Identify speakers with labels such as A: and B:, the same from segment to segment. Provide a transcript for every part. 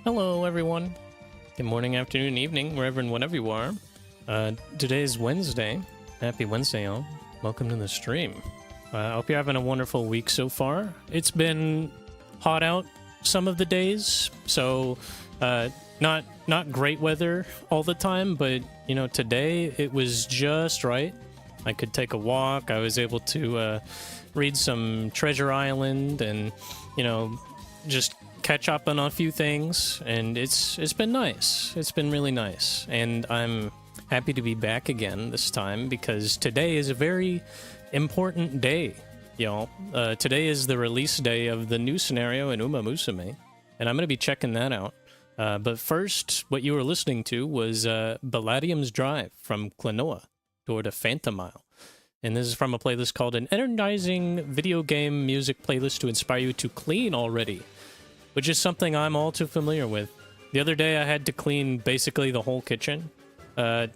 A: Hello, everyone. Good morning, afternoon, evening, wherever and whenever you are. Today is Wednesday. Happy Wednesday, y'all. Welcome to the stream. I hope you're having a wonderful week so far. It's been hot out some of the days, so not great weather all the time, but, you know, today it was just right. I could take a walk. I was able to read some Treasure Island and, you know, just catch up on a few things, and it's been nice. It's been really nice, and I'm happy to be back again this time because today is a very important day, y'all. Today is the release day of the new scenario in Umamusume, and I'm going to be checking that out. But first, what you were listening to was Balladium's Drive from Klonoa toward a Phantom Mile. And this is from a playlist called An Energizing Video Game Music Playlist to Inspire You to Clean Already, which is something I'm all too familiar with. The other day I had to clean basically the whole kitchen. Part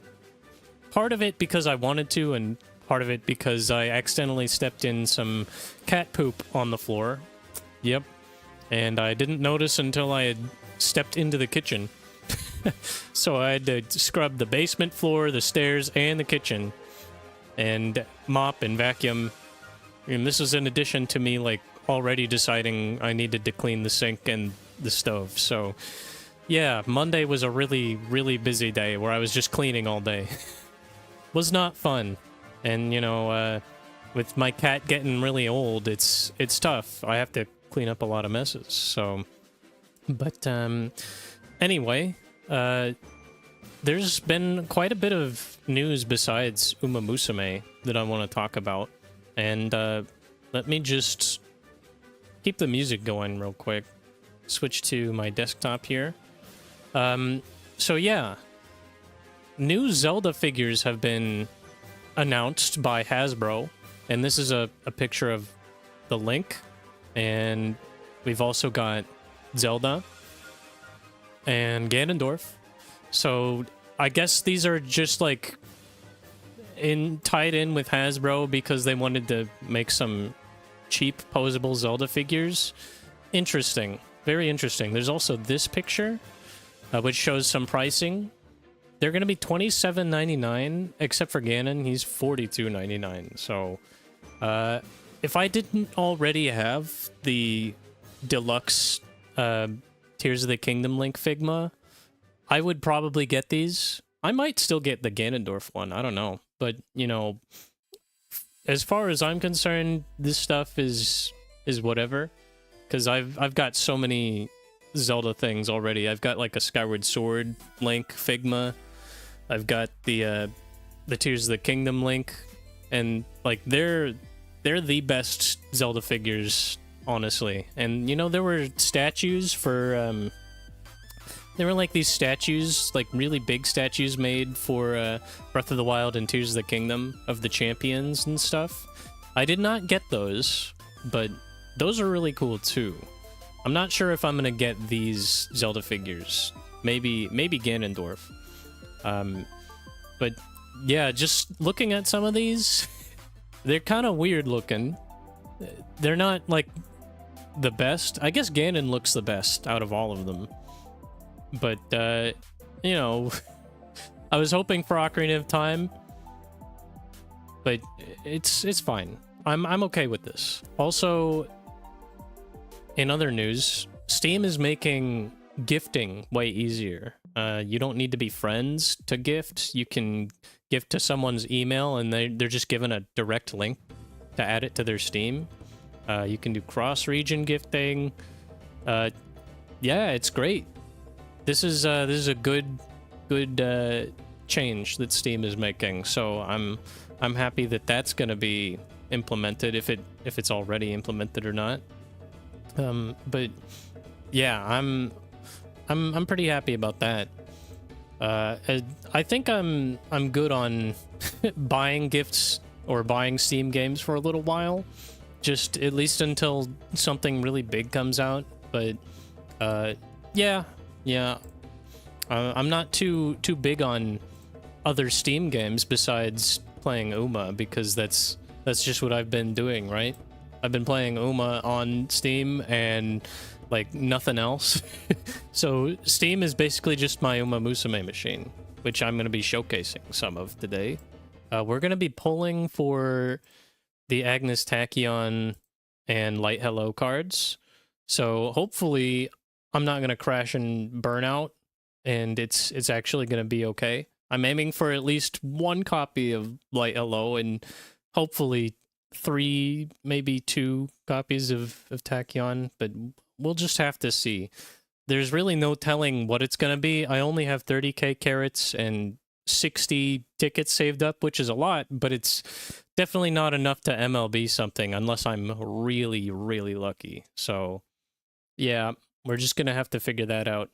A: of it because I wanted to, and part of it because I accidentally stepped in some cat poop on the floor. Yep. And I didn't notice until I had stepped into the kitchen. So I had to scrub the basement floor, the stairs, and the kitchen, and mop and vacuum. And this was in addition to me, like, already deciding I needed to clean the sink and the stove. So, yeah, Monday was a really, really busy day where I was just cleaning all day. Was not fun. And, you know, with my cat getting really old, it's tough. I have to clean up a lot of messes. So, but, anyway, there's been quite a bit of news besides Umamusume that I want to talk about. And, let me just keep the music going real quick. Switch to my desktop here. So yeah, new Zelda figures have been announced by Hasbro, and this is a picture of the Link, and we've also got Zelda and Ganondorf. So I guess these are just like tied in with Hasbro because they wanted to make some cheap posable Zelda figures. Interesting. Very interesting. There's also this picture, which shows some pricing. They're going to be $27.99, except for Ganon. He's $42.99. So, if I didn't already have the deluxe Tears of the Kingdom Link Figma, I would probably get these. I might still get the Ganondorf one. I don't know. But, you know, as far as I'm concerned, this stuff is whatever, because I've got so many Zelda things already. I've got like a Skyward Sword Link Figma. I've got the Tears of the Kingdom Link, and like they're the best Zelda figures, honestly. And you know, there were statues for there were like these statues, like really big statues made for Breath of the Wild and Tears of the Kingdom of the champions and stuff. I did not get those, but those are really cool too. I'm not sure if I'm gonna get these Zelda figures. Maybe Ganondorf. But yeah, just looking at some of these, they're kind of weird looking. They're not like the best. I guess Ganon looks the best out of all of them. But, you know, I was hoping for Ocarina of Time, but it's fine. I'm okay with this. Also, in other news, Steam is making gifting way easier. You don't need to be friends to gift. You can gift to someone's email, and they're just given a direct link to add it to their Steam. You can do cross-region gifting. Yeah, it's great. This is a good change that Steam is making. So I'm happy that that's going to be implemented, if it's already implemented or not. But yeah, I'm pretty happy about that. I think I'm good on buying gifts or buying Steam games for a little while, just at least until something really big comes out. But yeah. I'm not too big on other Steam games besides playing Uma, because that's just what I've been doing, right? I've been playing Uma on Steam, and like nothing else. So Steam is basically just my Umamusume machine, which I'm going to be showcasing some of today. We're going to be pulling for the Agnes Tachyon and Light Hello cards. So hopefully I'm not going to crash and burn out, and it's actually going to be okay. I'm aiming for at least 1 copy of Light Hello and hopefully 3, maybe 2 copies of Tachyon, but we'll just have to see. There's really no telling what it's going to be. I only have 30k carats and 60 tickets saved up, which is a lot, but it's definitely not enough to MLB something unless I'm really, really lucky. So, yeah, we're just going to have to figure that out.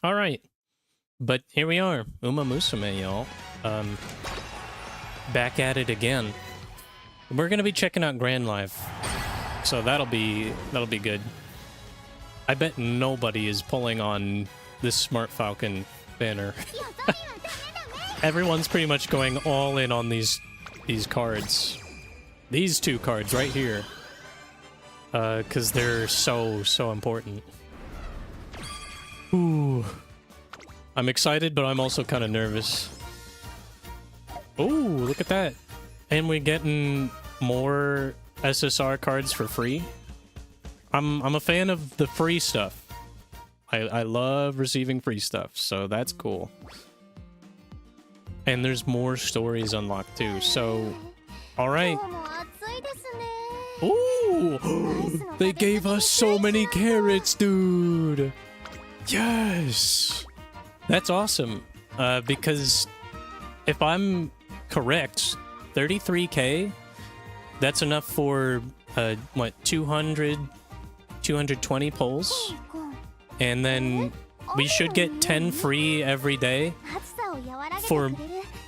A: All right. But here we are, Umamusume, y'all. Back at it again. We're going to be checking out Grand Live. So that'll be good. I bet nobody is pulling on this Smart Falcon banner. Everyone's pretty much going all in on these cards. These 2 cards right here. Cuz they're so important. Ooh. I'm excited, but I'm also kind of nervous. Ooh, look at that. And we're getting more SSR cards for free. I'm a fan of the free stuff. I love receiving free stuff, so that's cool. And there's more stories unlocked too, so... Alright. Ooh! They gave us so many carrots, dude! Yes! That's awesome. Because if I'm correct, 33k, that's enough for, what, 220 pulls? And then we should get 10 free every day for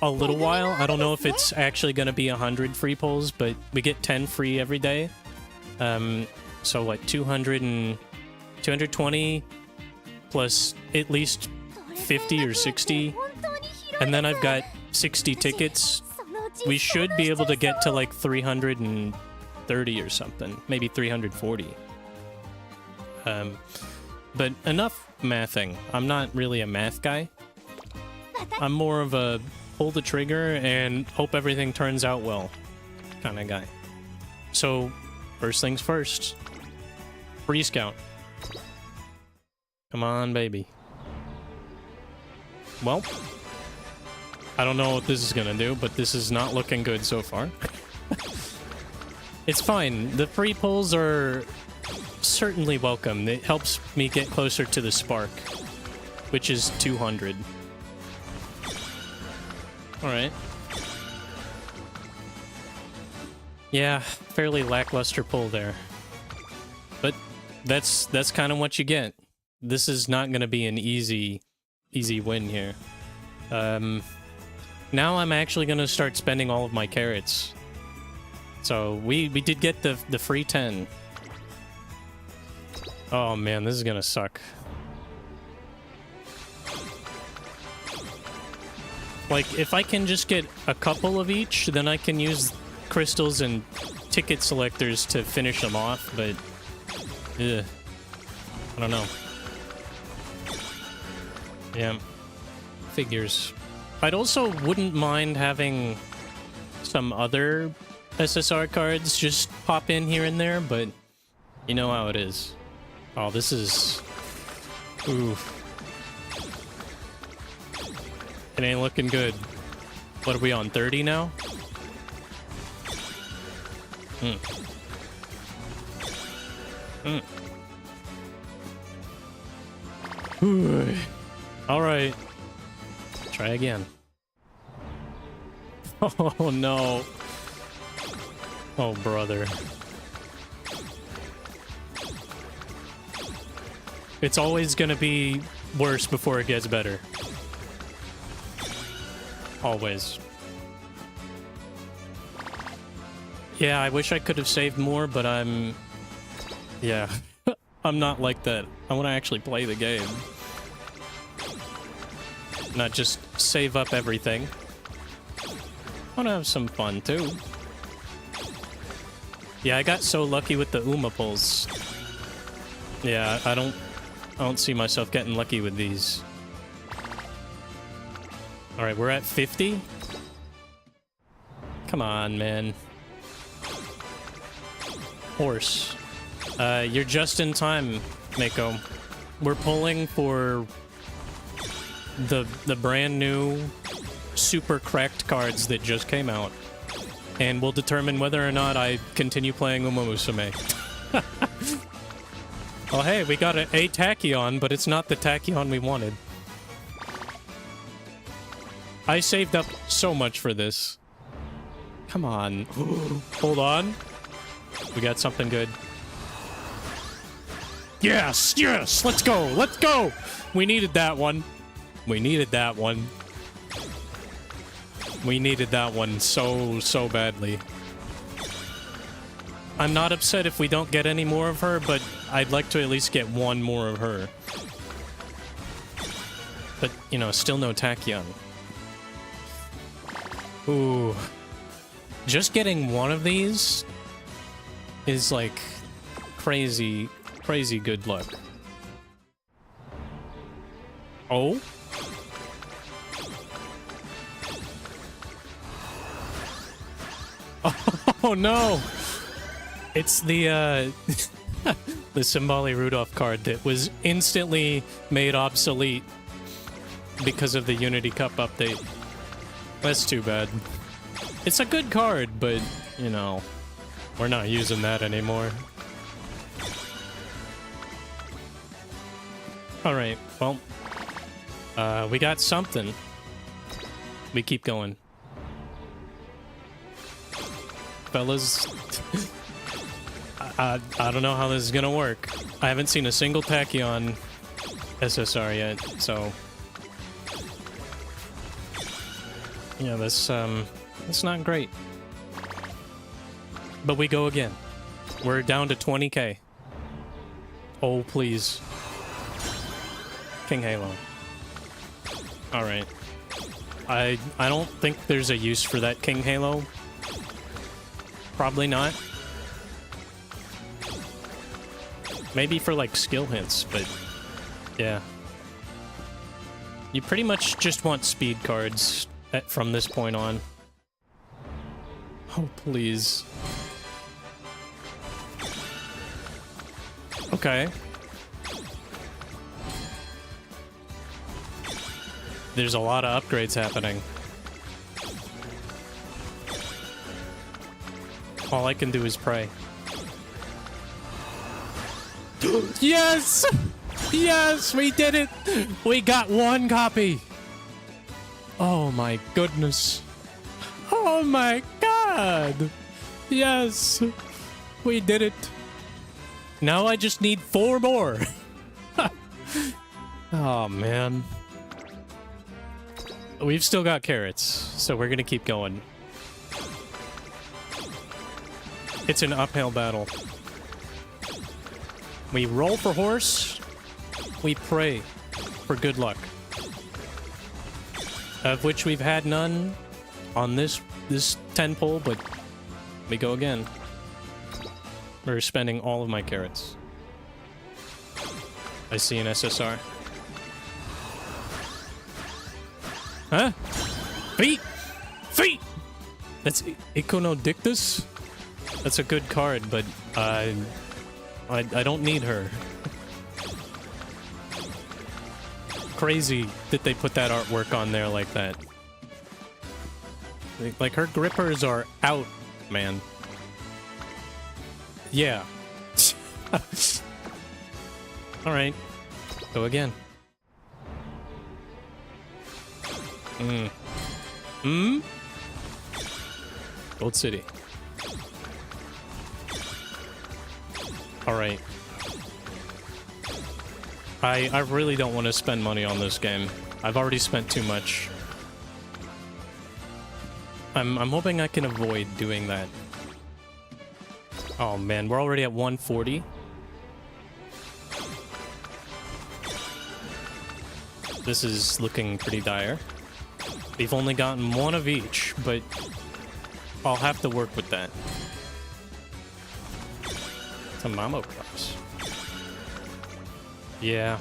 A: a little while. I don't know if it's actually going to be 100 free pulls, but we get 10 free every day. So what, 220 plus at least 50 or 60, and then I've got 60 tickets. We should be able to get to like 330 or something, maybe 340. But enough mathing. I'm not really a math guy. I'm more of a pull the trigger and hope everything turns out well kind of guy. So, first things first. Free scout. Come on, baby. Well, I don't know what this is gonna do, but this is not looking good so far. It's fine. The free pulls are certainly welcome. It helps me get closer to the spark, which is 200. Alright. Yeah, fairly lackluster pull there. But that's kind of what you get. This is not going to be an easy win here. Now I'm actually going to start spending all of my carrots. So we did get the free 10. Oh man, this is going to suck. Like, if I can just get a couple of each, then I can use crystals and ticket selectors to finish them off, but... ugh. I don't know. Yeah. Figures. I'd also wouldn't mind having some other SSR cards just pop in here and there, but you know how it is. Oh, this is... oof. It ain't looking good. What are we on, 30 now? Alright. Try again. Oh no. Oh brother. It's always gonna be worse before it gets better. Always. Yeah, I wish I could have saved more, but I'm... yeah. I'm not like that. I want to actually play the game. Not just save up everything. I want to have some fun, too. Yeah, I got so lucky with the Uma pulls. Yeah, I don't see myself getting lucky with these. All right, we're at 50. Come on, man. Horse. You're just in time, Mako. We're pulling for the brand new super cracked cards that just came out. And we'll determine whether or not I continue playing Umamusume. Oh, hey, we got a Tachyon, but it's not the Tachyon we wanted. I saved up so much for this. Come on. Hold on. We got something good. Yes, yes, let's go, let's go! We needed that one. We needed that one. We needed that one so badly. I'm not upset if we don't get any more of her, but I'd like to at least get one more of her. But, you know, still no Tachyon. Ooh. Just getting one of these is like crazy good luck. Oh? Oh no! It's the the Symboli Rudolph card that was instantly made obsolete because of the Unity Cup update. That's too bad. It's a good card, but, you know, we're not using that anymore. Alright, well, we got something. We keep going. Fellas, I don't know how this is gonna work. I haven't seen a single Tachyon SSR yet, so... yeah, that's not great. But we go again. We're down to 20k. Oh, please. King Halo. Alright. I don't think there's a use for that King Halo. Probably not. Maybe for, like, skill hints, but... yeah. You pretty much just want speed cards from this point on. Oh, please. Okay. There's a lot of upgrades happening. All I can do is pray. Yes! Yes, we did it! We got one copy! Oh my goodness. Oh my god! Yes! We did it. Now I just need 4 more. Oh man. We've still got carrots, so we're gonna keep going. It's an uphill battle. We roll for horse, we pray for good luck. Of which we've had none on this 10 pull, but we go again. We're spending all of my carrots. I see an SSR. Huh? Feet! Feet! That's Iconodictus? That's a good card, but I don't need her. Crazy that they put that artwork on there like that. Like, her grippers are out, man. Yeah. Alright. Go again. Gold City. Alright. I really don't want to spend money on this game. I've already spent too much. I'm hoping I can avoid doing that. Oh man, we're already at 140. This is looking pretty dire. We've only gotten one of each, but I'll have to work with that. It's a Mamo class. Yeah.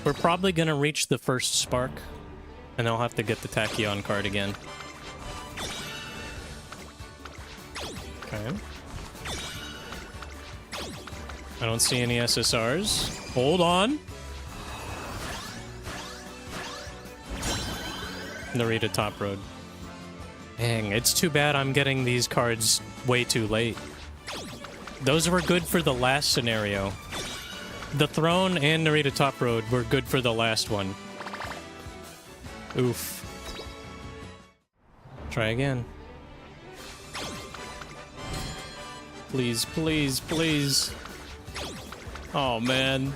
A: We're probably gonna reach the first spark, and I'll have to get the Tachyon card again. Okay. I don't see any SSRs. Hold on. Narita Top Road. Dang, it's too bad I'm getting these cards way too late. Those were good for the last scenario. The Throne and Narita Top Road were good for the last one. Oof. Try again. Please, please, please. Oh, man.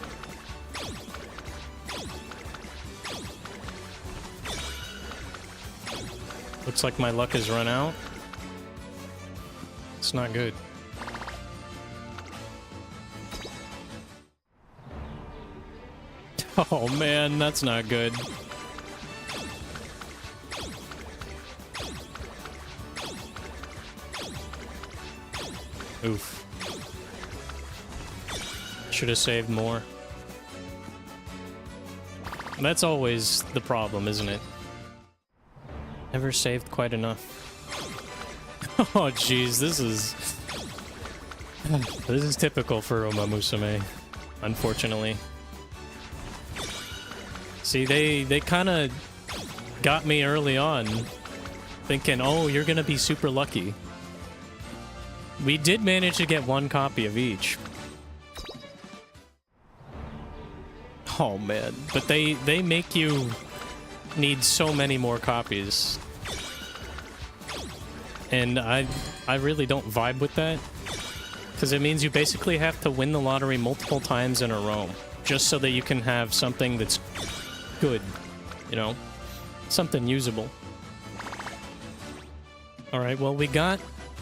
A: Looks like my luck has run out. It's not good. Oh, man, that's not good. Oof. Should have saved more. That's always the problem, isn't it? Never saved quite enough. Oh, jeez, this is typical for Umamusume, unfortunately. See, they kind of got me early on, thinking, oh, you're gonna be super lucky. We did manage to get one copy of each. Oh, man. But they make you need so many more copies. And I really don't vibe with that. Because it means you basically have to win the lottery multiple times in a row. Just so that you can have something that's good. You know? Something usable. Alright, well, we got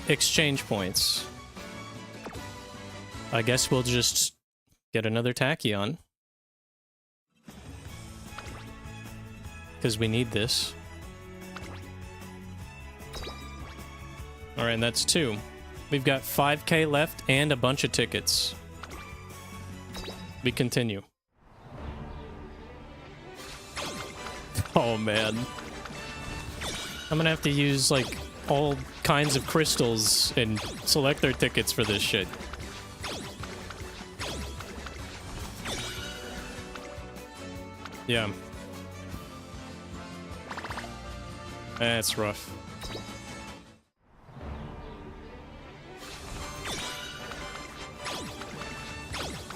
A: exchange points. I guess we'll just get another Tachyon. Because we need this. Alright, and that's 2. We've got 5k left and a bunch of tickets. We continue. Oh, man. I'm gonna have to use, like, all kinds of crystals and selector tickets for this shit. Yeah. That's rough.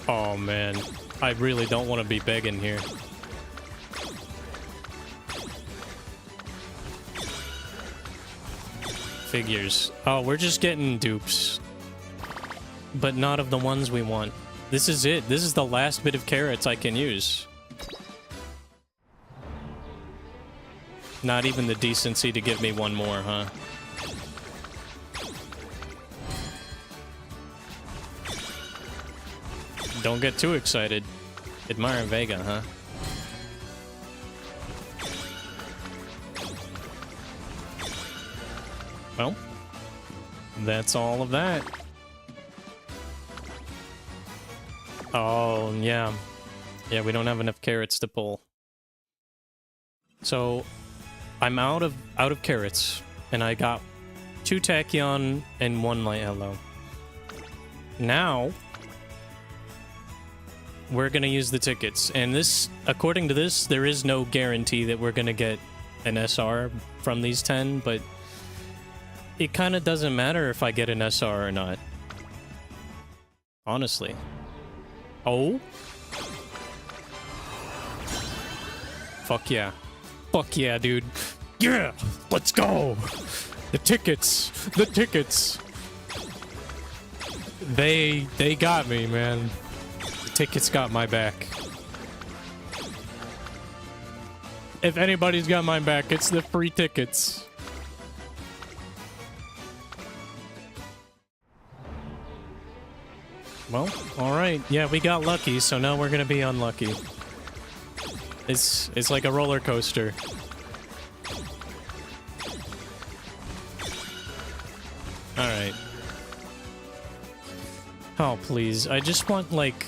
A: Oh, man. I really don't want to be begging here. Figures. Oh, we're just getting dupes. But not of the ones we want. This is it. This is the last bit of carrots I can use. Not even the decency to give me one more, huh? Don't get too excited. Admire Vega, huh? Well, that's all of that. Oh, yeah. Yeah, we don't have enough carrots to pull. So, I'm out of carrots, and I got 2 Tachyon and 1 light hello. Now, we're gonna use the tickets, and this, according to this, there is no guarantee that we're gonna get an SR from these 10, but it kind of doesn't matter if I get an SR or not. Honestly. Oh? Fuck yeah. Fuck yeah, dude. Yeah! Let's go! The tickets! The tickets! They got me, man. The tickets got my back. If anybody's got my back, it's the free tickets. Well, alright. Yeah, we got lucky, so now we're gonna be unlucky. It's like a roller coaster. Alright. Oh, please. I just want, like,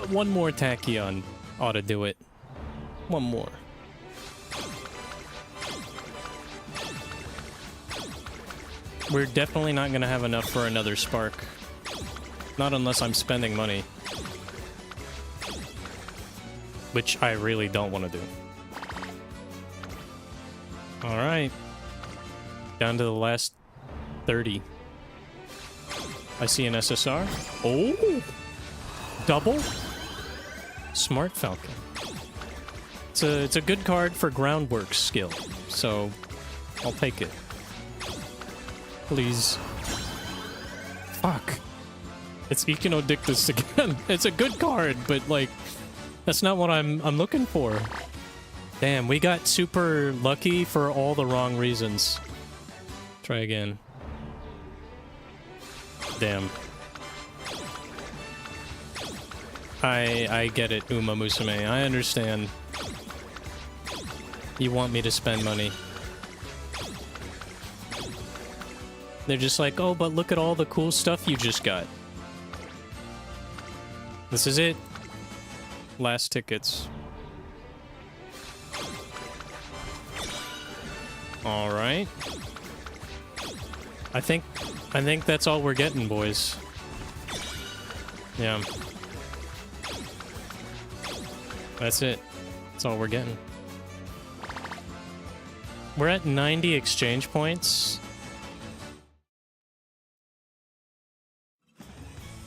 A: one more Tachyon ought to do it. One more. We're definitely not going to have enough for another spark. Not unless I'm spending money. Which I really don't want to do. Alright. Down to the last 30. I see an SSR. Oh! Double? Smart Falcon. It's a good card for groundwork skill, so I'll take it. Please. Fuck. It's Echinodictus again. It's a good card, but like that's not what I'm looking for. Damn, we got super lucky for all the wrong reasons. Try again. Damn. I get it, Umamusume. I understand. You want me to spend money. They're just like, oh, but look at all the cool stuff you just got. This is it. Last tickets. All right. I think that's all we're getting, boys. Yeah. That's it. That's all we're getting. We're at 90 exchange points.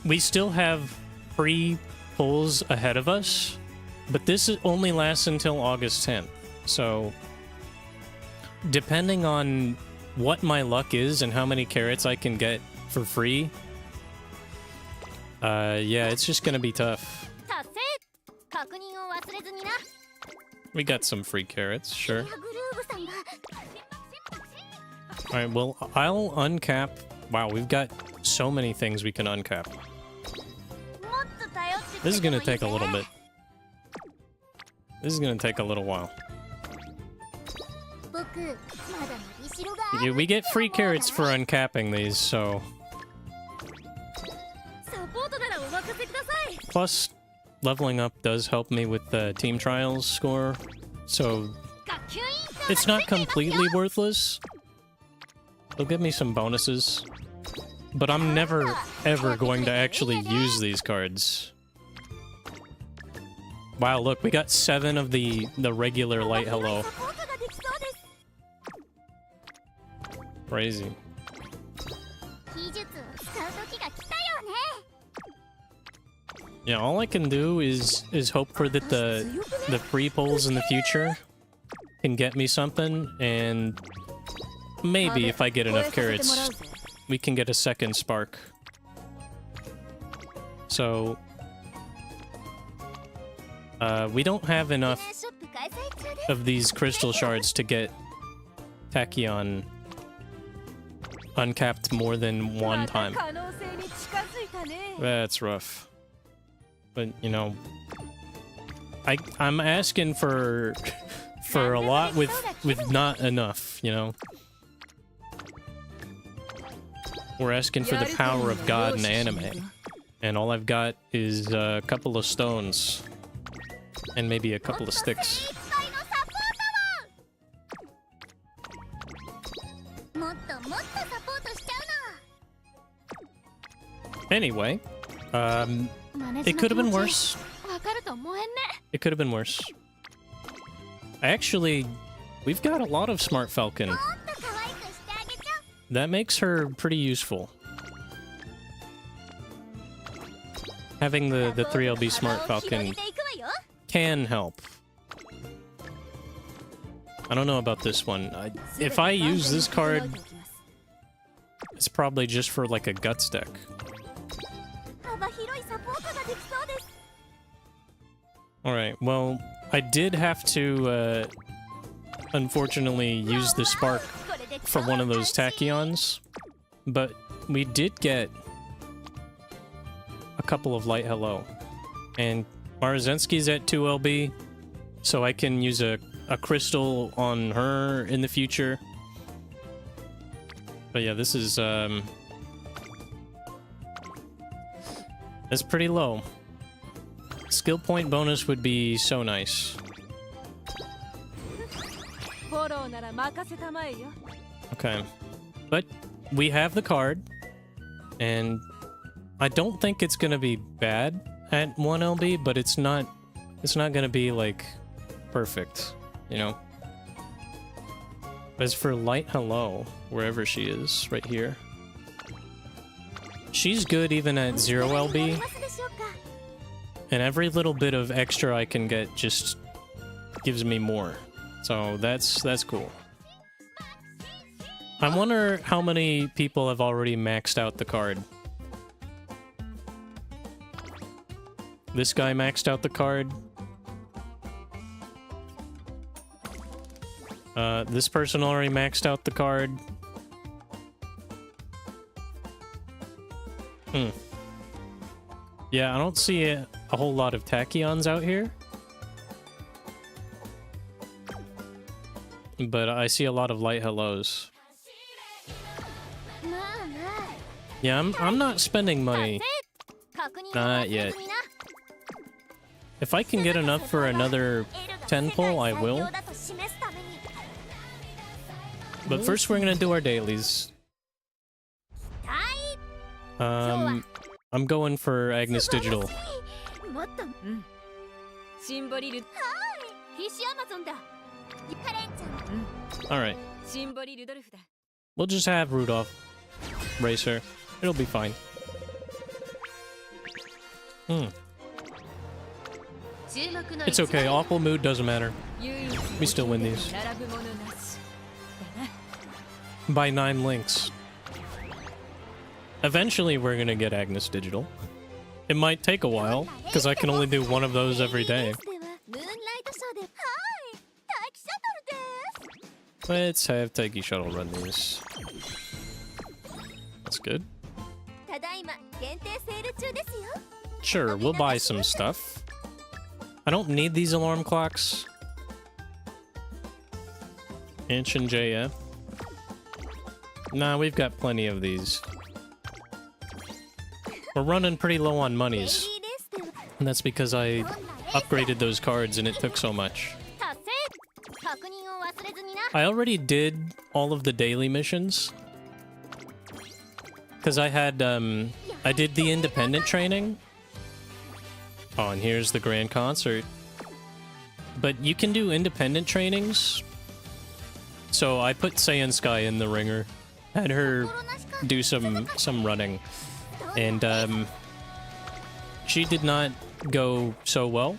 A: We still have free pulls ahead of us, but this only lasts until August 10th. So, depending on what my luck is and how many carrots I can get for free, yeah, it's just gonna be tough. We got some free carrots, sure. Alright, well, I'll uncap. Wow, we've got so many things we can uncap. This is gonna take a little bit. This is gonna take a little while. Yeah, we get free carrots for uncapping these, so... Plus, leveling up does help me with the team trials score, so... It's not completely worthless. It'll give me some bonuses. But I'm never, ever going to actually use these cards. Wow, look, we got 7 of the regular light hello. Crazy. Yeah, all I can do is hope for that the free pulls in the future can get me something, and maybe if I get enough carrots, we can get a second spark. So, we don't have enough of these crystal shards to get Tachyon uncapped more than one time. That's rough. But, you know, I'm asking for a lot with not enough, you know? We're asking for the power of God in anime. And all I've got is a couple of stones. And maybe a couple of sticks. Anyway, it could have been worse. It could have been worse. Actually, we've got a lot of Smart Falcon. That makes her pretty useful. Having the 3LB Smart Falcon can help. I don't know about this one. If I use this card, it's probably just for like a Guts deck. Alright, well, I did have to, unfortunately, use the Spark for one of those Tachyons, but we did get a couple of Light Hello. And Marzensky's at 2LB, so I can use a crystal on her in the future. But yeah, this is That's pretty low. Skill point bonus would be so nice. Okay. But we have the card. And I don't think it's gonna be bad at 1 LB, but it's not gonna be like perfect, you know? As for Light Hello, wherever she is, right here. She's good even at 0 LB. And every little bit of extra I can get just gives me more. So that's cool. I wonder how many people have already maxed out the card. This guy maxed out the card. This person already maxed out the card. Yeah, I don't see a whole lot of Tachyons out here. But I see a lot of Light Hellos. Yeah, I'm not spending money. Not yet. If I can get enough for another 10 pull, I will. But first we're gonna do our dailies. I'm going for Agnes Digital. Alright. We'll just have Rudolph race her. It'll be fine. It's okay, awful mood doesn't matter. We still win these. By 9 links. Eventually we're gonna get Agnes Digital. It might take a while, because I can only do one of those every day. Let's have Taiki Shuttle run these. That's good. Sure, we'll buy some stuff. I don't need these alarm clocks. Inch and JF. Nah, we've got plenty of these. We're running pretty low on monies. And that's because I upgraded those cards and it took so much. I already did all of the daily missions. Because I had, I did the independent training. Oh, and here's the grand concert. But you can do independent trainings. So I put Saiyan Sky in the ringer. Had her do some running. And, she did not go so well.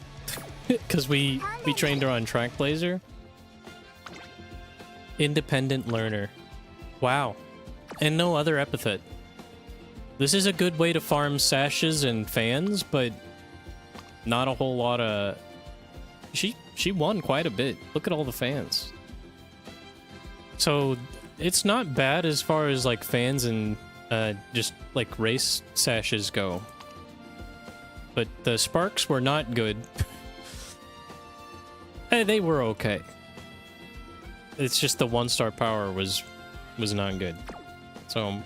A: Because we trained her on Track Blazer. Independent learner. Wow. And no other epithet. This is a good way to farm sashes and fans, but not a whole lot of... She won quite a bit. Look at all the fans. So it's not bad as far as like fans and just like race sashes go. But the sparks were not good. Hey, they were okay. It's just the 1-star power was not good. So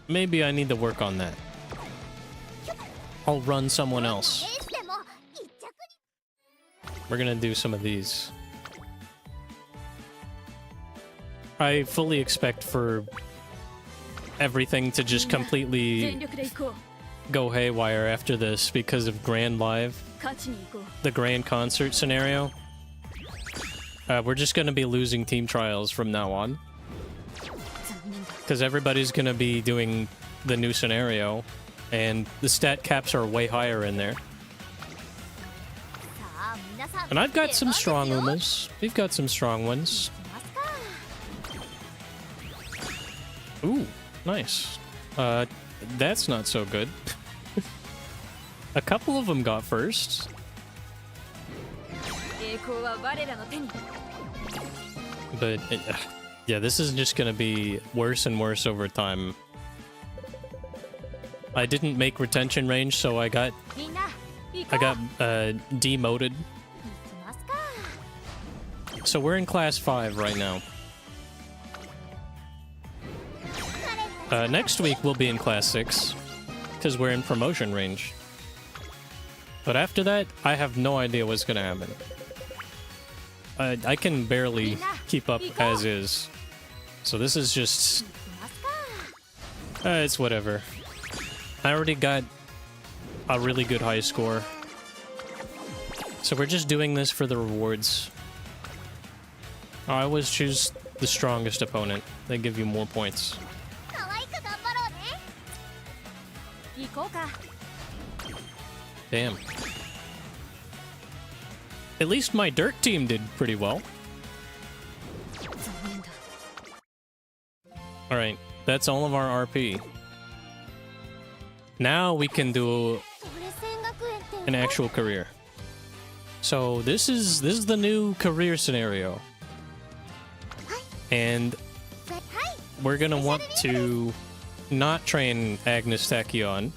A: maybe I need to work on that. I'll run someone else. We're gonna do some of these. I fully expect for everything to just completely go haywire after this because of Grand Live. The Grand Concert scenario. We're just gonna be losing team trials from now on. Because everybody's gonna be doing the new scenario, and the stat caps are way higher in there. And I've got some strong Umas. We've got some strong ones. Ooh, nice. That's not so good. A couple of them got first. But, yeah, this is just gonna be worse and worse over time. I didn't make retention range, so I got demoted. So we're in class 5 right now. Next week we'll be in class 6. because we're in promotion range. But after that, I have no idea what's gonna happen. I can barely keep up as is. So this is just... it's whatever. I already got a really good high score. So we're just doing this for the rewards. I always choose the strongest opponent. They give you more points. Damn. At least my dirt team did pretty well. Alright, that's all of our RP. Now we can do an actual career. So this is the new career scenario. And we're gonna want to not train Agnes Tachyon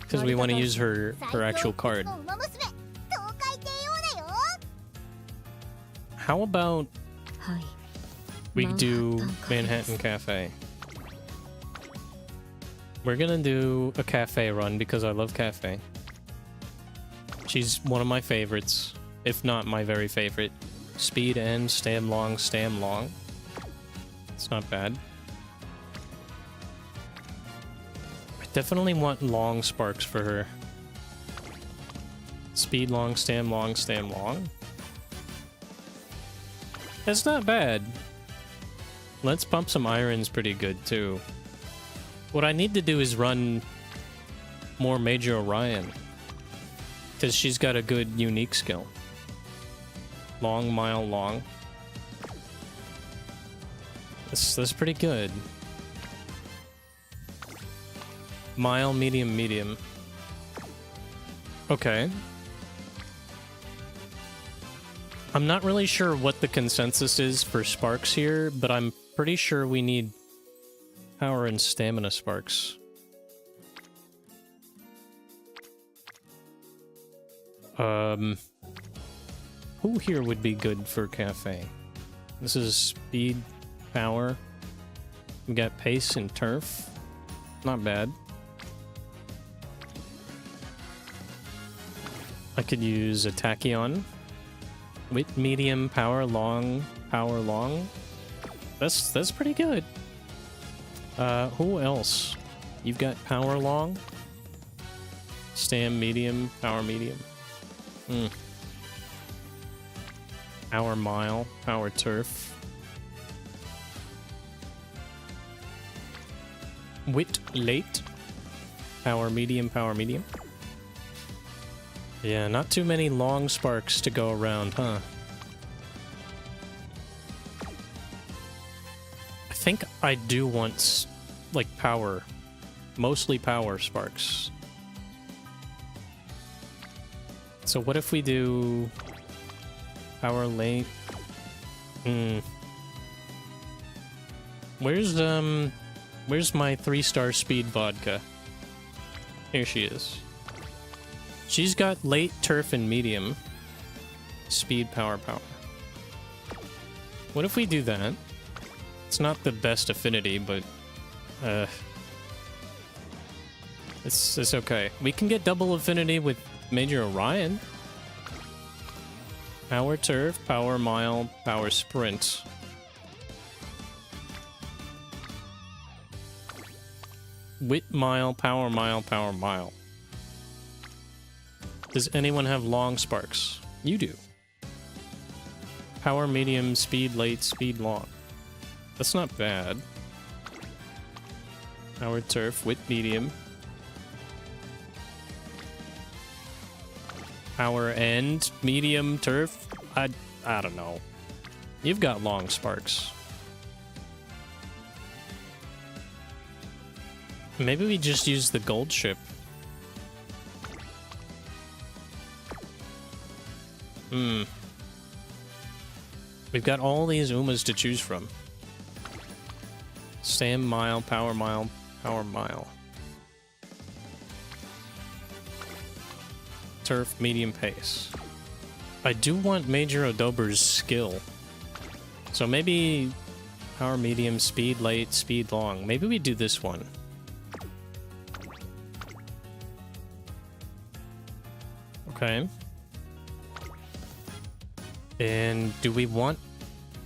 A: because we want to use her actual card. How about we do Manhattan Cafe? We're gonna do a cafe run because I love cafe. She's one of my favorites, if not my very favorite. Speed and stam long, stam long. It's not bad. I definitely want long sparks for her. Speed long, stam long, stam long. That's not bad. Let's pump some irons pretty good too. What I need to do is run more Major Orion. Because she's got a good unique skill. Long, mile, long. That's pretty good. Mile, medium, medium. Okay. I'm not really sure what the consensus is for sparks here, but I'm pretty sure we need power and stamina sparks. Who here would be good for cafe? This is speed, power. We got pace and turf. Not bad. I could use a Tachyon. Wit, medium, power, long, power, long. That's pretty good. Who else? You've got power long, stam medium, power medium. Power mile, power turf. Wit late, power medium, power medium. Yeah, not too many long sparks to go around, huh? I think I do want, like, power. Mostly power sparks. So what if we do power late? Where's my 3-star speed vodka? Here she is. She's got late, turf, and medium. Speed, power, power. What if we do that? It's not the best affinity, but it's okay. We can get double affinity with Major Orion. Power turf, power mile, power sprint. Wit mile, power mile, power mile. Does anyone have long sparks? You do. Power medium, speed late, speed long. That's not bad. Power turf, wit medium. Power end, medium, turf. I don't know. You've got long sparks. Maybe we just use the gold ship. We've got all these Umas to choose from. Stam mile, power mile, power mile. Turf, medium pace. I do want Major Odober's skill. So maybe power medium, speed late, speed long. Maybe we do this one. Okay. And do we want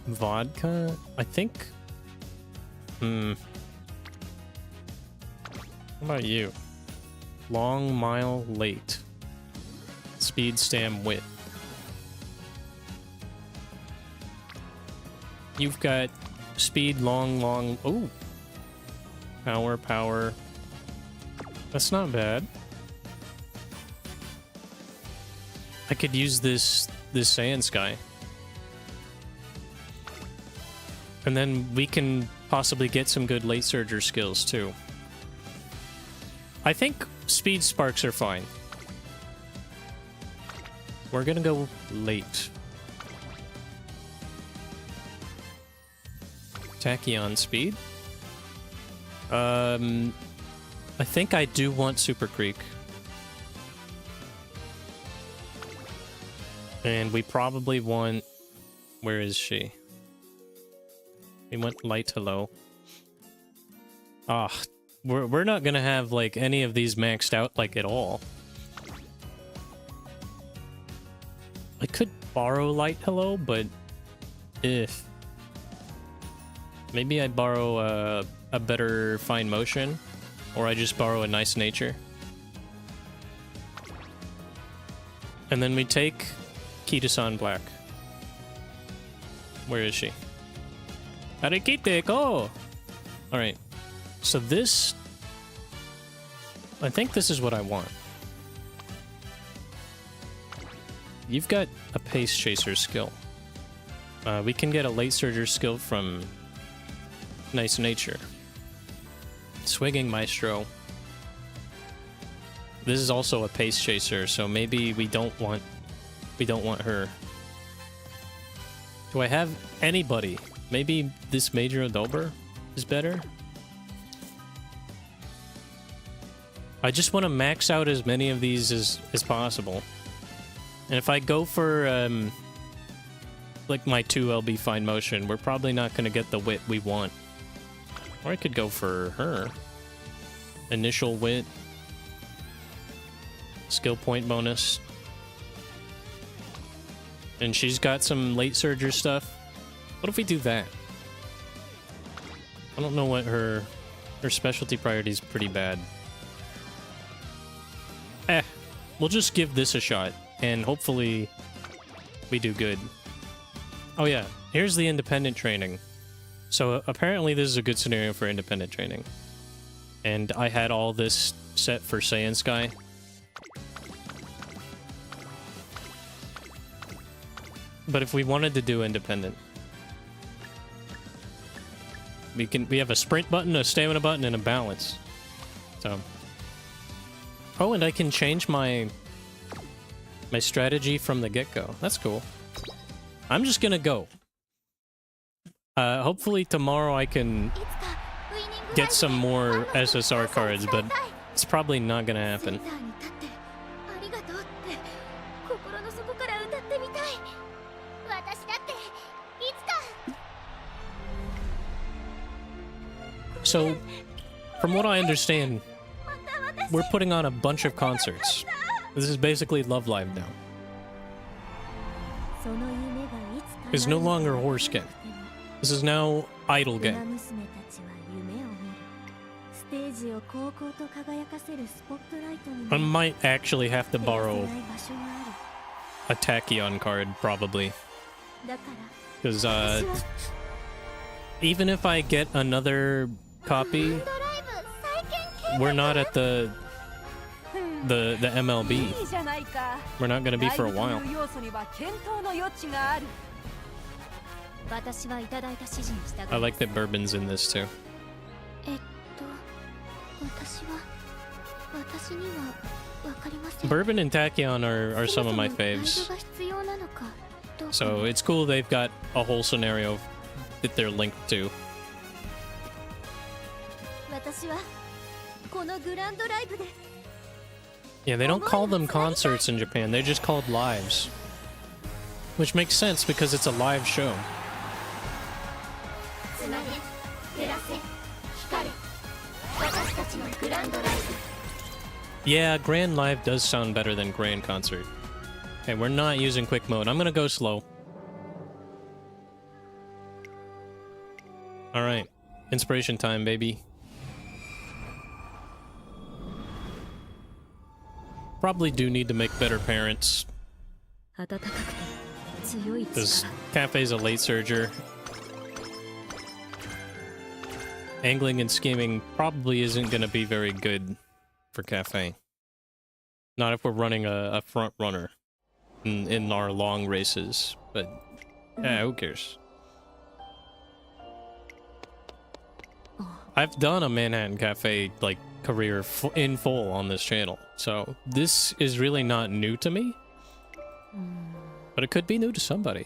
A: vodka? I think... How about you? Long mile late. Speed stam wit. You've got speed long... Oh! Power. That's not bad. I could use this Saiyan Sky. And then we can possibly get some good late surger skills too. I think speed sparks are fine. We're gonna go late. Tachyon speed. I think I do want Super Creek. And we probably want... Where is she? We went light to low. Ah, we're not gonna have, like, any of these maxed out, like, at all. I could borrow light hello, but... if... Maybe I borrow a better fine motion, or I just borrow a nice nature. And then we take Kita-san Black. Where is she? Arikite ko! Alright. So this... I think this is what I want. You've got a Pace Chaser skill. We can get a Late Surger skill from Nice Nature. Swigging Maestro. This is also a Pace Chaser, so maybe we don't want her. Do I have anybody? Maybe this Major Adober is better? I just want to max out as many of these as possible. And if I go for like my 2 LB fine motion, we're probably not going to get the wit we want. Or I could go for her. Initial wit. Skill point bonus. And she's got some late surger stuff. What if we do that? I don't know what her specialty priority is pretty bad. We'll just give this a shot, and hopefully we do good. Oh yeah, here's the independent training. So apparently this is a good scenario for independent training. And I had all this set for Saiyan Sky. But if we wanted to do independent, we have a sprint button, a stamina button, and a balance. So... Oh, and I can change my strategy from the get-go. That's cool. I'm just gonna go. Hopefully tomorrow I can get some more SSR cards, but it's probably not gonna happen. So, from what I understand, we're putting on a bunch of concerts. This is basically Love Live now. It's no longer horse game. This is now idol game. I might actually have to borrow a Tachyon card, probably. Because, even if I get another copy, we're not at the MLB. We're not gonna be for a while. I like that Bourbon's in this too. Bourbon and Tachyon are some of my faves. So it's cool they've got a whole scenario that they're linked to. Yeah, they don't call them concerts in Japan, they're just called lives. Which makes sense because it's a live show. Yeah, Grand Live does sound better than Grand Concert. Okay, we're not using quick mode. I'm gonna go slow. Alright. Inspiration time, baby. Probably do need to make better parents. Because Cafe's a late surger. Angling and skimming probably isn't going to be very good for Cafe. Not if we're running a front runner in our long races. But, yeah, who cares? I've done a Manhattan Cafe, like, career in full on this channel. So, this is really not new to me. But it could be new to somebody.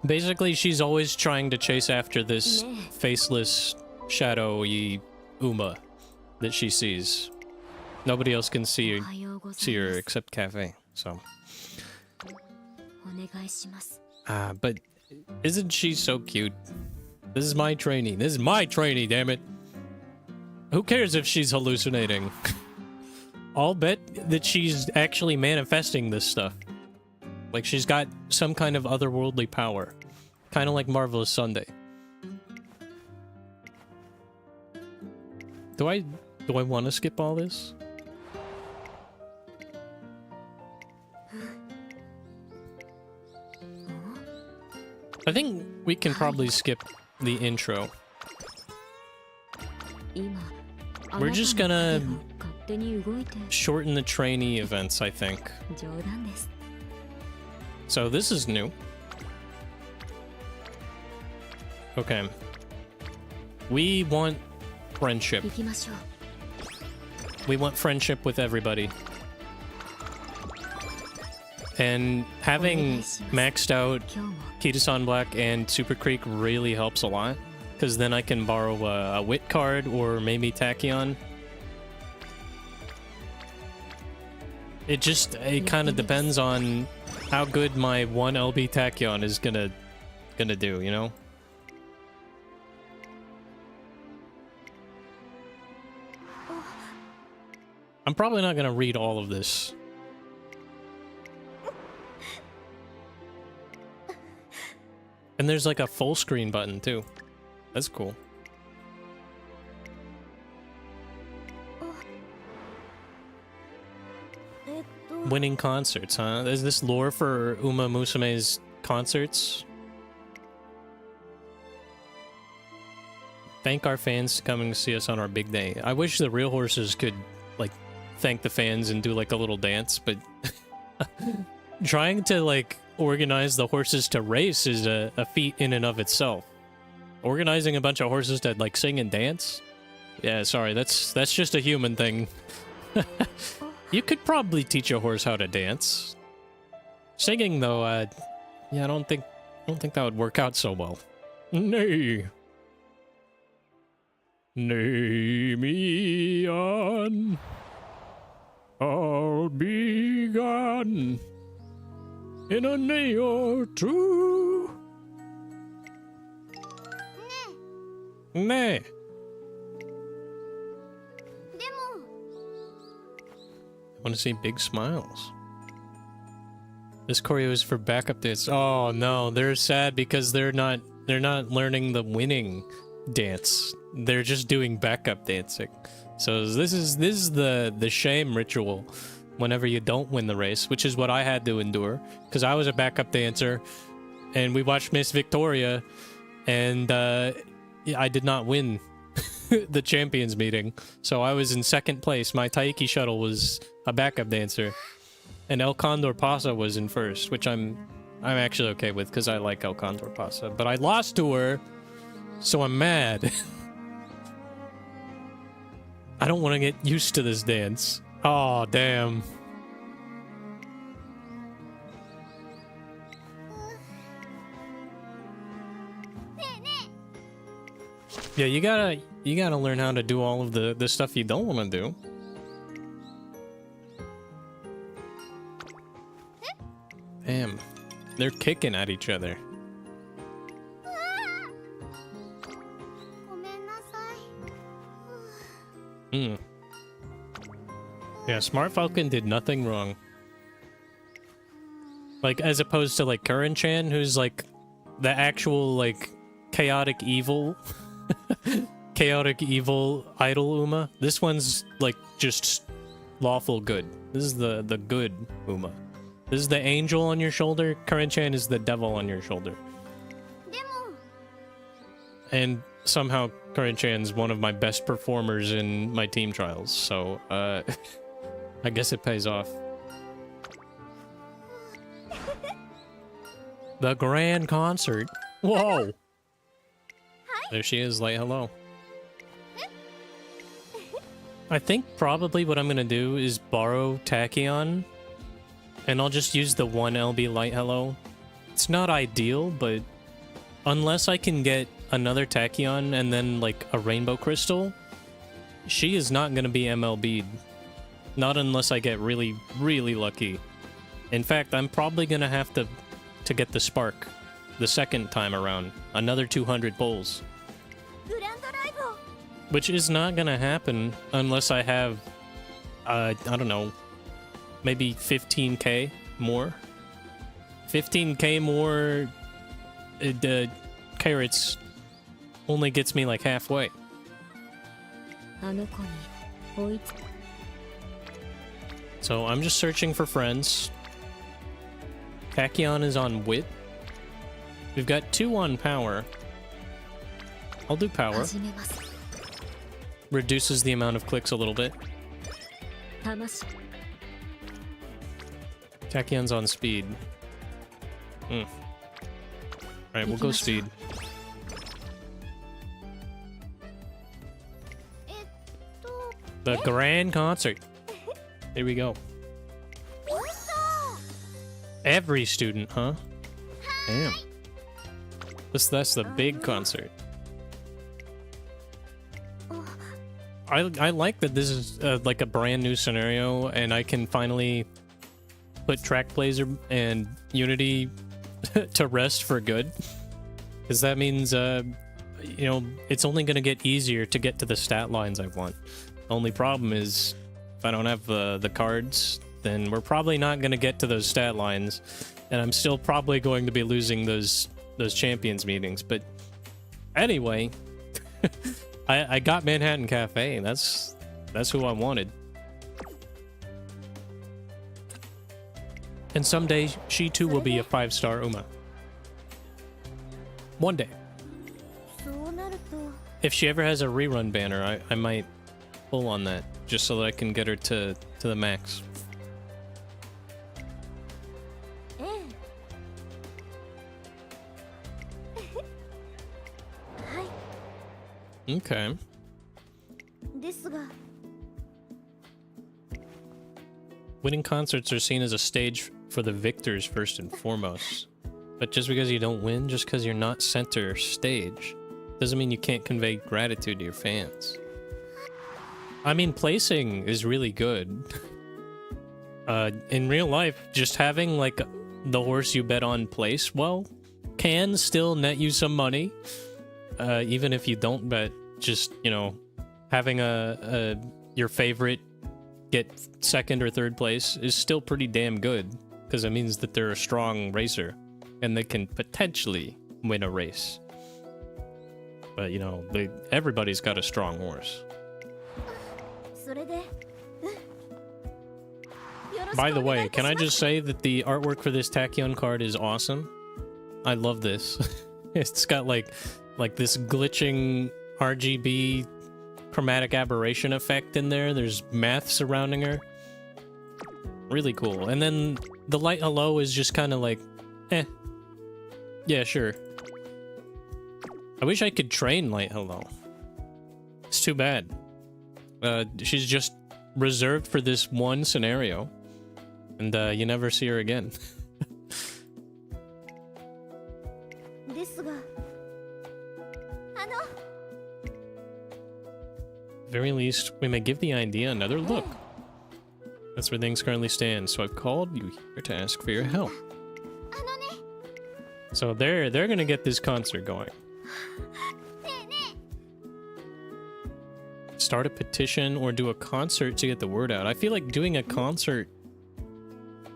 A: Basically, she's always trying to chase after this faceless, shadowy Uma that she sees. Nobody else can see her except Cafe, so. But isn't she so cute? This is my trainee. This is my trainee, damn it. Who cares if she's hallucinating? I'll bet that she's actually manifesting this stuff. Like she's got some kind of otherworldly power. Kind of like Marvelous Sunday. Do I want to skip all this? I think we can probably skip the intro. We're just gonna shorten the trainee events, I think. So this is new. Okay. We want friendship. We want friendship with everybody. And having maxed out Kitasan Black and Super Creek really helps a lot. Because then I can borrow a Wit card or maybe Tachyon. It kind of depends on how good my 1 LB Tachyon is gonna do, you know? I'm probably not gonna read all of this. And there's like a full screen button too. That's cool. Winning concerts, huh? Is this lore for Umamusume's concerts? Thank our fans for coming to see us on our big day. I wish the real horses could, like, thank the fans and do, like, a little dance, but... trying to, like, organize the horses to race is a feat in and of itself. Organizing a bunch of horses to, like, sing and dance? Yeah, sorry, that's just a human thing. You could probably teach a horse how to dance. Singing, though, yeah, I don't think that would work out so well. Nay. Nay me on. I'll be gone. In a nay or two. Nay. I want to see big smiles. This choreo is for backup dance. Oh no, they're sad because they're not learning the winning dance. They're just doing backup dancing. So this is the shame ritual whenever you don't win the race, which is what I had to endure because I was a backup dancer and we watched Miss Victoria and I did not win the champions meeting. So I was in second place. My Taiki shuttle was a backup dancer. And El Condor Pasa was in first, which I'm actually okay with because I like El Condor Pasa. But I lost to her, so I'm mad. I don't want to get used to this dance. Oh, damn. Yeah, you gotta learn how to do all of the stuff you don't want to do. Damn, they're kicking at each other. Yeah, Smart Falcon did nothing wrong. Like, as opposed to, like, Curran-chan, who's, like, the actual, like, chaotic evil... chaotic evil idol Uma. This one's, like, just lawful good. This is the good Uma. This is the angel on your shoulder. Curran-chan is the devil on your shoulder. And somehow Curran-chan's one of my best performers in my team trials, so, I guess it pays off. The grand concert. Whoa! There she is, like, hello. I think probably what I'm gonna do is borrow Tachyon, and I'll just use the one LB light hello. It's not ideal, but unless I can get another Tachyon and then, like, a rainbow crystal, she is not gonna be MLB'd. Not unless I get really, really lucky. In fact, I'm probably gonna have to get the spark the second time around. Another 200 pulls. Which is not gonna happen unless I have, I don't know, maybe 15k more? 15k more carrots only gets me like halfway. So I'm just searching for friends. Tachyon is on wit. We've got 2 on power. I'll do power. Reduces the amount of clicks a little bit. Tachyon's on speed. Alright, we'll go speed. The grand concert. Here we go. Every student, huh? Damn. That's the big concert. I like that this is like a brand new scenario, and I can finally put Track Blazer and Unity to rest for good. Because that means, you know, it's only going to get easier to get to the stat lines I want. The only problem is, if I don't have the cards, then we're probably not going to get to those stat lines, and I'm still probably going to be losing those champions meetings. But anyway... I got Manhattan Cafe. That's who I wanted. And someday, she too will be a 5-star Uma. One day. If she ever has a rerun banner, I might pull on that, just so that I can get her to the max. Okay. Winning concerts are seen as a stage for the victors first and foremost. But just because you don't win, just because you're not center stage, doesn't mean you can't convey gratitude to your fans. I mean, placing is really good. In real life, just having, like, the horse you bet on place, well, can still net you some money. Even if you don't bet, just, you know, having your favorite get second or third place is still pretty damn good, because it means that they're a strong racer and they can potentially win a race. But, you know, everybody's got a strong horse. By the way, can I just say that the artwork for this Tachyon card is awesome? I love this. It's got like this glitching RGB chromatic aberration effect in there. There's math surrounding her. Really cool. And then the light hello is just kind of like, eh. Yeah, sure. I wish I could train light hello. It's too bad. She's just reserved for this one scenario. And you never see her again. Very least, we may give the idea another look. That's where things currently stand, so I've called you here to ask for your help. So they're gonna get this concert going. Start a petition or do a concert to get the word out. I feel like doing a concert,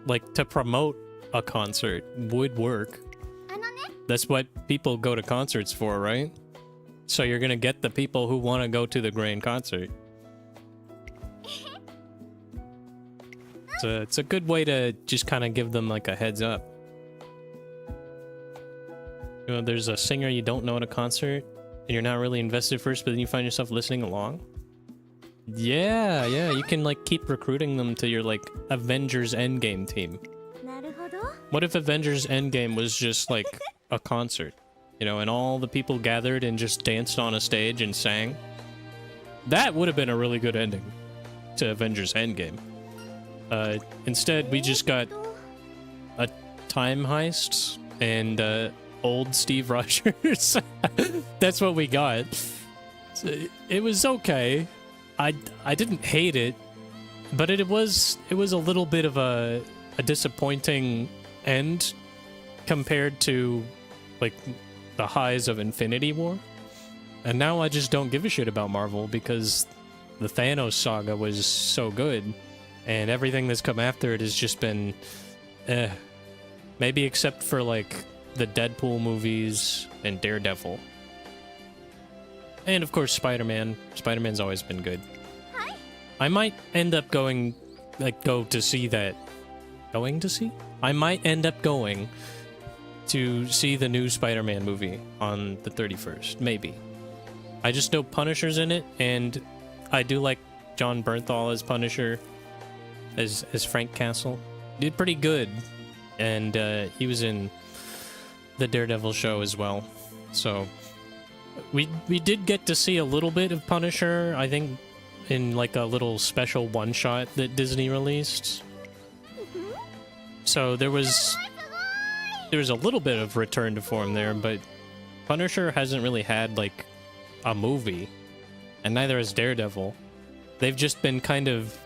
A: like, to promote a concert would work. That's what people go to concerts for, right? So you're gonna get the people who want to go to the grand concert. So it's a good way to just kind of give them like a heads up. You know, there's a singer you don't know at a concert, and you're not really invested first, but then you find yourself listening along. Yeah, you can like keep recruiting them to your like Avengers Endgame team. What if Avengers Endgame was just like a concert, you know, and all the people gathered and just danced on a stage and sang? That would have been a really good ending to Avengers Endgame. Instead, we just got a time heist and old Steve Rogers. That's what we got. So it was okay. I didn't hate it, but it was a little bit of a disappointing end compared to like the highs of Infinity War. And now I just don't give a shit about Marvel because the Thanos saga was so good, and everything that's come after it has just been maybe except for like the Deadpool movies and Daredevil. And of course Spider-Man. Spider-Man's always been good. Hi. I might end up going to see that. Going to see? I might end up going to see the new Spider-Man movie on the 31st. Maybe. I just know Punisher's in it, and I do like John Bernthal as Punisher, as Frank Castle. Did pretty good, and he was in the Daredevil show as well. So we did get to see a little bit of Punisher, I think, in like a little special one-shot that Disney released. So there was a little bit of return to form there, but Punisher hasn't really had like a movie, and neither has Daredevil. They've just been kind of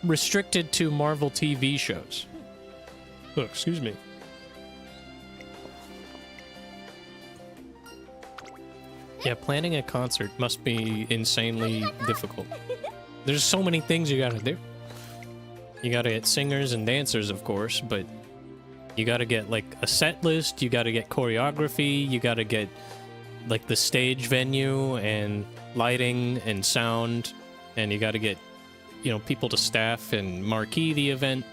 A: restricted to Marvel TV shows. Oh, excuse me. Yeah, planning a concert must be insanely difficult. There's so many things you gotta do. You gotta get singers and dancers, of course, but you gotta get like a set list, you gotta get choreography, you gotta get like the stage venue and lighting and sound, and you gotta get, you know, people to staff and marquee the event.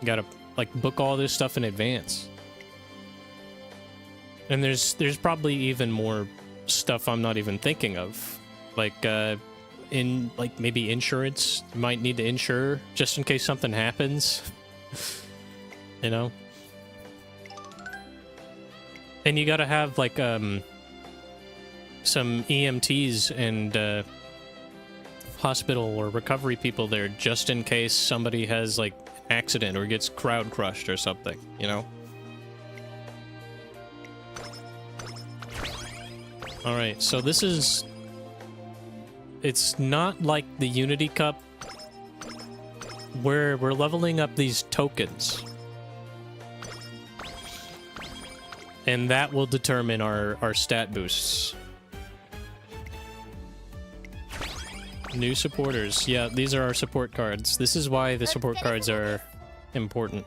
A: You gotta like book all this stuff in advance. And there's probably even more stuff I'm not even thinking of. Like in like maybe insurance, you might need to insure just in case something happens. You know? And you gotta have like some EMTs and hospital or recovery people there just in case somebody has like an accident or gets crowd crushed or something, you know? Alright, so this is... It's not like the Unity Cup where we're leveling up these tokens. And that will determine our stat boosts. New supporters. Yeah, these are our support cards. This is why the support cards are important.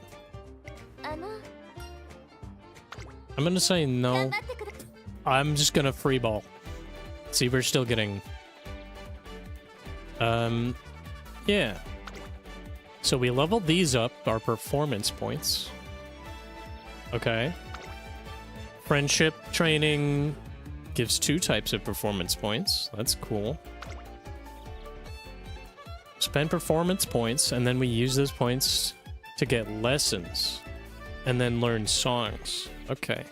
A: I'm gonna say no. I'm just gonna freeball. See, we're still getting... yeah. So we leveled these up, our performance points. Okay. Friendship training gives 2 types of performance points. That's cool. Spend performance points, and then we use those points to get lessons. And then learn songs. Okay.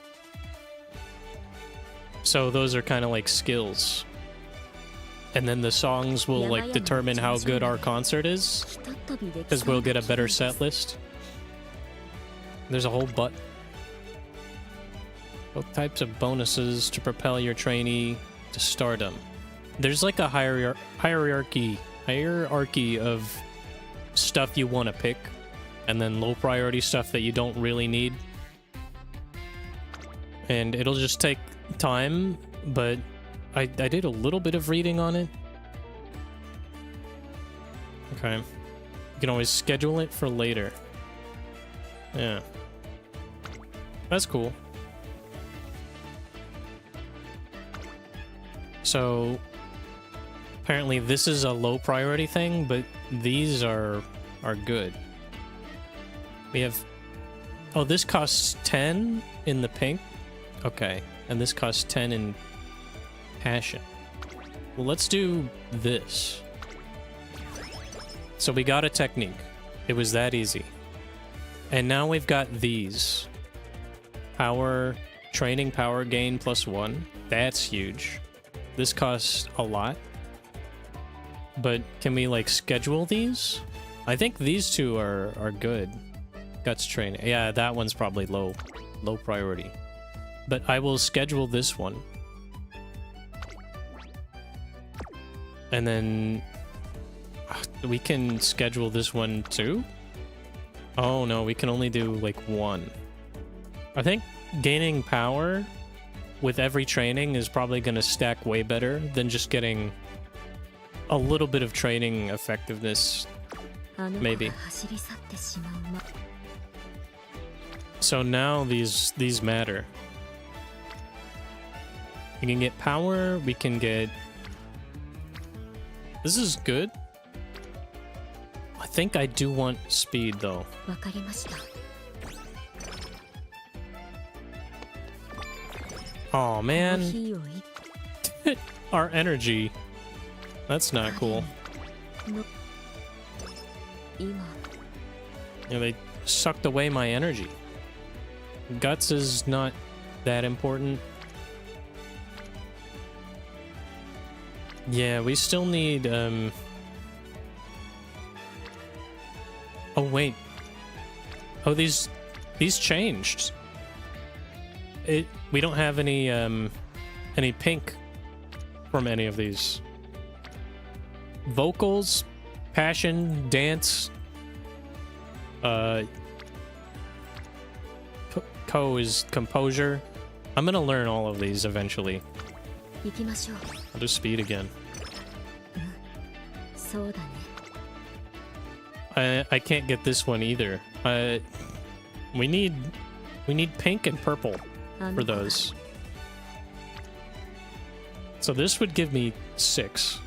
A: So those are kind of like skills. And then the songs will like determine how good our concert is, because we'll get a better set list. There's a whole button. Both types of bonuses to propel your trainee to stardom. There's like a hierarchy of stuff you want to pick, and then low priority stuff that you don't really need. And it'll just take time, but I did a little bit of reading on it. Okay. You can always schedule it for later. Yeah. That's cool. So apparently this is a low priority thing, but these are good. We have... Oh, this costs 10 in the pink? Okay. And this costs 10 in passion. Well, let's do this. So we got a technique. It was that easy. And now we've got these. Power, training power gain +1. That's huge. This costs a lot. But can we, like, schedule these? I think these two are good. Guts training. Yeah, that one's probably low priority. But I will schedule this one. And then we can schedule this one too? Oh no, we can only do like one. I think gaining power with every training is probably going to stack way better than just getting a little bit of training effectiveness. Maybe. So now these matter. We can get power, we can get... This is good. I think I do want speed though. Oh man. Our energy. That's not cool. Yeah, they sucked away my energy. Guts is not that important. Yeah, we still need, Oh, wait. Oh, these changed. We don't have any pink from any of these. Vocals, passion, dance. Co is composure. I'm gonna learn all of these eventually. I'll do speed again. I can't get this one either. We need pink and purple for those. So this would give me 6.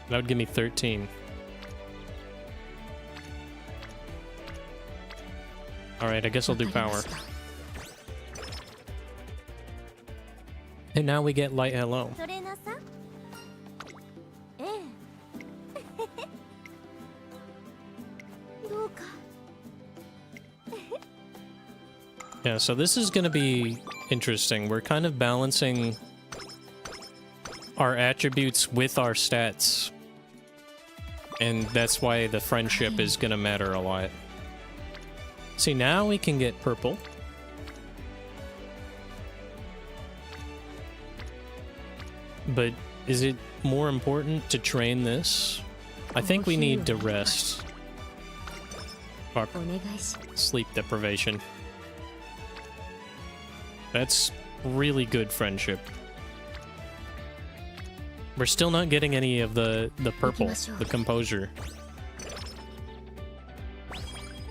A: That would give me 13. Alright, I guess I'll do power. And now we get light hello. Yeah, so this is going to be interesting. We're kind of balancing our attributes with our stats. And that's why the friendship is going to matter a lot. See, now we can get purple. But is it more important to train this? I think we need to rest. Or sleep deprivation. That's really good friendship. We're still not getting any of the purple, the composure.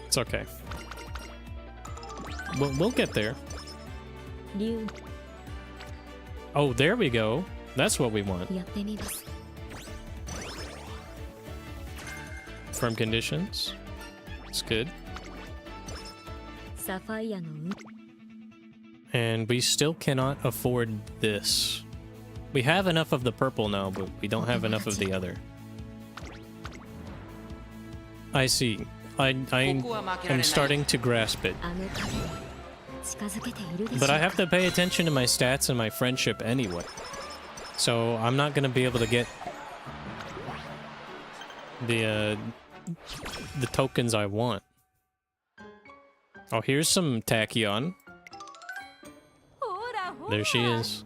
A: It's okay. We'll get there. Oh, there we go. That's what we want. Firm conditions. It's good. And we still cannot afford this. We have enough of the purple now, but we don't have enough of the other. I see. I am starting to grasp it. But I have to pay attention to my stats and my friendship anyway. So I'm not going to be able to get the tokens I want. Oh, here's some Tachyon. There she is.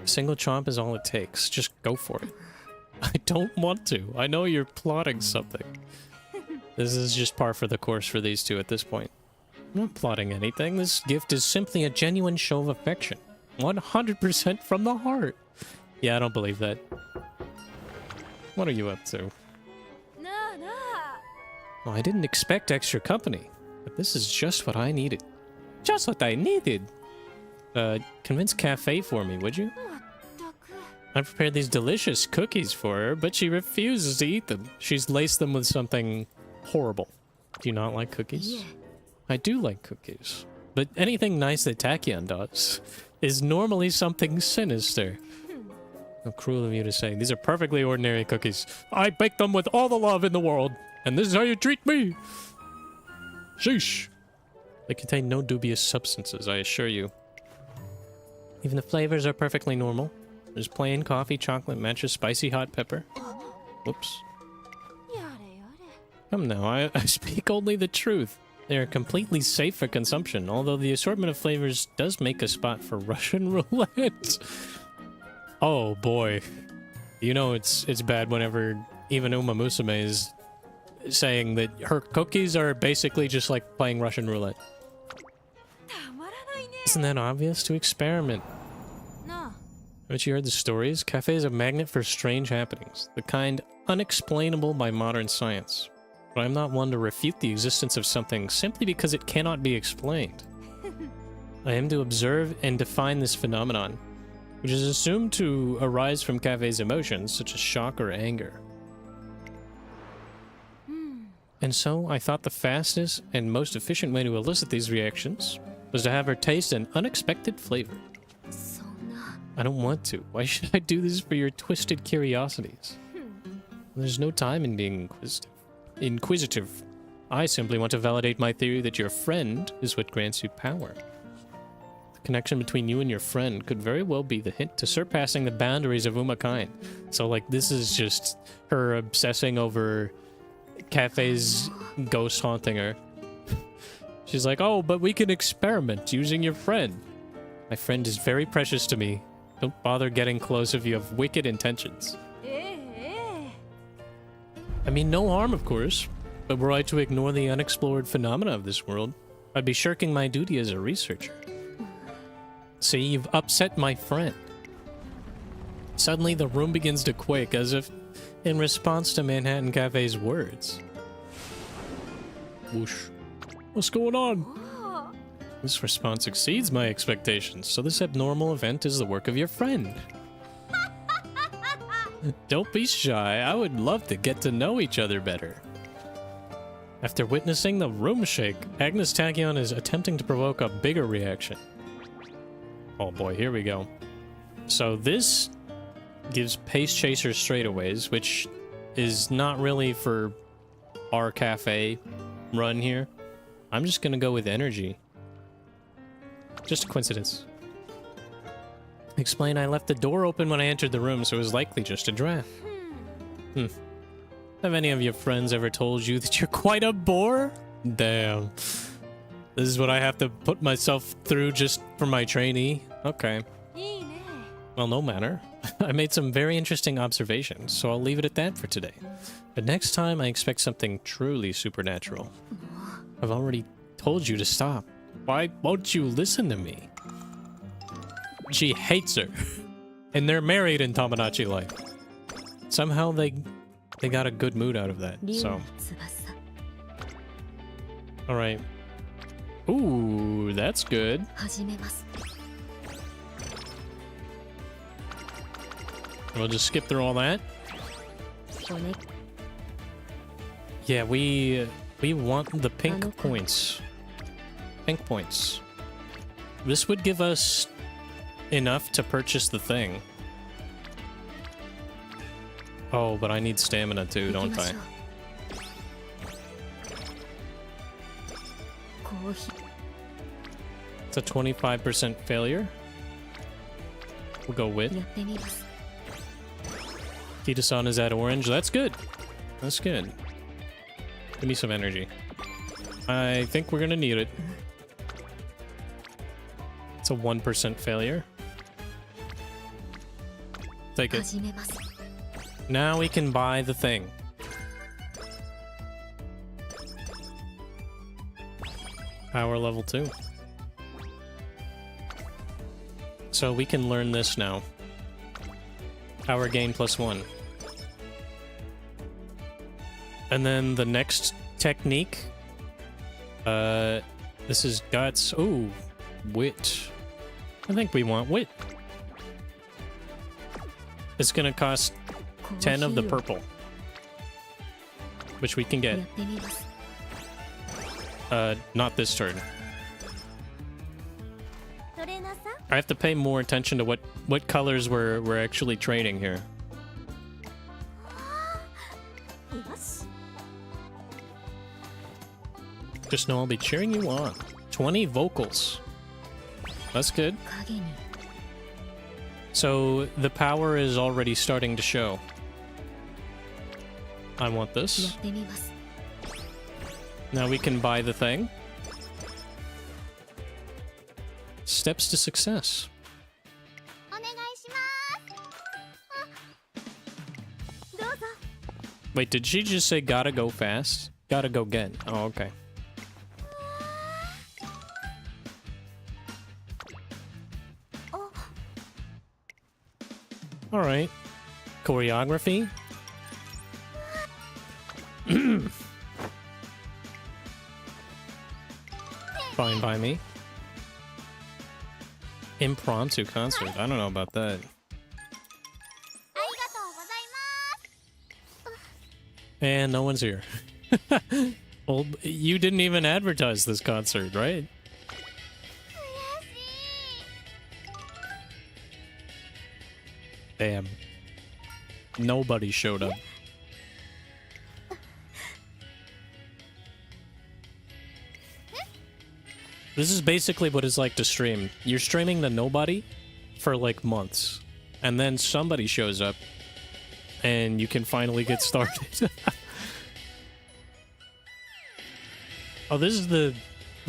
A: A single chomp is all it takes. Just go for it. I don't want to. I know you're plotting something. This is just par for the course for these two at this point. I'm not plotting anything. This gift is simply a genuine show of affection. 100% from the heart. Yeah, I don't believe that. What are you up to? Oh, I didn't expect extra company. But this is just what I needed. Just what I needed! Convince Cafe for me, would you? I prepared these delicious cookies for her, but she refuses to eat them. She's laced them with something horrible. Do you not like cookies?
B: Yeah.
A: I do like cookies. But anything nice that Tachyon does is normally something sinister. How cruel of you to say. These are perfectly ordinary cookies. I baked them with all the love in the world, and this is how you treat me! Sheesh. They contain no dubious substances, I assure you. Even the flavors are perfectly normal. There's plain coffee, chocolate, matcha, spicy hot pepper. Whoops. Come now, I speak only the truth. They are completely safe for consumption, although the assortment of flavors does make a spot for Russian roulette. Oh boy. You know it's bad whenever even Umamusume is saying that her cookies are basically just like playing Russian roulette. Isn't that obvious? To experiment. Haven't you heard the stories? Cafe is a magnet for strange happenings, the kind unexplainable by modern science. But I'm not one to refute the existence of something simply because it cannot be explained. I am to observe and define this phenomenon, which is assumed to arise from Cafe's emotions, such as shock or anger. And so, I thought the fastest and most efficient way to elicit these reactions was to have her taste an unexpected flavor. I don't want to. Why should I do this for your twisted curiosities? There's no time in being inquisitive. I simply want to validate my theory that your friend is what grants you power. The connection between you and your friend could very well be the hint to surpassing the boundaries of Umakind. So, like, this is just her obsessing over Cafe's ghost haunting her. She's like, oh, but we can experiment using your friend. My friend is very precious to me. Don't bother getting close if you have wicked intentions. I mean, no harm, of course. But were I to ignore the unexplored phenomena of this world, I'd be shirking my duty as a researcher. See, you've upset my friend. Suddenly, the room begins to quake, as if in response to Manhattan Cafe's words. Whoosh. What's going on? This response exceeds my expectations, so this abnormal event is the work of your friend. Don't be shy, I would love to get to know each other better. After witnessing the room shake, Agnes Tachyon is attempting to provoke a bigger reaction. Oh boy, here we go. So this gives Pace Chaser straightaways, which is not really for our cafe run here. I'm just gonna go with energy. Just a coincidence. Explain, I left the door open when I entered the room, so it was likely just a draft. Have any of your friends ever told you that you're quite a bore? Damn. This is what I have to put myself through just for my trainee? Okay. Well, no matter. I made some very interesting observations, so I'll leave it at that for today. But next time, I expect something truly supernatural. I've already told you to stop. Why won't you listen to me? She hates her. And they're married in Tomodachi Life. Somehow they got a good mood out of that, so. Alright. Ooh, that's good. We'll just skip through all that. Yeah, we want the pink points. Pink points. This would give us enough to purchase the thing. Oh, but I need stamina too, don't I? It's a 25% failure. We'll go with. Kita-san is at orange. That's good. That's good. Give me some energy. I think we're gonna need it. It's a 1% failure. Take it. Now we can buy the thing. Power level 2. So we can learn this now. Power gain +1. And then the next technique This is guts. Ooh, wit. I think we want wit. It's gonna cost 10 of the purple, which we can get. Not this turn. I have to pay more attention to what colors we're actually trading here. Just know I'll be cheering you on. 20 vocals. That's good. So the power is already starting to show. I want this. Now we can buy the thing. Steps to success. Wait, did she just say gotta go fast? Gotta go get. Oh, okay. All right. Choreography. Fine by me. Impromptu concert. I don't know about that. And no one's here. Well, you didn't even advertise this concert, right? Damn. Nobody showed up. This is basically what it's like to stream. You're streaming to nobody for like months, and then somebody shows up, and you can finally get started. Oh, this is the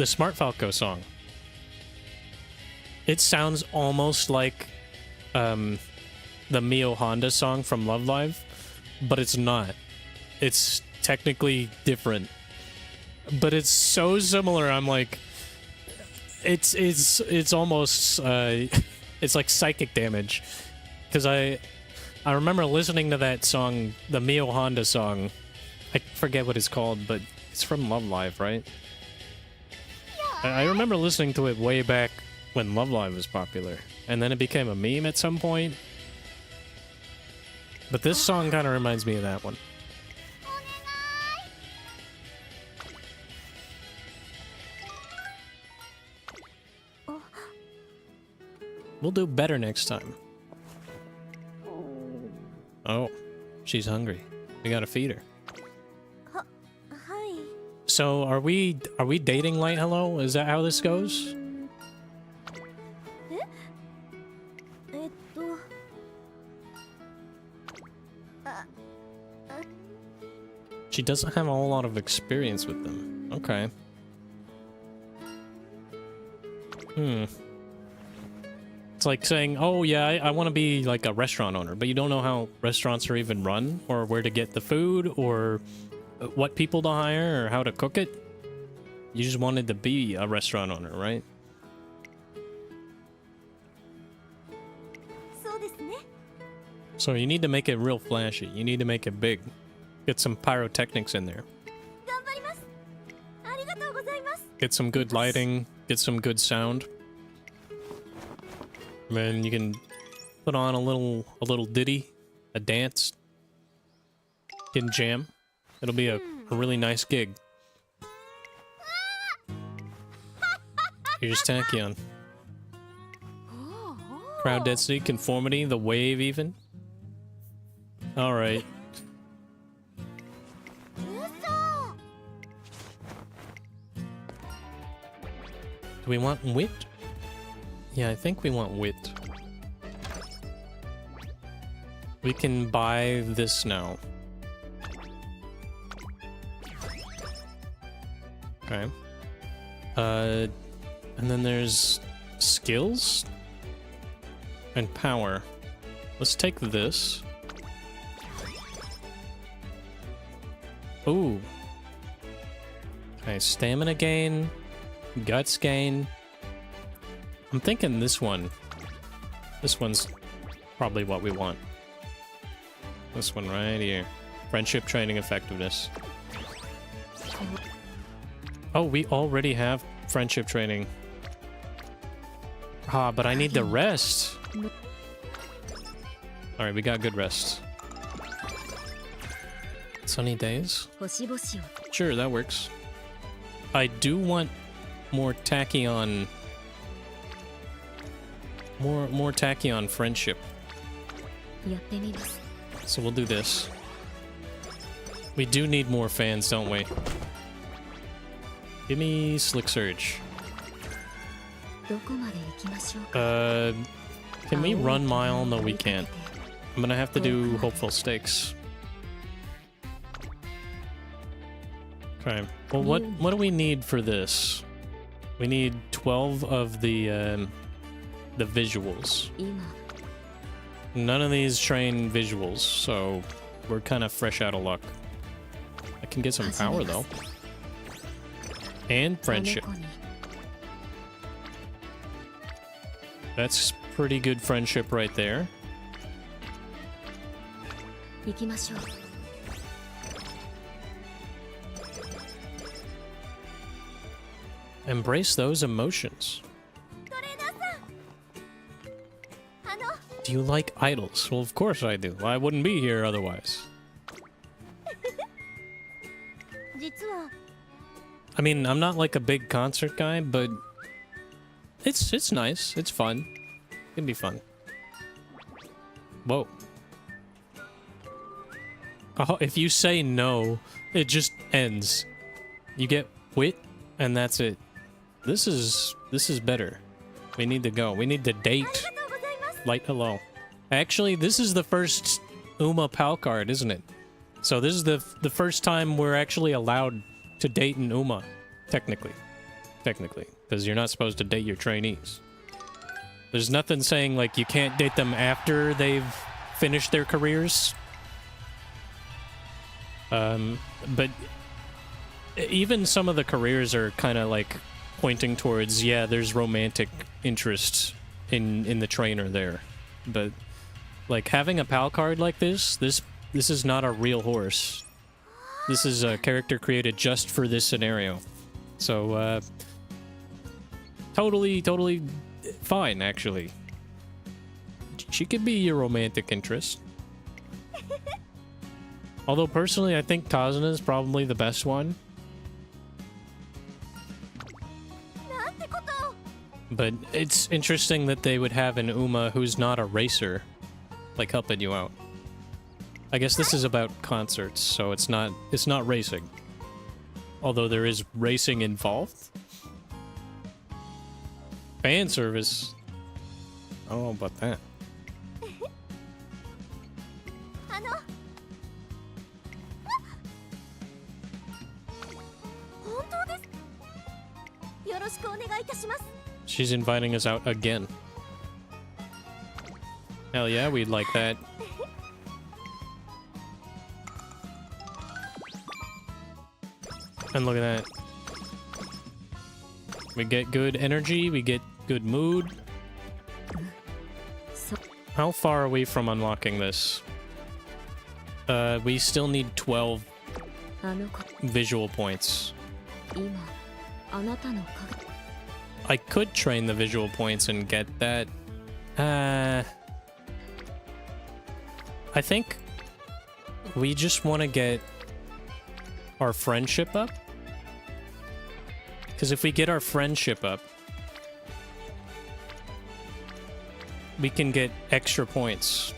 A: Smart Falco song. It sounds almost like the Mio Honda song from Love Live, but it's not. It's technically different, but it's so similar. I'm like, it's almost it's like psychic damage, because I remember listening to that song, the Mio Honda song. I forget what it's called, but it's from Love Live, right? I remember listening to it way back when Love Live was popular, and then it became a meme at some point. But this song kind of reminds me of that one. We'll do better next time. Oh, she's hungry. We gotta feed her. So are we dating, Light Hello? Is that how this goes? She doesn't have a whole lot of experience with them. Okay. It's like saying, oh yeah, I want to be like a restaurant owner, but you don't know how restaurants are even run, or where to get the food, or what people to hire, or how to cook it. You just wanted to be a restaurant owner, right? So you need to make it real flashy. You need to make it big. Get some pyrotechnics in there. Get some good lighting. Get some good sound. And then you can put on a little ditty, a dance. Get jam. It'll be a really nice gig. Here's Tachyon. Crowd density, conformity, the wave even. Alright. Do we want wit? Yeah, I think we want wit. We can buy this now. Okay. And then there's skills and power. Let's take this. Ooh. Okay, stamina gain, guts gain. I'm thinking this one. This one's probably what we want. This one right here. Friendship training effectiveness. Oh, we already have friendship training. Ah, but I need the rest. Alright, we got good rest. Sunny days? Sure, that works. I do want more Tachyon... More Tachyon friendship. So we'll do this. We do need more fans, don't we? Give me Slick Surge. Can we run mile? No, we can't. I'm gonna have to do Hopeful Stakes. Okay. Well, what do we need for this? We need 12 of the visuals. None of these train visuals, so we're kind of fresh out of luck. I can get some power though. And friendship. That's pretty good friendship right there. Embrace those emotions. Do you like idols? Well, of course I do. I wouldn't be here otherwise. I mean, I'm not like a big concert guy, but it's nice. It's fun. It can be fun. Whoa. Oh, if you say no, it just ends. You get wit, and that's it. This is better. We need to go. We need to date. Light hello. Actually, this is the first Uma PAL card, isn't it? So this is the first time we're actually allowed to date an Uma, technically. Technically, because you're not supposed to date your trainees. There's nothing saying, like, you can't date them after they've finished their careers. But even some of the careers are kind of, like, pointing towards, yeah, there's romantic interest in the trainer there. But, like, having a PAL card like this is not a real horse. This is a character created just for this scenario. So, totally fine, actually. She could be your romantic interest. Although, personally, I think Kazuna is probably the best one. But it's interesting that they would have an Uma who's not a racer, like, helping you out. I guess this is about concerts, so it's not racing. Although there is racing involved. Fan service. I don't know about that. She's inviting us out again. Hell yeah, we'd like that. And look at that. We get good energy, we get good mood. How far are we from unlocking this? We still need 12 visual points. I could train the visual points and get that. I think we just want to get our friendship up. Because if we get our friendship up, we can get extra points.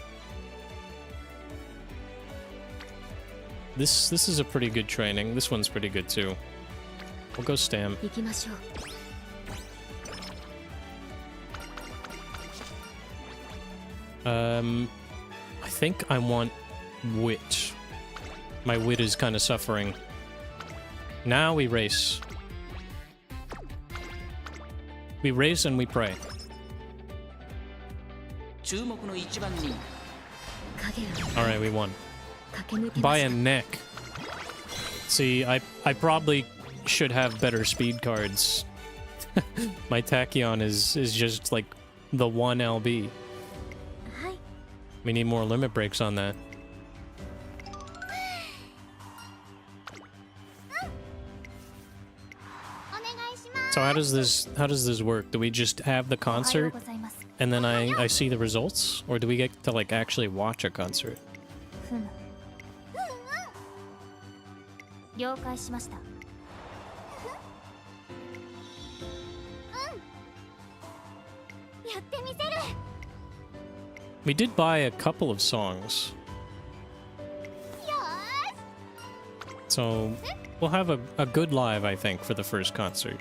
A: This is a pretty good training. This one's pretty good too. We'll go Stam. I think I want wit. My wit is kind of suffering. Now we race. We race and we pray. Alright, we won. By a neck. See, I probably should have better speed cards. My Tachyon is just like the 1 LB. We need more limit breaks on that. So how does this work? Do we just have the concert and then I see the results? Or do we get to like actually watch a concert?
B: 了解しました。やってみせる。
A: We did buy a couple of songs. So we'll have a good live, I think, for the first concert.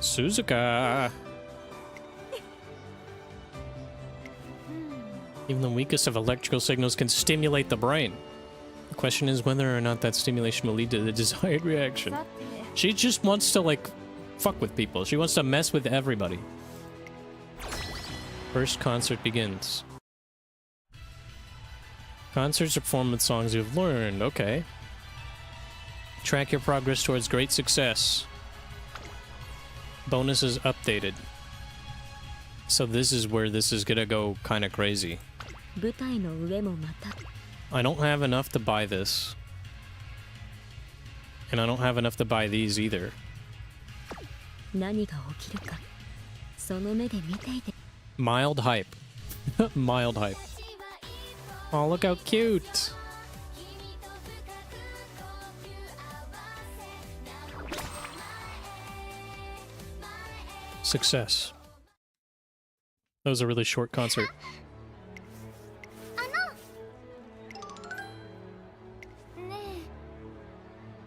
A: Suzuka! Even the weakest of electrical signals can stimulate the brain. The question is whether or not that stimulation will lead to the desired reaction. She just wants to, like, fuck with people. She wants to mess with everybody. First concert begins. Concerts are performed with songs you've learned. Okay. Track your progress towards great success. Bonuses updated. So this is where this is gonna go kind of crazy. I don't have enough to buy this. And I don't have enough to buy these either. Mild hype. Mild hype. Oh, look how cute! Success. That was a really short concert.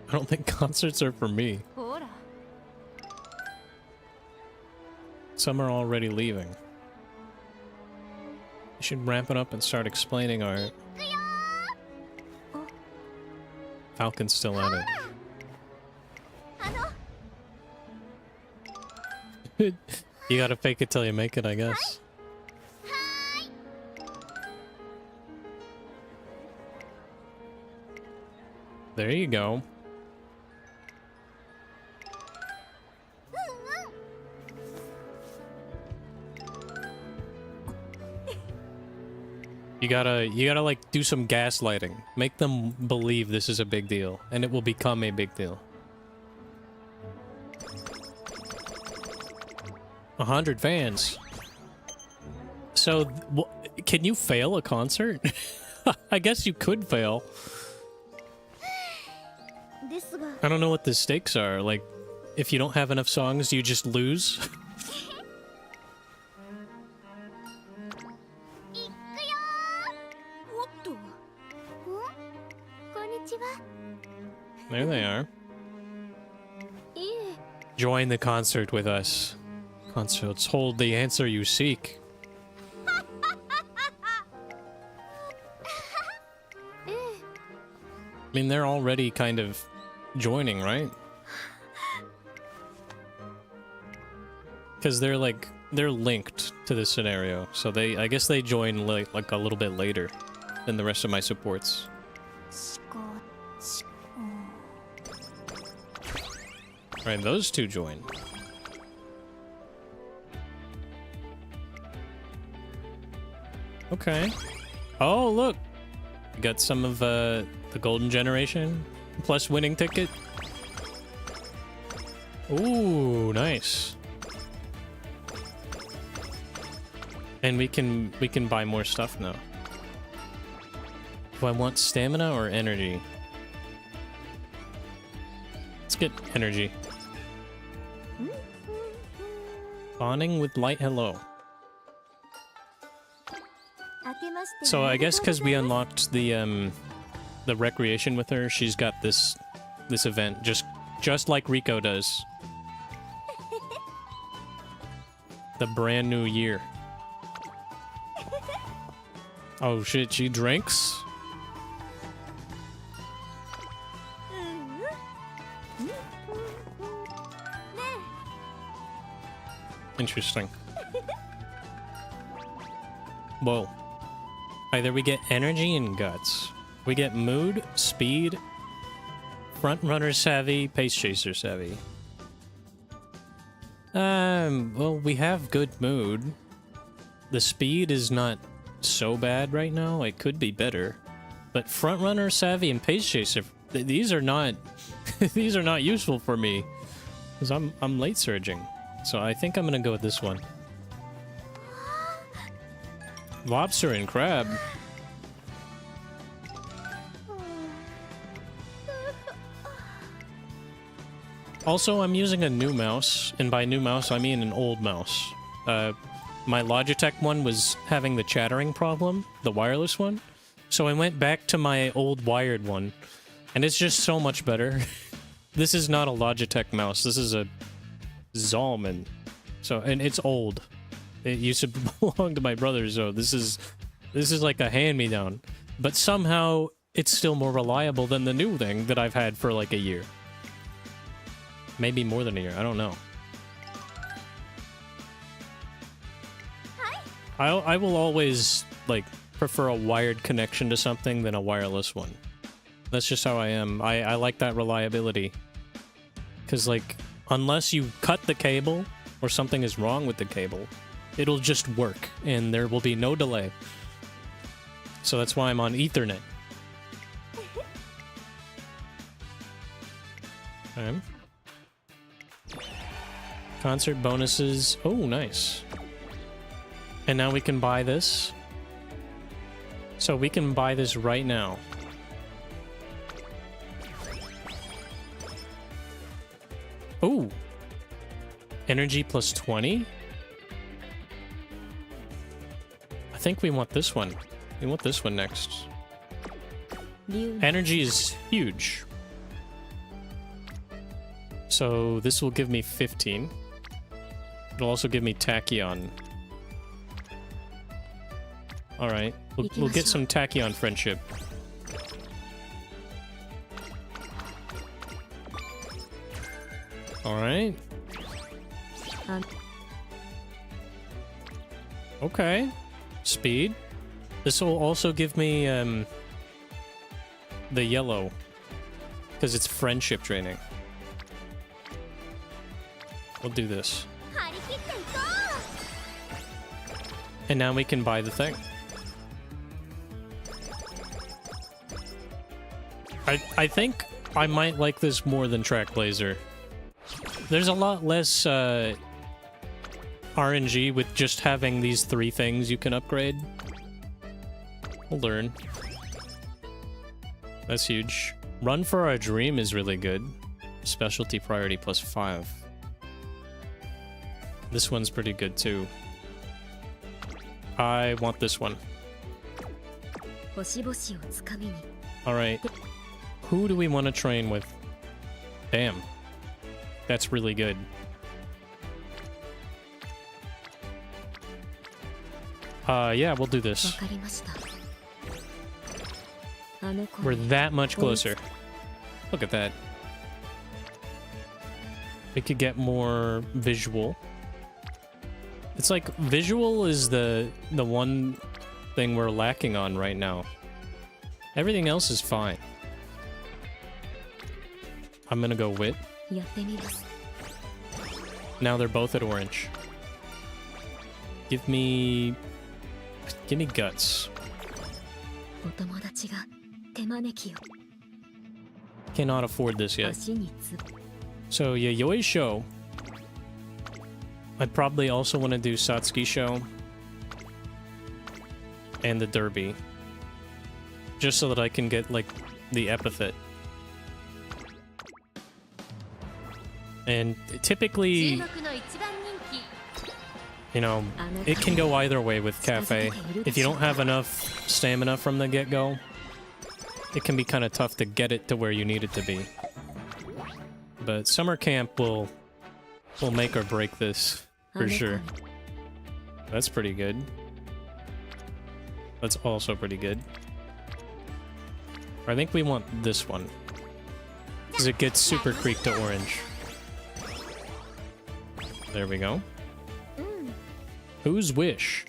A: I don't think concerts are for me. Some are already leaving. We should ramp it up and start explaining our... Falcon's still at it. You gotta fake it till you make it, I guess. There you go. You gotta like do some gaslighting. Make them believe this is a big deal, and it will become a big deal. 100 fans. So, can you fail a concert? I guess you could fail. I don't know what the stakes are. Like, if you don't have enough songs, you just lose. There they are. Join the concert with us. Concerts hold the answer you seek. I mean, they're already kind of joining, right? Because they're linked to this scenario, so I guess they join like a little bit later than the rest of my supports. Right, those two join. Okay. Oh, look! We got some of the golden generation plus winning ticket. Ooh, nice. And we can buy more stuff now. Do I want stamina or energy? Let's get energy. Bonding with light hello. So I guess because we unlocked the recreation with her, she's got this event just like Rico does. The brand new year. Oh shit, she drinks? Interesting. Whoa. Either we get energy and guts. We get mood, speed, front runner savvy, pace chaser savvy. Well, we have good mood. The speed is not so bad right now. It could be better. But Frontrunner, Savvy, and Pace Chaser, these are not these are not useful for me. Because I'm late surging. So I think I'm gonna go with this one. Lobster and crab. Also, I'm using a new mouse, and by new mouse, I mean an old mouse. My Logitech one was having the chattering problem, the wireless one, so I went back to my old wired one, and it's just so much better. This is not a Logitech mouse, this is a Zalman. So, and it's old. It used to belong to my brother, so this is like a hand-me-down. But somehow, it's still more reliable than the new thing that I've had for like a year. Maybe more than a year, I don't know. I will always, like, prefer a wired connection to something than a wireless one. That's just how I am. I like that reliability. Because, like, unless you cut the cable, or something is wrong with the cable, it'll just work, and there will be no delay. So that's why I'm on Ethernet. Okay. Concert bonuses. Oh, nice. And now we can buy this. So we can buy this right now. Oh! Energy plus 20? I think we want this one. We want this one next. Energy is huge. So this will give me 15. It'll also give me Tachyon. Alright, we'll get some Tachyon friendship. Alright. Okay. Speed. This will also give me the yellow. Because it's friendship training. We'll do this. And now we can buy the thing. I think I might like this more than Track Blazer. There's a lot less RNG with just having these 3 things you can upgrade. We'll learn. That's huge. Run for Our Dream is really good. Specialty priority plus 5. This one's pretty good too. I want this one. Alright. Who do we want to train with? Damn. That's really good. Yeah, we'll do this. We're that much closer. Look at that. We could get more visual. It's like visual is the one thing we're lacking on right now. Everything else is fine. I'm gonna go wit. Now they're both at orange. Give me guts. Cannot afford this yet. So Yayoi Show. I'd probably also want to do Satsuki Show. And the Derby. Just so that I can get, like, the epithet. And typically, you know, it can go either way with Cafe. If you don't have enough stamina from the get-go, it can be kind of tough to get it to where you need it to be. But summer camp will make or break this, for sure. That's pretty good. That's also pretty good. I think we want this one. Because it gets Super Creek to orange. There we go. Whose wish?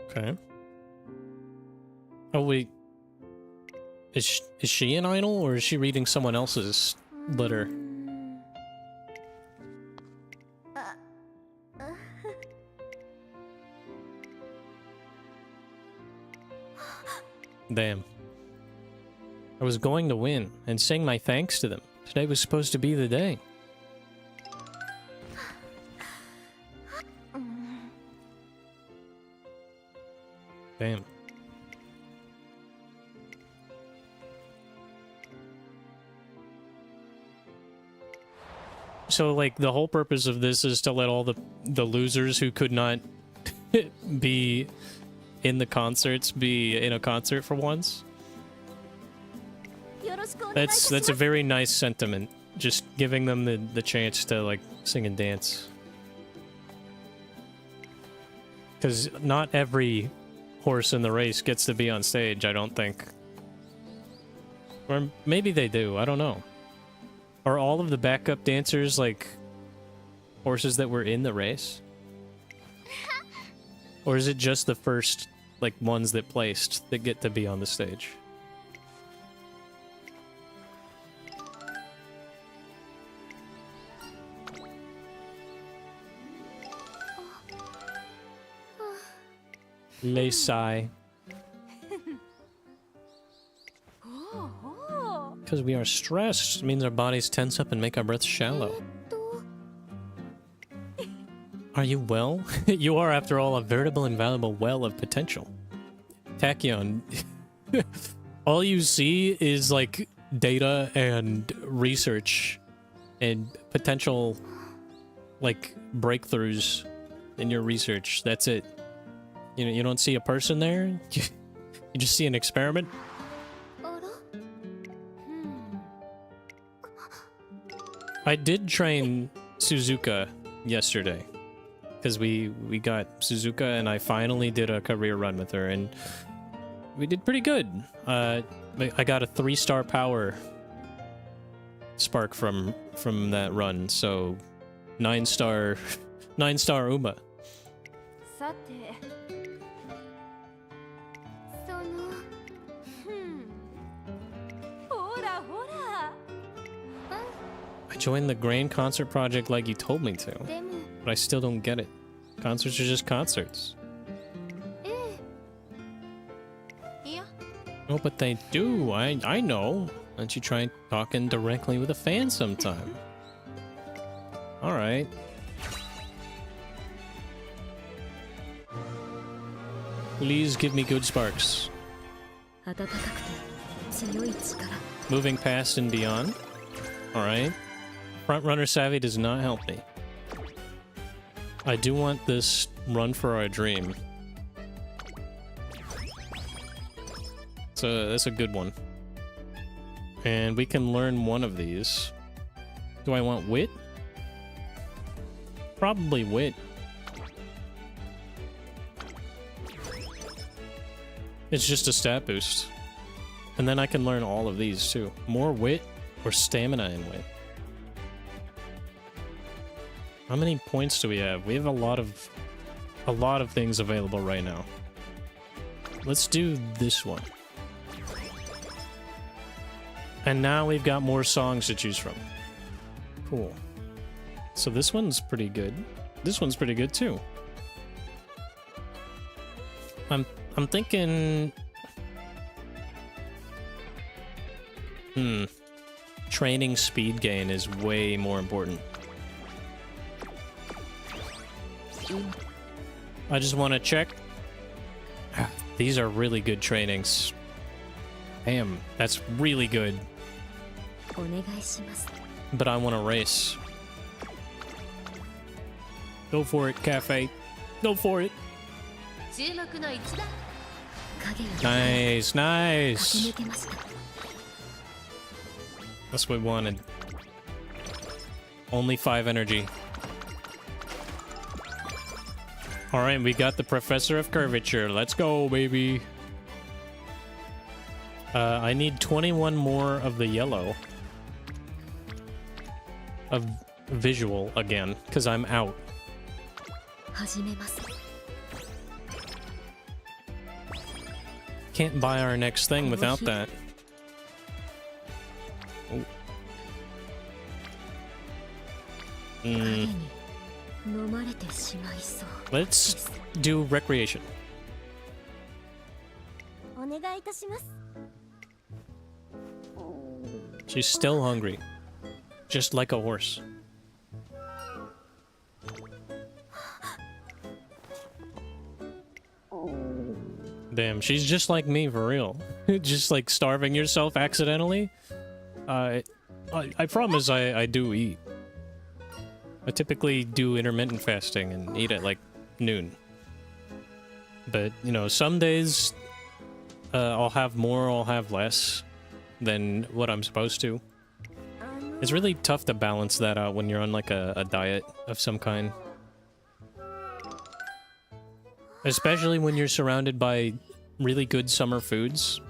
A: Okay. Oh, wait. Is she an idol, or is she reading someone else's letter? Damn. I was going to win and sing my thanks to them. Today was supposed to be the day. Damn. So, like, the whole purpose of this is to let all the losers who could not be in the concerts be in a concert for once? That's a very nice sentiment. Just giving them the chance to, like, sing and dance. Because not every horse in the race gets to be on stage, I don't think. Or maybe they do, I don't know. Are all of the backup dancers, like, horses that were in the race? Or is it just the first, like, ones that placed that get to be on the stage? Leisai. Because we are stressed, it means our bodies tense up and make our breaths shallow. Are you well? You are, after all, a veritable and valuable well of potential. Tachyon, all you see is, like, data and research and potential, like, breakthroughs in your research. That's it. You know, you don't see a person there. You just see an experiment. I did train Suzuka yesterday. Because we got Suzuka and I finally did a career run with her. And we did pretty good. I got a 3-star power spark from that run. So 9-star Uma. I joined the Grand Concert Project like you told me to, but I still don't get it. Concerts are just concerts. Oh, but they do. I know. Why don't you try talking directly with a fan sometime? Alright. Please give me good sparks. Moving past and beyond. Alright. Front runner savvy does not help me. I do want this run for our dream. So that's a good one. And we can learn one of these. Do I want wit? Probably wit. It's just a stat boost. And then I can learn all of these too. More wit or stamina and wit. How many points do we have? We have a lot of things available right now. Let's do this one. And now we've got more songs to choose from. Cool. So this one's pretty good. This one's pretty good too. I'm thinking... Training speed gain is way more important. I just want to check. These are really good trainings. Damn, that's really good. But I want to race. Go for it, Cafe. Go for it. Nice, nice. That's what we wanted. Only 5 energy. Alright, we got the Professor of Curvature. Let's go, baby. I need 21 more of the yellow. Of visual again, because I'm out. Can't buy our next thing without that. Let's do recreation.
B: いたします。
A: She's still hungry. Just like a horse. Damn, she's just like me for real. Just like starving yourself accidentally. I promise I do eat. I typically do intermittent fasting and eat at like noon. But, you know, some days I'll have more, I'll have less than what I'm supposed to. It's really tough to balance that out when you're on like a diet of some kind. Especially when you're surrounded by really good summer foods.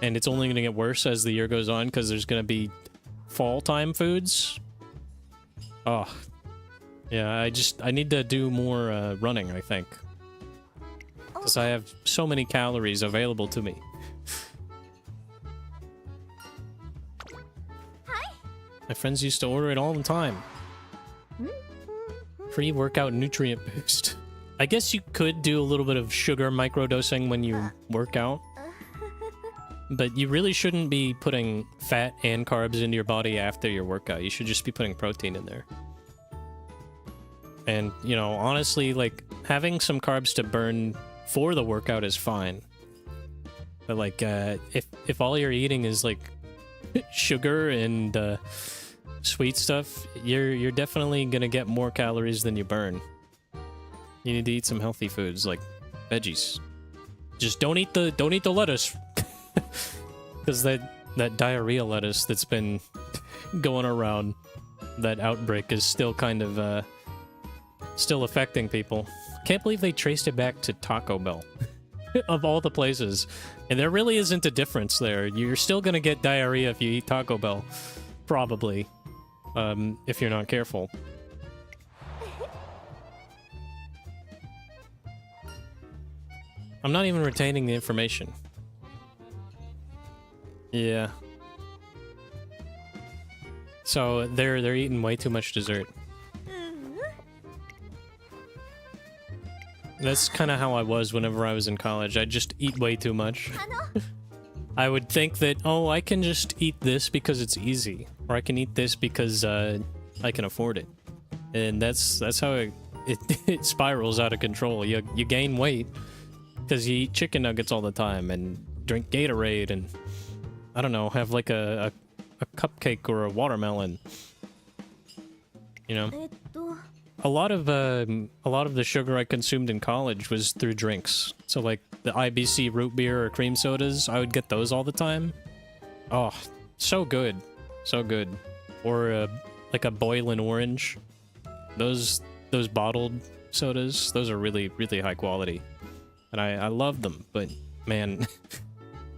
A: And it's only going to get worse as the year goes on because there's going to be fall time foods. Oh. Yeah, I need to do more running, I think. Because I have so many calories available to me. My friends used to order it all the time. Pre-workout nutrient boost. I guess you could do a little bit of sugar microdosing when you work out. But you really shouldn't be putting fat and carbs into your body after your workout. You should just be putting protein in there. And, you know, honestly, like, having some carbs to burn for the workout is fine. But, like, if all you're eating is, like, sugar and sweet stuff, you're definitely gonna get more calories than you burn. You need to eat some healthy foods, like veggies. Just don't eat the lettuce. Because that diarrhea lettuce that's been going around, that outbreak is still kind of still affecting people. Can't believe they traced it back to Taco Bell. Of all the places. And there really isn't a difference there. You're still gonna get diarrhea if you eat Taco Bell. Probably. If you're not careful. I'm not even retaining the information. Yeah. So they're eating way too much dessert. That's kind of how I was whenever I was in college. I'd just eat way too much. I would think that, oh, I can just eat this because it's easy. Or I can eat this because I can afford it. And that's how it spirals out of control. You gain weight because you eat chicken nuggets all the time and drink Gatorade and, I don't know, have like a cupcake or a watermelon. You know? A lot of the sugar I consumed in college was through drinks. So like the IBC root beer or cream sodas, I would get those all the time. Oh, so good. So good. Or like a boiling orange. Those bottled sodas, those are really, really high quality. And I love them, but man,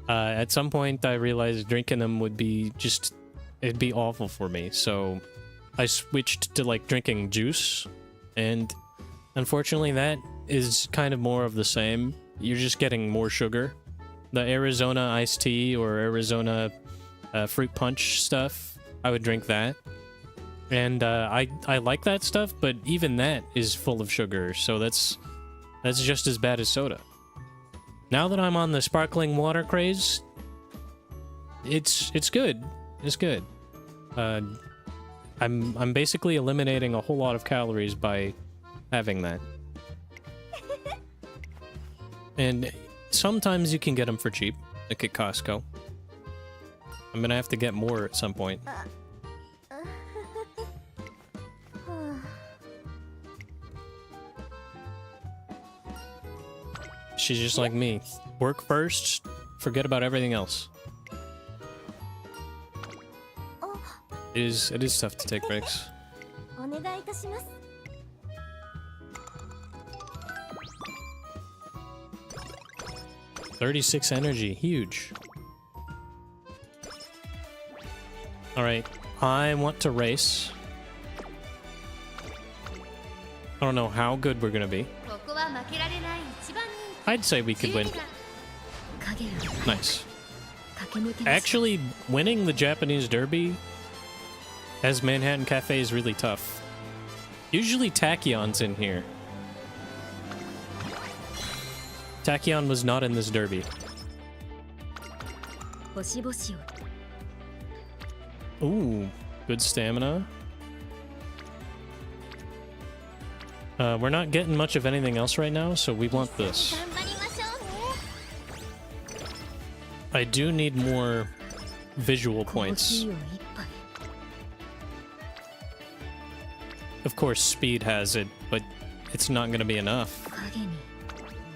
A: at some point I realized drinking them would be it'd be awful for me. So I switched to like drinking juice, and unfortunately that is kind of more of the same. You're just getting more sugar. The Arizona iced tea or Arizona fruit punch stuff, I would drink that. And I like that stuff, but even that is full of sugar, so that's just as bad as soda. Now that I'm on the sparkling water craze, it's good. It's good. I'm basically eliminating a whole lot of calories by having that. And sometimes you can get them for cheap, like at Costco. I'm gonna have to get more at some point. She's just like me. Work first, forget about everything else. It is tough to take breaks. 36 energy, huge. Alright, I want to race. I don't know how good we're gonna be. I'd say we could win. Nice. Actually, winning the Japanese Derby as Manhattan Cafe is really tough. Usually Tachyon's in here. Tachyon was not in this derby.
B: 星々を
A: Ooh, good stamina. We're not getting much of anything else right now, so we want this.
B: 頑張りましょうね
A: I do need more visual
B: コー
A: points.
B: ヒーを一杯
A: Of course, speed has it, but it's not going to be enough.
B: 影に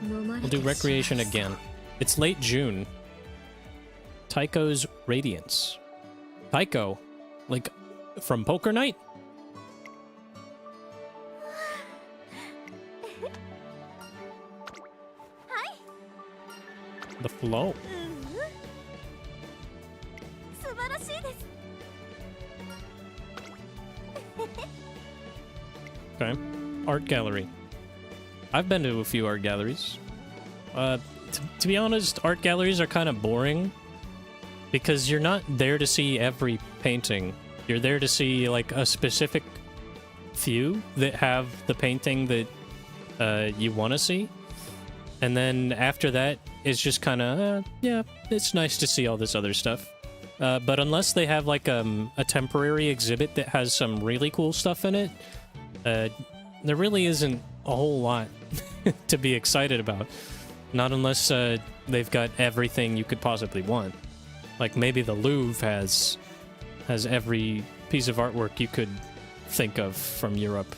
B: 飲まれ
A: We'll
B: て
A: do
B: しまい
A: recreation
B: そう
A: again. It's late June. Taiko's Radiance. Taiko, like from Poker Night? The flow.
B: 素晴らしいです
A: Okay. Art gallery. I've been to a few art galleries. To be honest, art galleries are kind of boring because you're not there to see every painting. You're there to see like a specific few that have the painting that you want to see. And then after that, it's just kind of, yeah, it's nice to see all this other stuff. But unless they have like a temporary exhibit that has some really cool stuff in it, there really isn't a whole lot to be excited about. Not unless they've got everything you could possibly want. Like maybe the Louvre has every piece of artwork you could think of from Europe.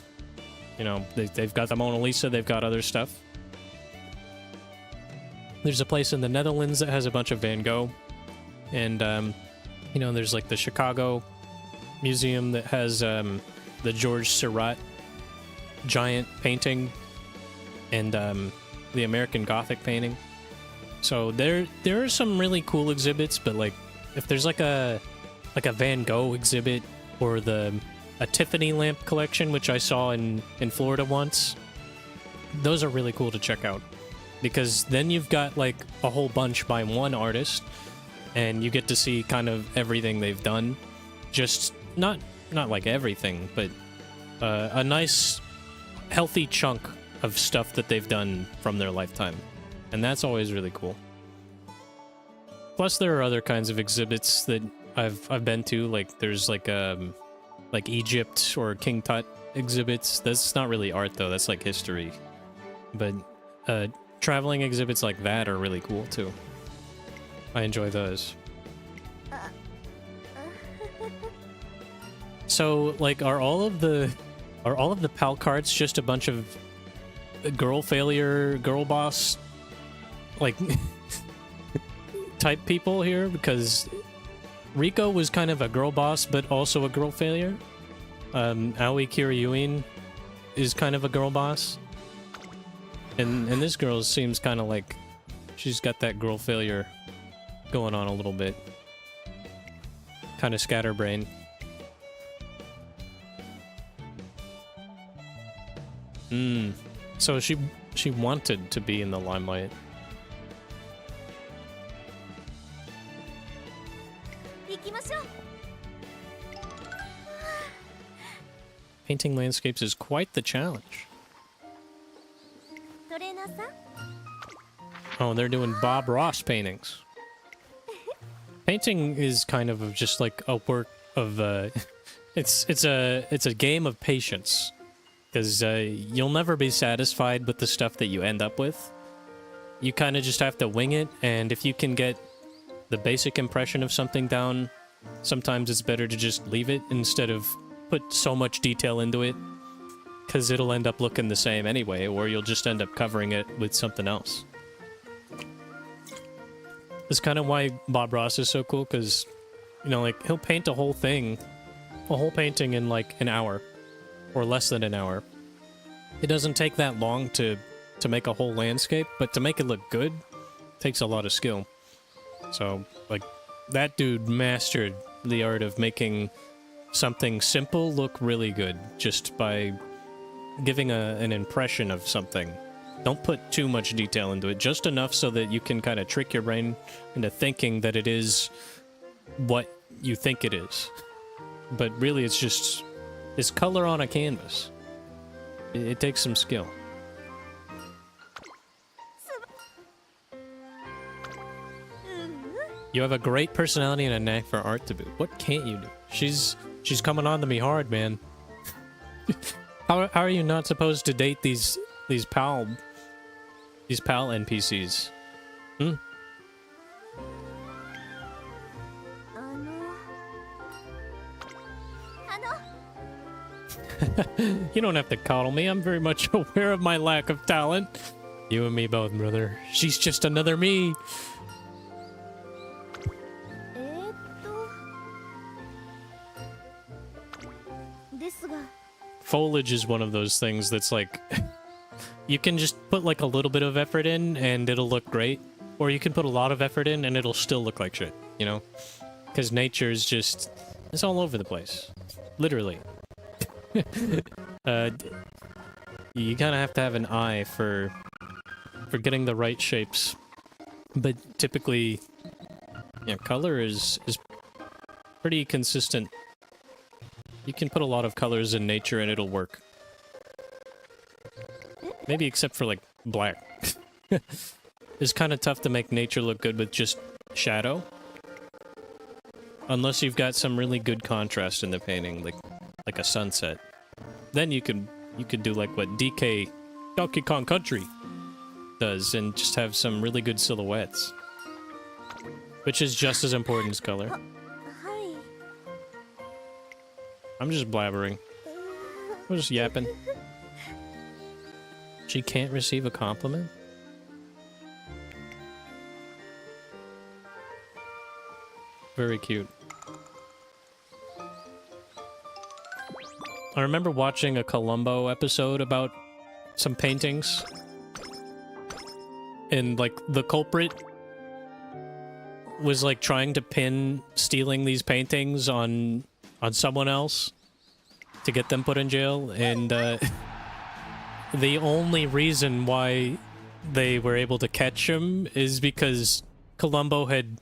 A: You know, they've got the Mona Lisa, they've got other stuff. There's a place in the Netherlands that has a bunch of Van Gogh. And, you know, there's like the Chicago Museum that has the George Seurat giant painting and the American Gothic painting. So there are some really cool exhibits, but like if there's like a Van Gogh exhibit or a Tiffany lamp collection, which I saw in Florida once, those are really cool to check out. Because then you've got like a whole bunch by one artist and you get to see kind of everything they've done. Just not like everything, but a nice healthy chunk of stuff that they've done from their lifetime. And that's always really cool. Plus there are other kinds of exhibits that I've been to, like there's like Egypt or King Tut exhibits. That's not really art though, that's like history. But traveling exhibits like that are really cool too. I enjoy those. So, like, are all of the PAL cards just a bunch of girl failure, girl boss, like, type people here? Because Riko was kind of a girl boss, but also a girl failure. Aoi Kiryuin is kind of a girl boss. And this girl seems kind of like she's got that girl failure going on a little bit. Kind of scatterbrain. So she wanted to be in the limelight.
B: 行きましょう
A: Painting landscapes is quite the challenge.
B: トレーナーさん
A: Oh, they're doing Bob Ross paintings. Painting is kind of just like a work of it's a game of patience, because you'll never be satisfied with the stuff that you end up with. You kind of just have to wing it, and if you can get the basic impression of something down, sometimes it's better to just leave it instead of put so much detail into it, because it'll end up looking the same anyway, or you'll just end up covering it with something else. That's kind of why Bob Ross is so cool, because, you know, like, he'll paint a whole painting in, like, an hour, or less than an hour. It doesn't take that long to make a whole landscape, but to make it look good, takes a lot of skill. So, like, that dude mastered the art of making something simple look really good, just by giving an impression of something. Don't put too much detail into it, just enough so that you can kind of trick your brain into thinking that it is what you think it is. But really, it's color on a canvas. It takes some skill. You have a great personality and a knack for art to boot. What can't you do? She's coming on to me hard, man. How are you not supposed to date these pal NPCs? Hmm? You don't have to coddle me. I'm very much aware of my lack of talent. You and me both, brother. She's just another me. Foliage is one of those things that's like, you can just put like a little bit of effort in and it'll look great. Or you can put a lot of effort in and it'll still look like shit, you know? Because nature's just, it's all over the place. Literally. You kind of have to have an eye for getting the right shapes. But typically, yeah, color is pretty consistent. You can put a lot of colors in nature and it'll work. Maybe except for like black. It's kind of tough to make nature look good with just shadow. Unless you've got some really good contrast in the painting, like a sunset. Then you could do like what Donkey Kong Country does and just have some really good silhouettes. Which is just as important as color. I'm just blabbering. I'm just yapping. She can't receive a compliment? Very cute. I remember watching a Columbo episode about some paintings. And, like, the culprit was, like, trying to pin stealing these paintings on someone else to get them put in jail. And, the only reason why they were able to catch him is because Columbo had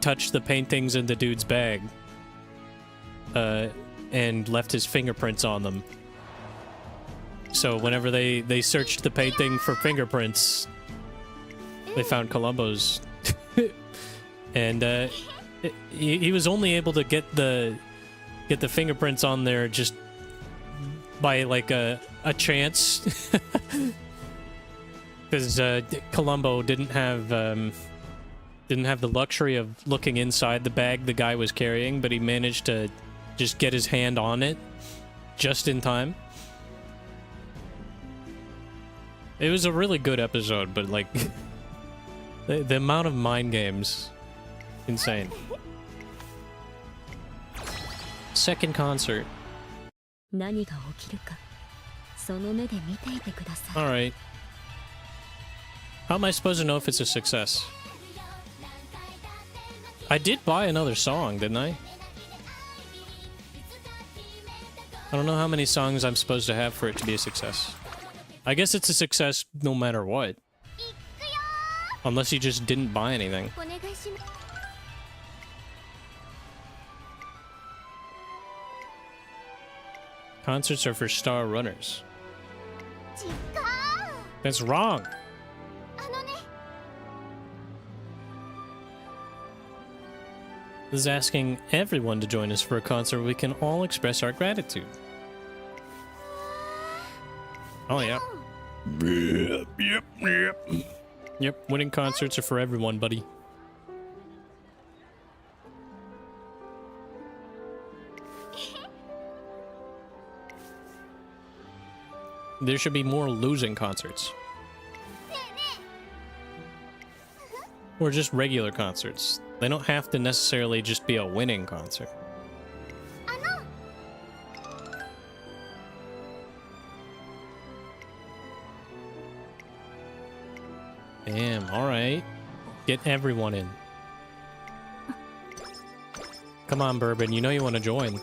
A: touched the paintings in the dude's bag. And left his fingerprints on them. So whenever they searched the painting for fingerprints, they found Columbo's. And he was only able to get the fingerprints on there just by like a chance. Because Columbo didn't have the luxury of looking inside the bag the guy was carrying, but he managed to just get his hand on it just in time. It was a really good episode, but like the amount of mind games, insane. Second concert. Alright. How am I supposed to know if it's a success? I did buy another song, didn't I? I don't know how many songs I'm supposed to have for it to be a success. I guess it's a success no matter what. Unless you just didn't buy anything. Concerts are for star runners. That's wrong. This is asking everyone to join us for a concert where we can all express our gratitude. Oh, yeah. Yep, winning concerts are for everyone, buddy. There should be more losing concerts. Or just regular concerts. They don't have to necessarily just be a winning concert. Damn, alright. Get everyone in. Come on, Bourbon, you know you want to join.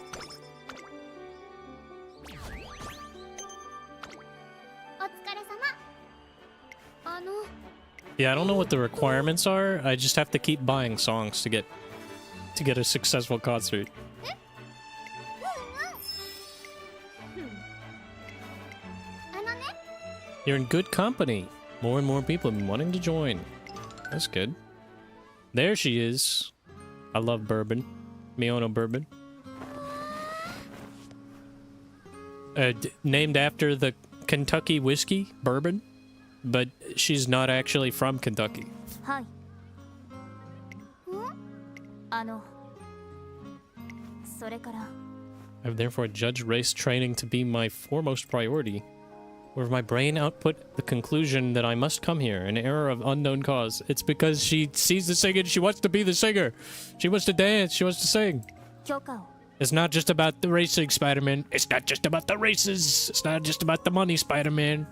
A: Yeah, I don't know what the requirements are. I just have to keep buying songs to get a successful concert. You're in good company. More and more people have been wanting to join. That's good. There she is. I love bourbon. Miono bourbon. Named after the Kentucky whiskey, bourbon. But she's not actually from Kentucky.
B: はい。それから
A: I've therefore judged race training to be my foremost priority. Where my brain output the conclusion that I must come here, an error of unknown cause. It's because she sees the singer, she wants to be the singer. She wants to dance, she wants to sing.
B: 許可を
A: It's not just about the racing, Spider-Man. It's not just about the races. It's not just about the money, Spider-Man.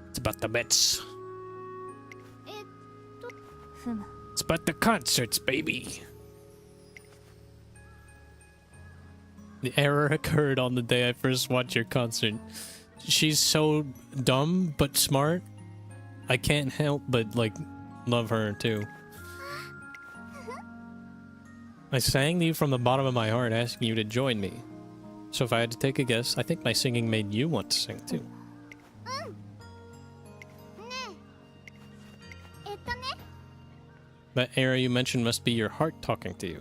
A: It's about the bets.
B: ふむ
A: It's about the concerts, baby. The error occurred on the day I first watched your concert. She's so dumb but smart. I can't help but, like, love her too. I sang to you from the bottom of my heart, asking you to join me. So if I had to take a guess, I think my singing made you want to sing too.
B: ね
A: That error you mentioned must be your heart talking to you.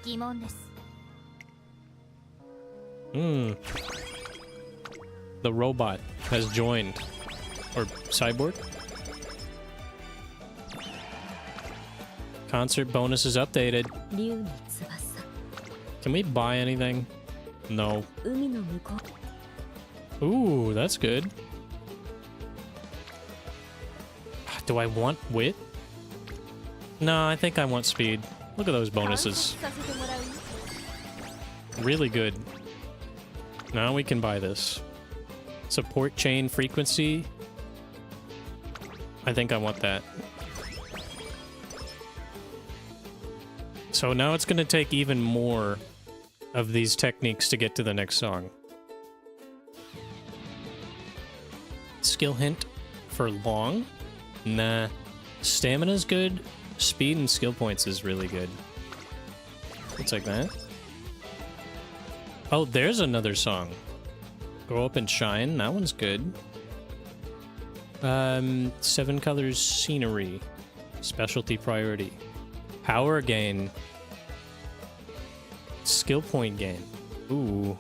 B: 疑問です
A: Hmm. The robot has joined. Or cyborg? Concert bonus is updated.
B: 竜に翼
A: Can we buy anything? No.
B: 海の向こう
A: Ooh, that's good. Do I want wit? No, I think I want speed. Look at those bonuses.
B: させてもらうよ
A: Really good. Now we can buy this. Support chain frequency. I think I want that. So now it's going to take even more of these techniques to get to the next song. Skill hint for long? Nah. Stamina's good. Speed and skill points is really good. We'll take that. Oh, there's another song. Grow Up and Shine. That one's good. 7 colors scenery. Specialty priority. Power gain. Skill point gain. Ooh.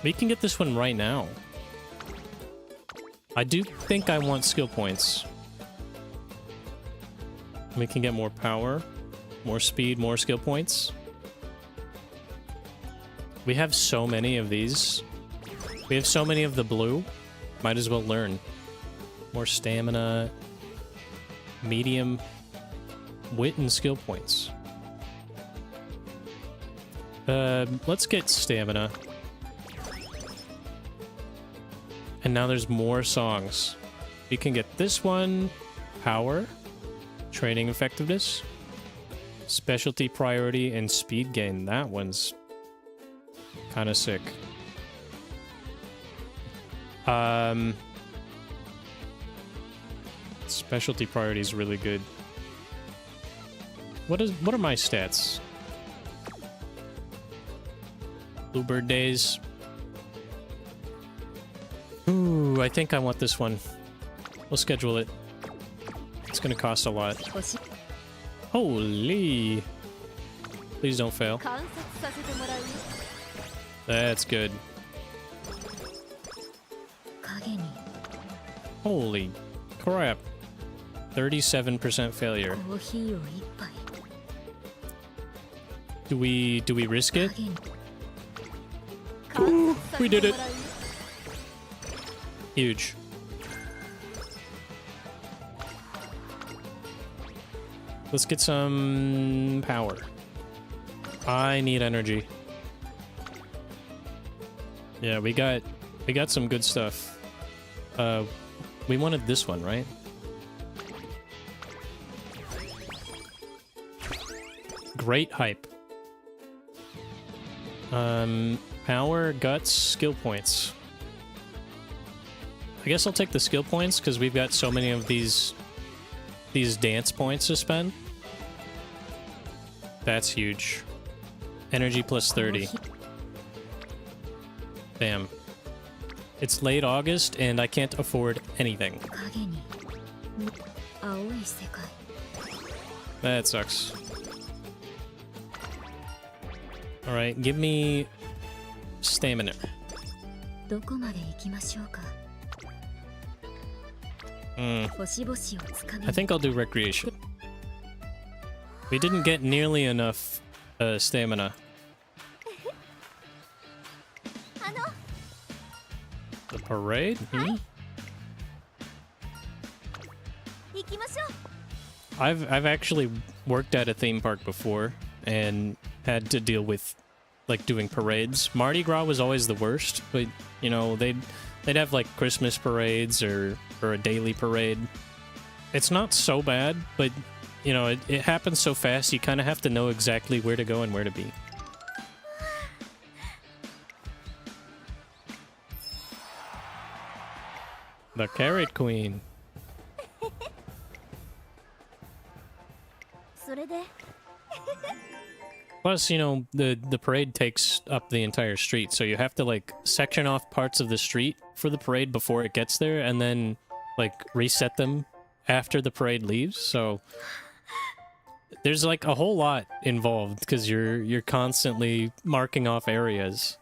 A: We can get this one right now. I do think I want skill points. We can get more power, more speed, more skill points. We have so many of these. We have so many of the blue. Might as well learn. More stamina, medium, wit, and skill points. Let's get stamina. And now there's more songs. We can get this one, power, training effectiveness, specialty priority, and speed gain. That one's kind of sick. Specialty priority is really good. What are my stats? Bluebird days. Ooh, I think I want this one. We'll schedule it. It's gonna cost a lot.
B: 欲し
A: Holy! Please don't fail.
B: 観察させてもらうよ
A: That's good.
B: 影に
A: Holy crap. 37% failure.
B: コーヒーを一杯
A: Do we risk it?
B: 影に
A: Ooh, we did it.
B: 観察させてもらうよ
A: Huge. Let's get some power. I need energy. Yeah, we got some good stuff. We wanted this one, right? Great hype. Power, guts, skill points. I guess I'll take the skill points because we've got so many of these dance points to spend. That's huge. Energy plus 30. Bam. It's late August and I can't afford anything.
B: 影に青い世界
A: That sucks. Alright, give me stamina.
B: どこまで行きましょうか。 星々をつかみ
A: I think I'll do recreation. We didn't get nearly enough stamina. The parade? Hmm?
B: 行きましょう。
A: I've actually worked at a theme park before and had to deal with like doing parades. Mardi Gras was always the worst, but you know, they'd have like Christmas parades or a daily parade. It's not so bad, but you know, it happens so fast you kind of have to know exactly where to go and where to be. The Carrot Queen.
B: それで
A: Plus, you know, the parade takes up the entire street, so you have to like section off parts of the street for the parade before it gets there, and then like reset them after the parade leaves. So there's like a whole lot involved because you're constantly marking off areas.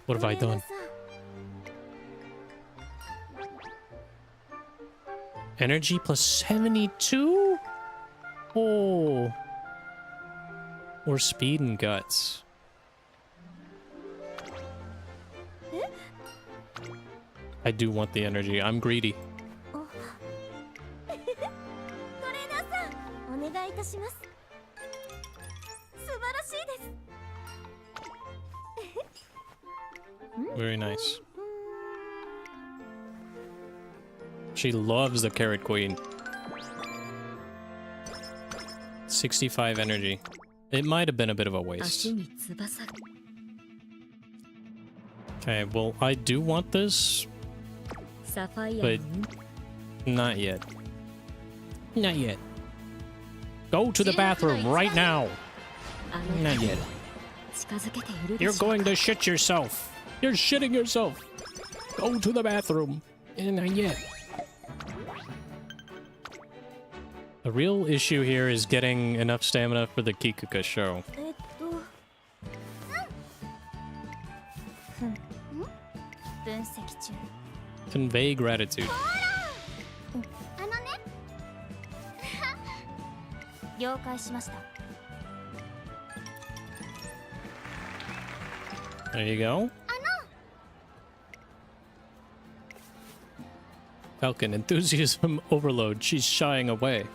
A: What have I done? Energy plus 72? Oh. Or speed and guts. I do want the energy. I'm greedy.
B: トレーナーさん、お願いいたします。素晴らしいです。
A: Very nice. She loves the Carrot Queen. 65 energy. It might have been a bit of a waste.
B: 足に翼。
A: Okay, well, I do want this,
B: サファイア
A: but
B: に
A: not yet. Not yet. Go to the bathroom right now.
B: あの
A: Not yet.
B: 近づけているで
A: You're
B: しょう
A: going to shit yourself. You're shitting yourself. Go to the bathroom. Not yet. The real issue here is getting enough stamina for the Kikuka show.
B: 分析中。
A: Convey gratitude.
B: あのね。了解しました。
A: There you go. Falcon enthusiasm overload. She's shying away.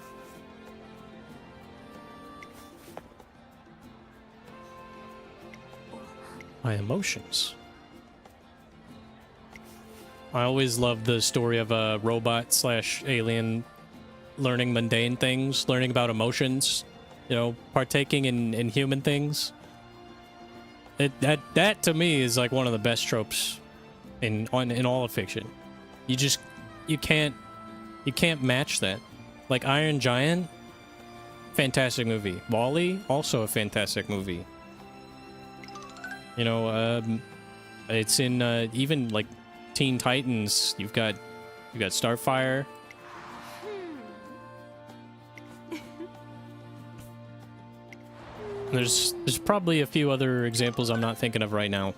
A: My emotions. I always loved the story of a robot slash alien learning mundane things, learning about emotions, you know, partaking in human things. That to me is like one of the best tropes in all of fiction. You can't match that. Like Iron Giant, fantastic movie. Wall-E, also a fantastic movie. You know, it's in even like Teen Titans. You've got Starfire. There's probably a few other examples I'm not thinking of right now.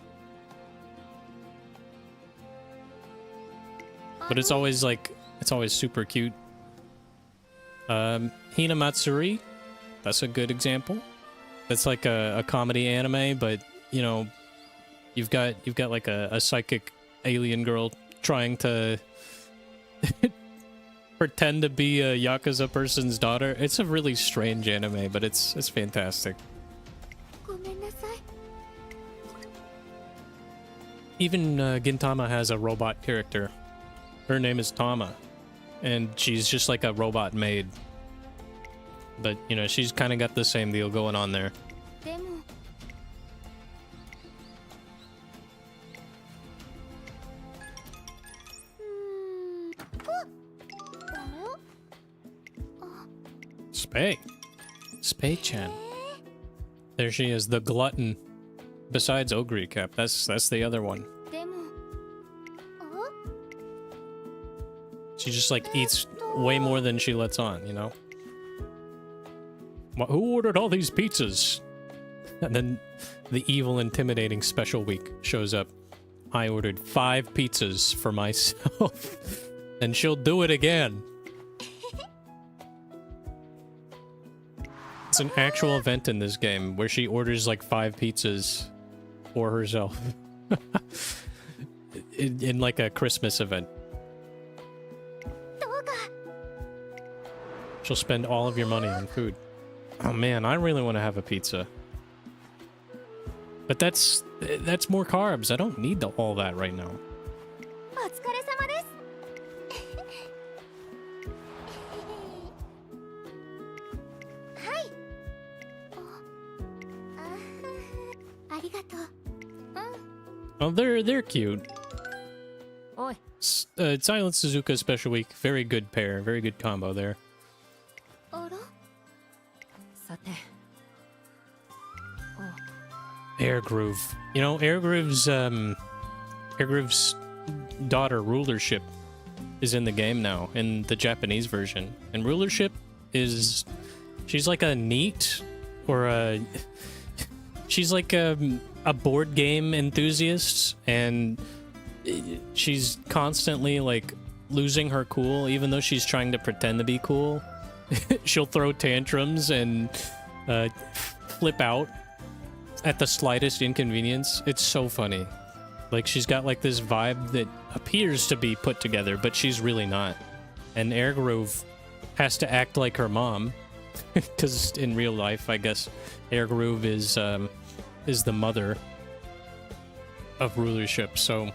A: But it's always super cute. Hina Matsuri, that's a good example. That's like a comedy anime, but you know, you've got like a psychic alien girl trying to pretend to be a Yakuza person's daughter. It's a really strange anime, but it's fantastic.
B: ごめんなさい。
A: Even Gintama has a robot character. Her name is Tama, and she's just like a robot maid. But you know, she's kind of got the same deal going on there.
B: でも。
A: Spay. Spay-chan. There she is, the glutton. besides Ogre Cap. That's the other one.
B: でもあ
A: She just like eats way more than she lets on, you know? Who ordered all these pizzas? And then the evil, intimidating special week shows up. I ordered 5 pizzas for myself. And she'll do it again. It's an actual event in this game where she orders like 5 pizzas for herself. in like a Christmas event.
B: どうか
A: She'll spend all of your money on food. Oh man, I really want to have a pizza. But that's more carbs. I don't need all that right now.
B: お疲れ様ですはいありがとう
A: Oh, they're cute.
B: おい
A: Silent Suzuka Special Week. Very good pair. Very good combo there.
B: あらさて
A: Air Groove. You know, Air Groove's daughter, Rulership, is in the game now, in the Japanese version. And Rulership is... She's like a NEET, or a... She's like a board game enthusiast, and she's constantly, like, losing her cool, even though she's trying to pretend to be cool. She'll throw tantrums and flip out at the slightest inconvenience. It's so funny. Like, she's got like this vibe that appears to be put together, but she's really not. And Air Groove has to act like her mom, because in real life, I guess Air Groove is the mother of Rulership. So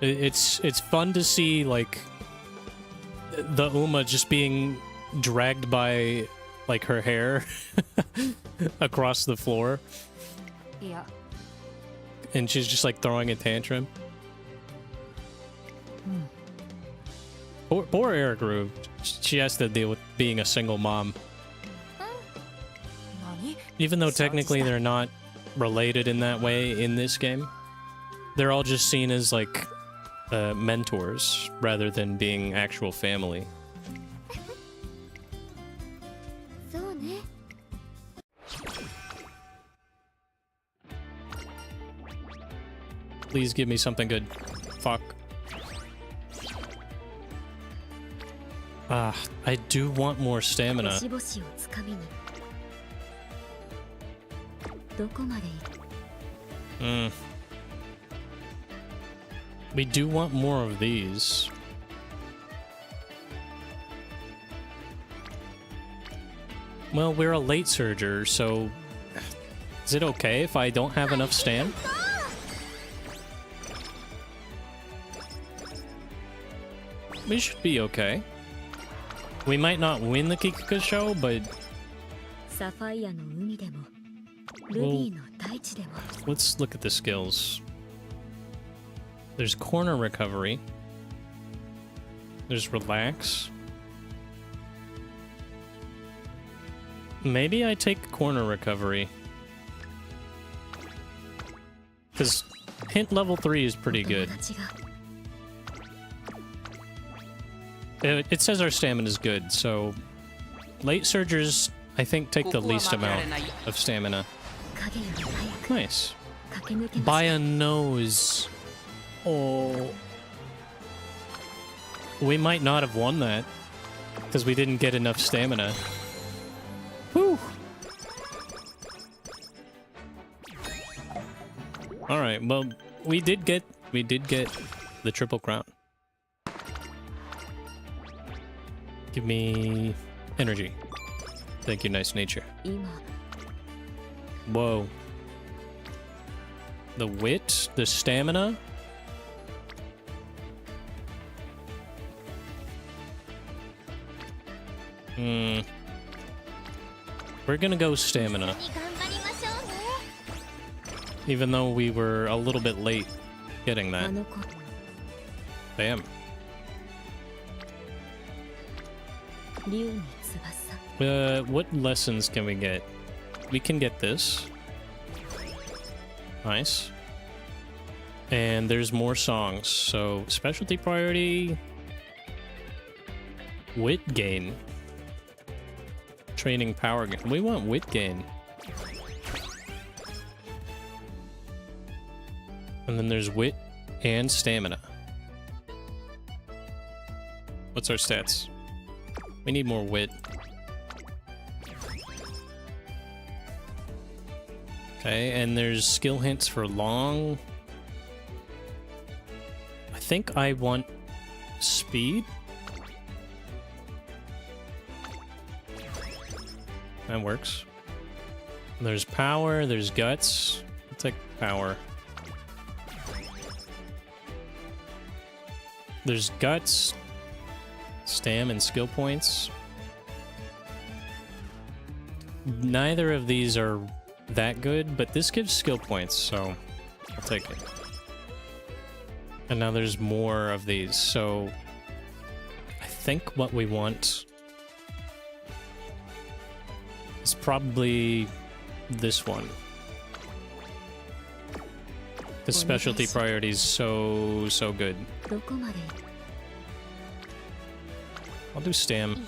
A: it's fun to see like the Uma just being dragged by like her hair across the floor.
B: Yeah.
A: And she's just like throwing a tantrum. Poor Air Groove. She has to deal with being a single mom. Even though technically they're not related in that way in this game. They're all just seen as like mentors rather than being actual family.
B: そうね
A: Please give me something good. Fuck. Ah, I do want more stamina.
B: 星々をつかみにどこまで行く
A: We do want more of these. Well, we're a late surger, so is it okay if I don't have enough stam? We should be okay. We might not win the Kikuka show, but
B: サファイアの海でもルビーの大地でも
A: let's look at the skills. There's corner recovery. There's relax. Maybe I take corner recovery. Because hint level 3 is pretty good.
B: 友達が
A: It says our stamina is good, so late surgers, I think, take the least amount of stamina.
B: 影より早く
A: Nice.
B: 駆け抜けま
A: By
B: した
A: a nose. Oh. We might not have won that because we didn't get enough stamina. Whew. All right. Well, we did get the triple crown. Give me energy. Thank you, nice nature.
B: 今
A: Whoa. The wit, the stamina. We're gonna go stamina,
B: 頑張りましょうね
A: even though we were a little bit late getting
B: あ
A: that.
B: の子
A: Damn.
B: 竜に翼
A: What lessons can we get? We can get this. Nice. And there's more songs. So specialty priority. Wit gain. Training power gain. We want wit gain. And then there's wit and stamina. What's our stats? We need more wit. Okay, and there's skill hints for long. I think I want speed. That works. There's power, there's guts. I'll take power. There's guts, stam, and skill points. Neither of these are that good, but this gives skill points, so I'll take it. And now there's more of these, so I think what we want is probably this one. The specialty priority is so good. I'll do stam.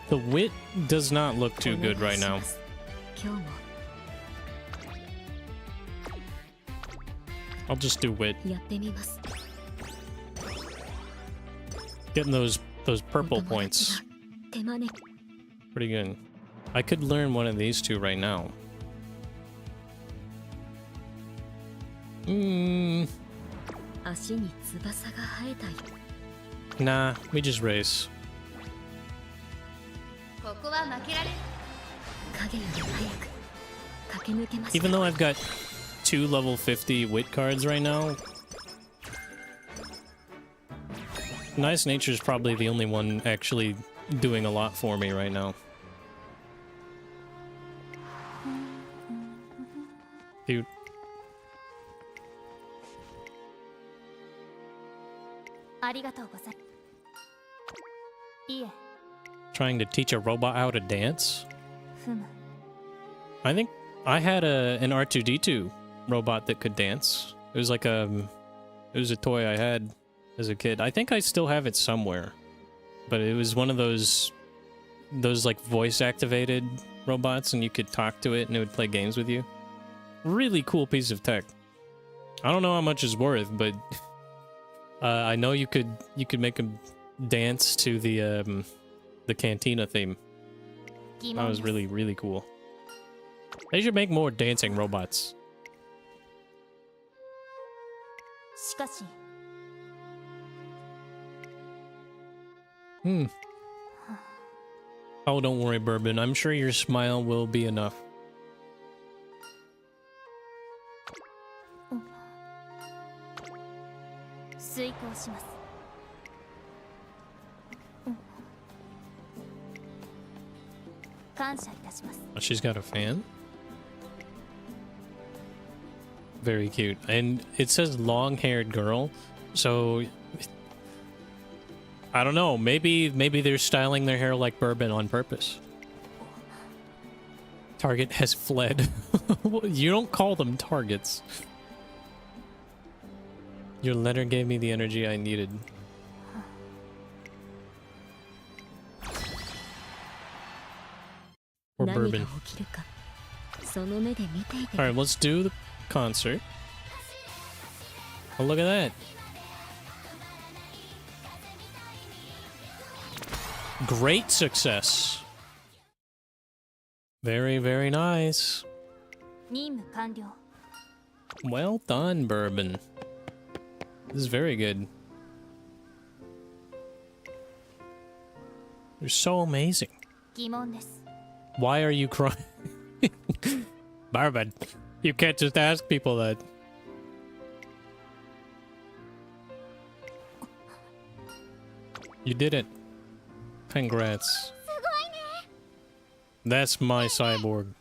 A: The wit does not look too good right now. I'll just do wit. Getting those purple points. Pretty good. I could learn one of these two right now. Nah, we just race. Even though I've got 2 level 50 wit cards right now, Nice Nature's probably the only one actually doing a lot for me right now. Dude. Trying to teach a robot how to dance? I think I had an R2-D2 robot that could dance. It was like it was a toy I had as a kid. I think I still have it somewhere. But it was one of those like voice activated robots, and you could talk to it and it would play games with you. Really cool piece of tech. I don't know how much it's worth, but I know you could make them dance to the Cantina theme. That was really cool. They should make more dancing robots. Oh, don't worry, Bourbon. I'm sure your smile will be enough. Oh, she's got a fan? Very cute. And it says long-haired girl, so I don't know. Maybe they're styling their hair like Bourbon on purpose. Target has fled. You don't call them targets. Your letter gave me the energy I needed. Or Bourbon. Alright, let's do the concert. Oh, look at that. Great success. Very, very nice. Well done, Bourbon. This is very good. You're so amazing. Why are you crying? Bourbon, you can't just ask people that. You did it. Congrats. That's my cyborg.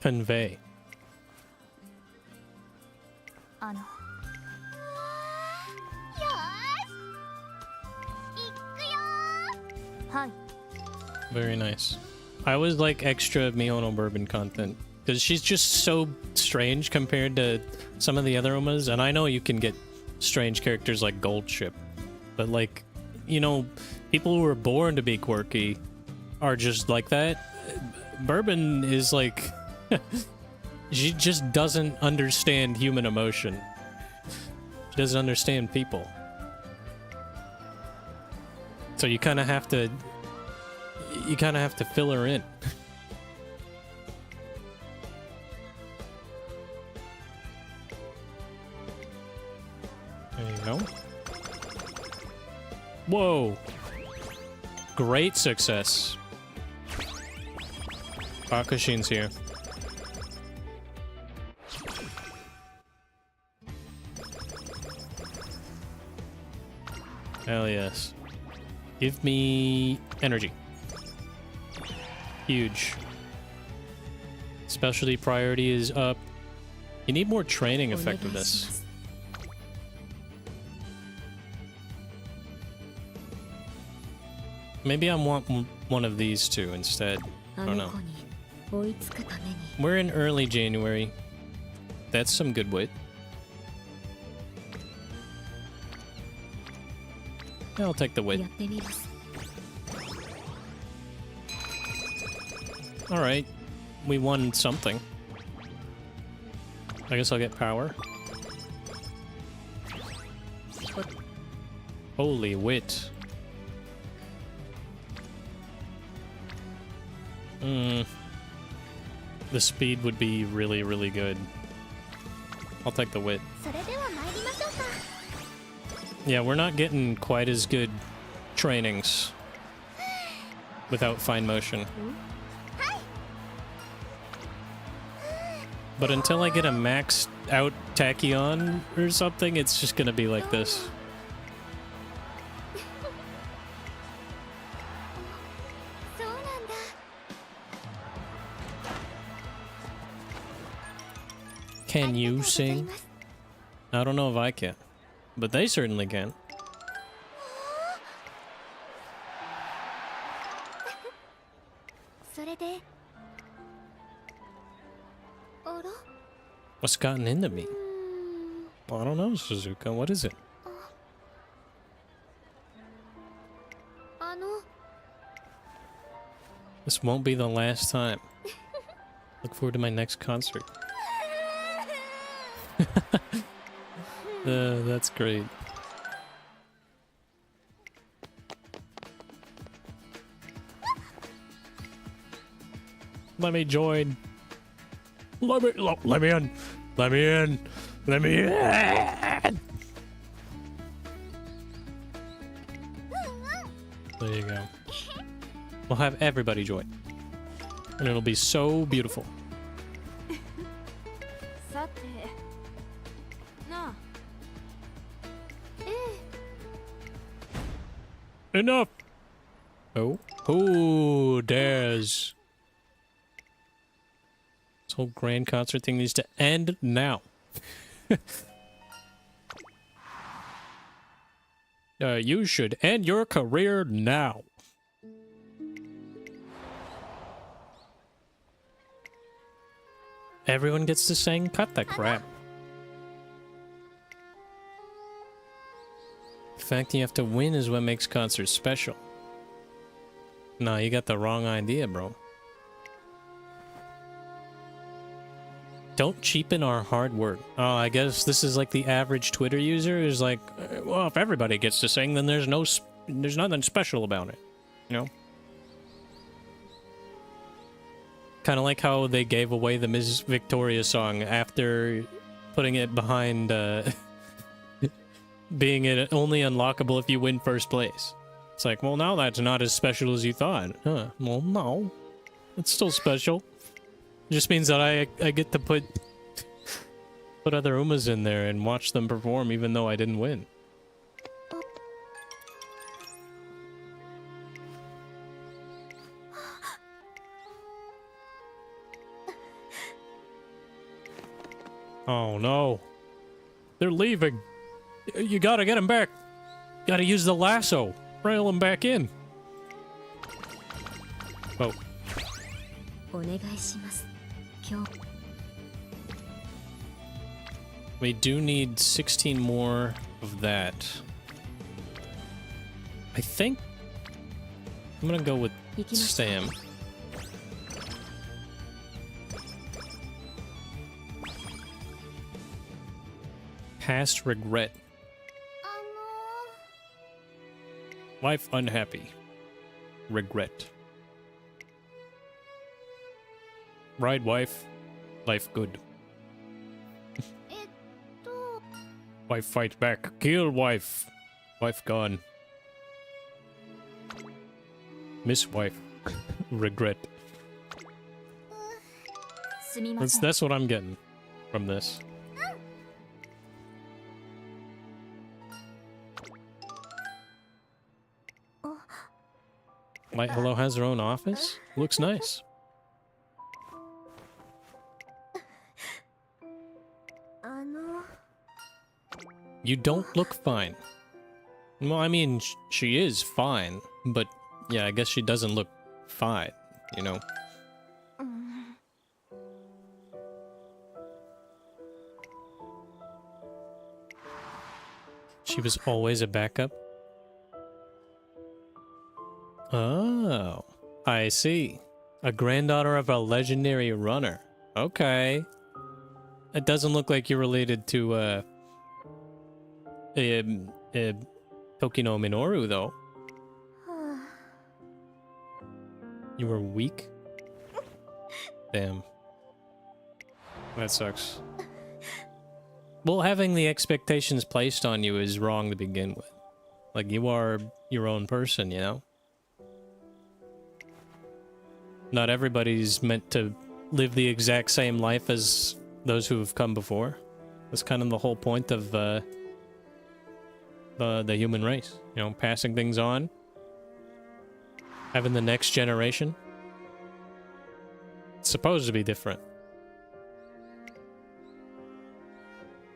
A: Convey.
B: はい。
A: Very nice. I always like extra Mihono Bourbon content because she's just so strange compared to some of the other Umas, and I know you can get strange characters like Gold Ship, but like, you know, people who were born to be quirky are just like that. Bourbon is like she just doesn't understand human emotion. She doesn't understand people. So you kind of have to fill her in. There you go. Whoa. Great success. Akushin's here. Hell yes. Give me energy. Huge. Specialty priority is up. You need more training effectiveness. Maybe I want one of these two instead. I don't know. We're in early January. That's some good wit. Yeah, I'll take the wit. Alright. We won something. I guess I'll get power. Holy wit. The speed would be really, really good. I'll take the wit. Yeah, we're not getting quite as good trainings without fine motion. But until I get a maxed out Tachyon or something, it's just gonna be like this. Can you sing? I don't know if I can, but they certainly can. What's gotten into me? Well, I don't know, Suzuka. What is it? This won't be the last time. Look forward to my next concert. That's great. Let me join. Let me in. Let me in. Let me in. There you go. We'll have everybody join. And it'll be so beautiful. Enough! Oh. Who dares? This whole grand concert thing needs to end now. You should end your career now. Everyone gets to sing? Cut that crap. The fact that you have to win is what makes concerts special. No, you got the wrong idea, bro. Don't cheapen our hard work. Oh, I guess this is like the average Twitter user is like, well, if everybody gets to sing, then there's nothing special about it, you know? Kind of like how they gave away the Miss Victoria song after putting it behind being it only unlockable if you win first place. It's like, well, now that's not as special as you thought. Huh. Well, no. It's still special. It just means that I get to put other Umas in there and watch them perform even though I didn't win. Oh no. They're leaving. You gotta get them back. Gotta use the lasso. Rail them back in.
B: お願いします。今日
A: We do need 16 more of that. I think I'm gonna go with Stam. Past regret. Wife unhappy. Regret. Bride wife. Life good. Wife fight back. Kill wife. Wife gone. Miss wife. Regret. That's what I'm getting from this. Light Hello has her own office? Looks nice. You don't look fine. Well, I mean, she is fine, but yeah, I guess she doesn't look fine, you know? She was always a backup? Oh, I see. A granddaughter of a legendary runner. Okay. It doesn't look like you're related to, Tokino Minoru, though. You were weak? Damn. That sucks. Well, having the expectations placed on you is wrong to begin with. Like, you are your own person, you know? Not everybody's meant to live the exact same life as those who have come before. That's kind of the whole point of, the human race. You know, passing things on. Having the next generation. It's supposed to be different.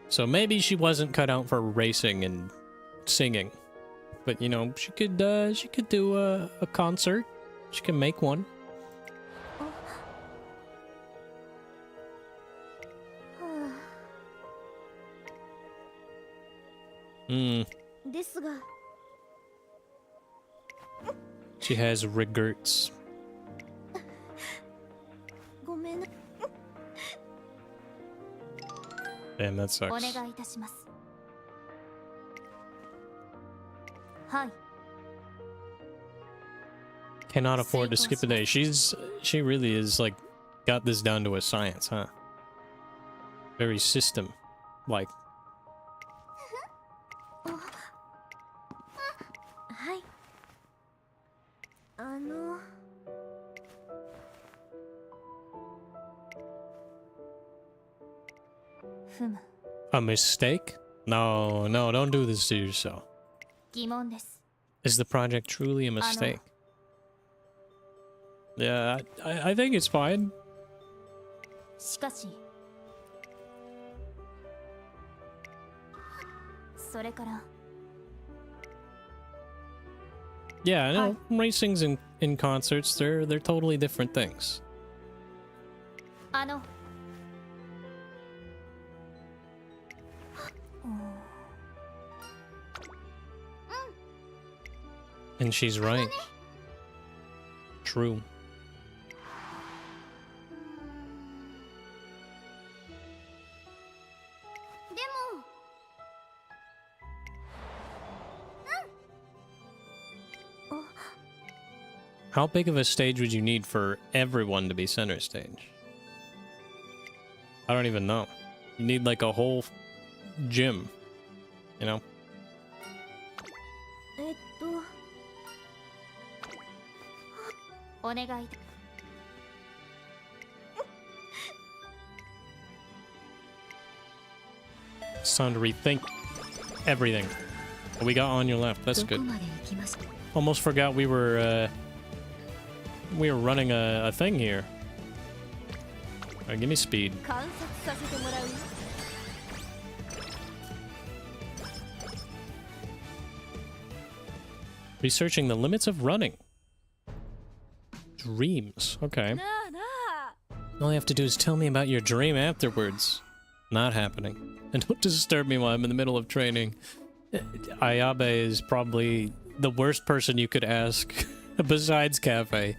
A: So maybe she wasn't cut out for racing and singing. But, you know, she could do a concert. She can make one. She has regrets. Damn, that sucks. Cannot afford to skip a day. She really is like got this down to a science, huh? Very system like. A mistake? No, don't do this to yourself. Is the project truly a mistake? Yeah, I think it's fine. Yeah, I know. Racings in concerts, they're totally different things. And she's right. True. How big of a stage would you need for everyone to be center stage? I don't even know. You need like a whole gym, you know? It's time to rethink everything. We got on your left. That's good. Almost forgot we were running a thing here. Alright, give me speed. Researching the limits of running. Dreams. Okay. All you have to do is tell me about your dream afterwards. Not happening. And don't disturb me while I'm in the middle of training. Ayabe is probably the worst person you could ask besides Cafe.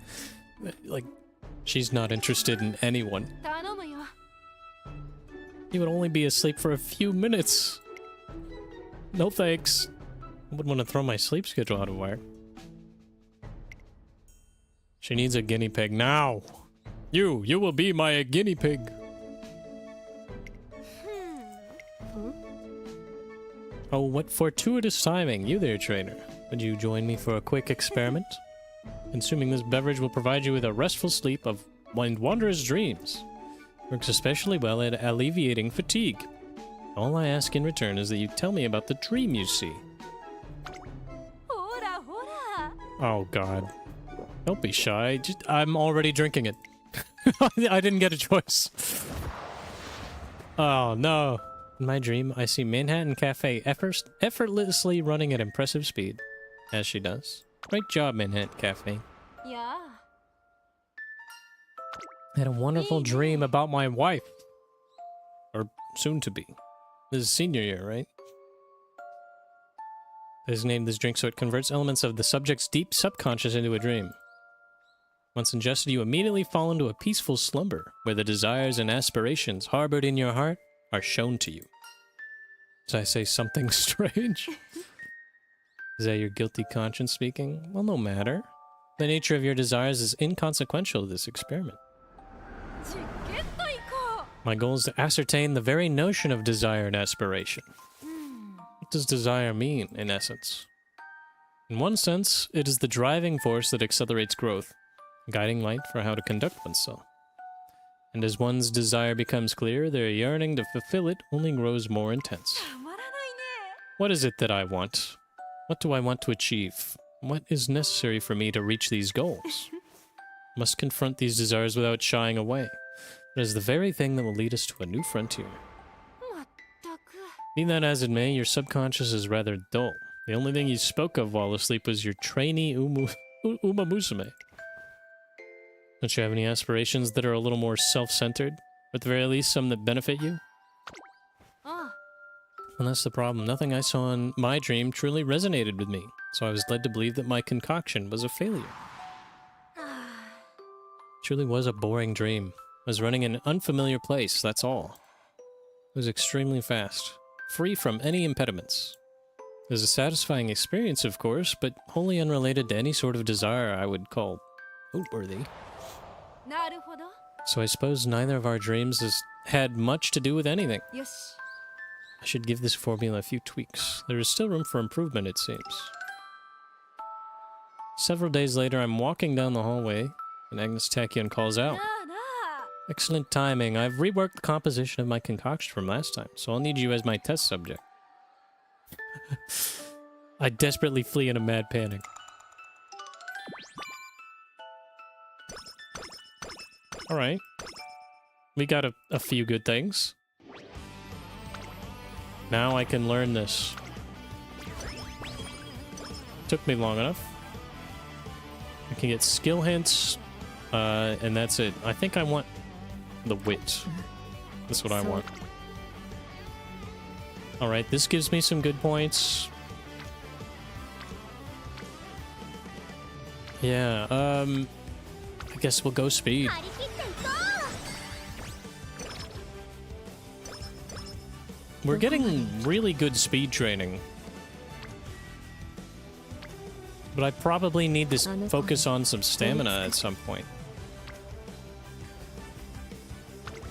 A: Like, she's not interested in anyone. You would only be asleep for a few minutes. No thanks. I wouldn't want to throw my sleep schedule out of whack. She needs a guinea pig now. You will be my guinea pig. Oh, what fortuitous timing. You there, trainer. Would you join me for a quick experiment? Consuming this beverage will provide you with a restful sleep of wondrous dreams. Works especially well at alleviating fatigue. All I ask in return is that you tell me about the dream you see. Oh god. Don't be shy. I'm already drinking it. I didn't get a choice. Oh no. In my dream, I see Manhattan Cafe effortlessly running at impressive speed. As she does. Great job, Manhattan Cafe.
B: Yeah.
A: I had a wonderful dream about my wife. Or soon to be. This is senior year, right? I've named this drink so it converts elements of the subject's deep subconscious into a dream. Once ingested, you immediately fall into a peaceful slumber, where the desires and aspirations harbored in your heart are shown to you. Did I say something strange? Is that your guilty conscience speaking? Well, no matter. The nature of your desires is inconsequential to this experiment. My goal is to ascertain the very notion of desire and aspiration. What does desire mean, in essence? In one sense, it is the driving force that accelerates growth, a guiding light for how to conduct oneself. And as one's desire becomes clear, their yearning to fulfill it only grows more intense. What is it that I want? What do I want to achieve? What is necessary for me to reach these goals? Must confront these desires without shying away. It is the very thing that will lead us to a new frontier. Be that as it may, your subconscious is rather dull. The only thing you spoke of while asleep was your trainee Umamusume. Don't you have any aspirations that are a little more self-centered? Or at the very least, some that benefit you? And that's the problem. Nothing I saw in my dream truly resonated with me, so I was led to believe that my concoction was a failure. Truly was a boring dream. I was running in an unfamiliar place, that's all. It was extremely fast, free from any impediments. It was a satisfying experience, of course, but wholly unrelated to any sort of desire I would call noteworthy. So I suppose neither of our dreams has had much to do with anything. I should give this formula a few tweaks. There is still room for improvement, it seems. Several days later, I'm walking down the hallway, and Agnes Tachyon calls out. Excellent timing. I've reworked the composition of my concoction from last time, so I'll need you as my test subject. I desperately flee in a mad panic. Alright. We got a few good things. Now I can learn this. Took me long enough. I can get skill hints, and that's it. I think I want the wit. That's what I want. Alright, this gives me some good points. Yeah, I guess we'll go speed. We're getting really good speed training. But I probably need to focus on some stamina at some point.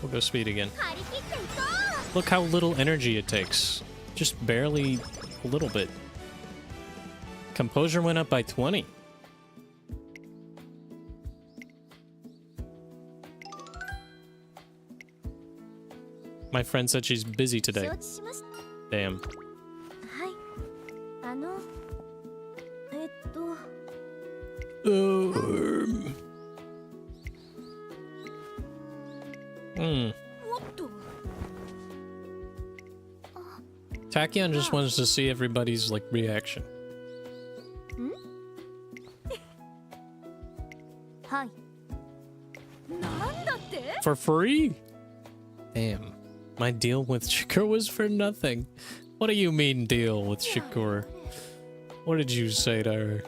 A: We'll go speed again. Look how little energy it takes. Just barely a little bit. Composure went up by 20. My friend said she's busy today. Damn. Tachyon just wants to see everybody's, like, reaction. For free? Damn. My deal with Shakur was for nothing. What do you mean deal with Shakur? What did you say to her?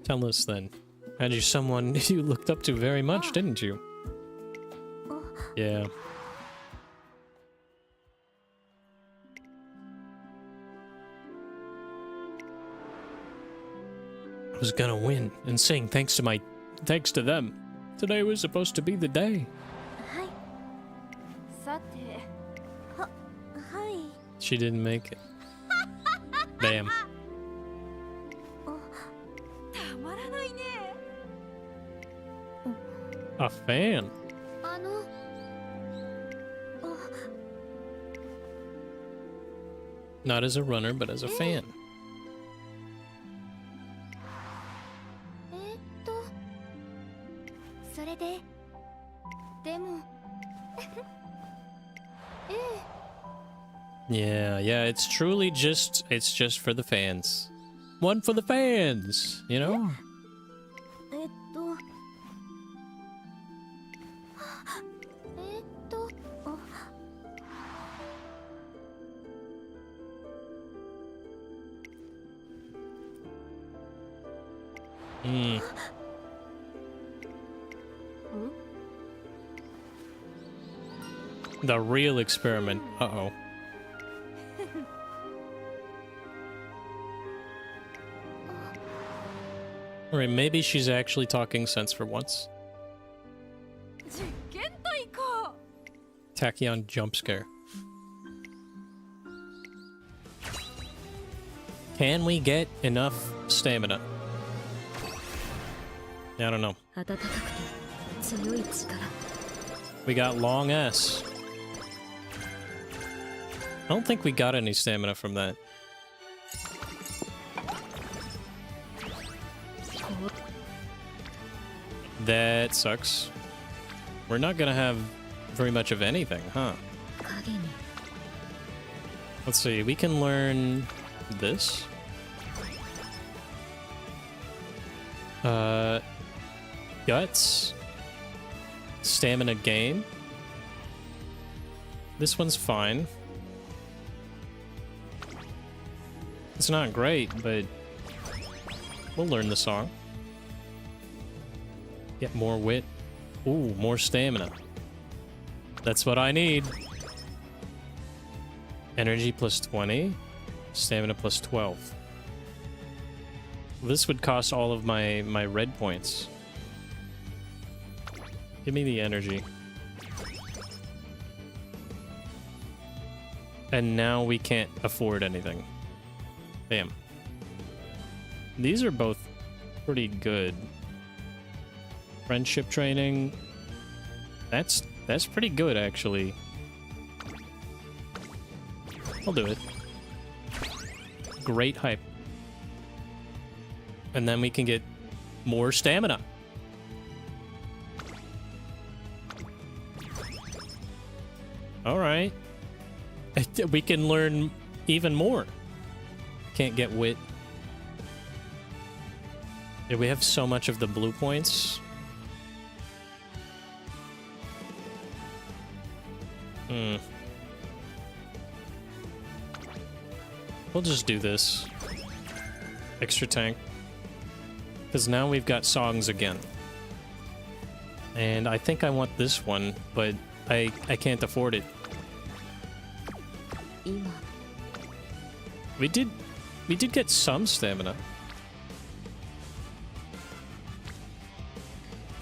A: Tell us then. Had you someone you looked up to very much, didn't you? Yeah. I was gonna win and sing thanks to them. Today was supposed to be the day. She didn't make it. Damn. A fan. Not as a runner, but as a fan. Yeah, it's truly just for the fans. One for the fans, you know? The real experiment. Uh-oh. Alright, maybe she's actually talking sense for once. Tachyon jump scare. Can we get enough stamina? I don't know. We got long S. I don't think we got any stamina from that. That sucks. We're not gonna have very much of anything, huh? Let's see, we can learn this. Guts. Stamina gain. This one's fine. It's not great, but we'll learn the song. Get more wit. Ooh, more stamina. That's what I need. Energy plus 20. Stamina plus 12. This would cost all of my red points. Give me the energy. And now we can't afford anything. Damn. These are both pretty good. Friendship training. That's pretty good, actually. I'll do it. Great hype. And then we can get more stamina. Alright. We can learn even more. Can't get wit. Yeah, we have so much of the blue points. We'll just do this. Extra tank. Because now we've got songs again. And I think I want this one, but I can't afford it. We did get some stamina.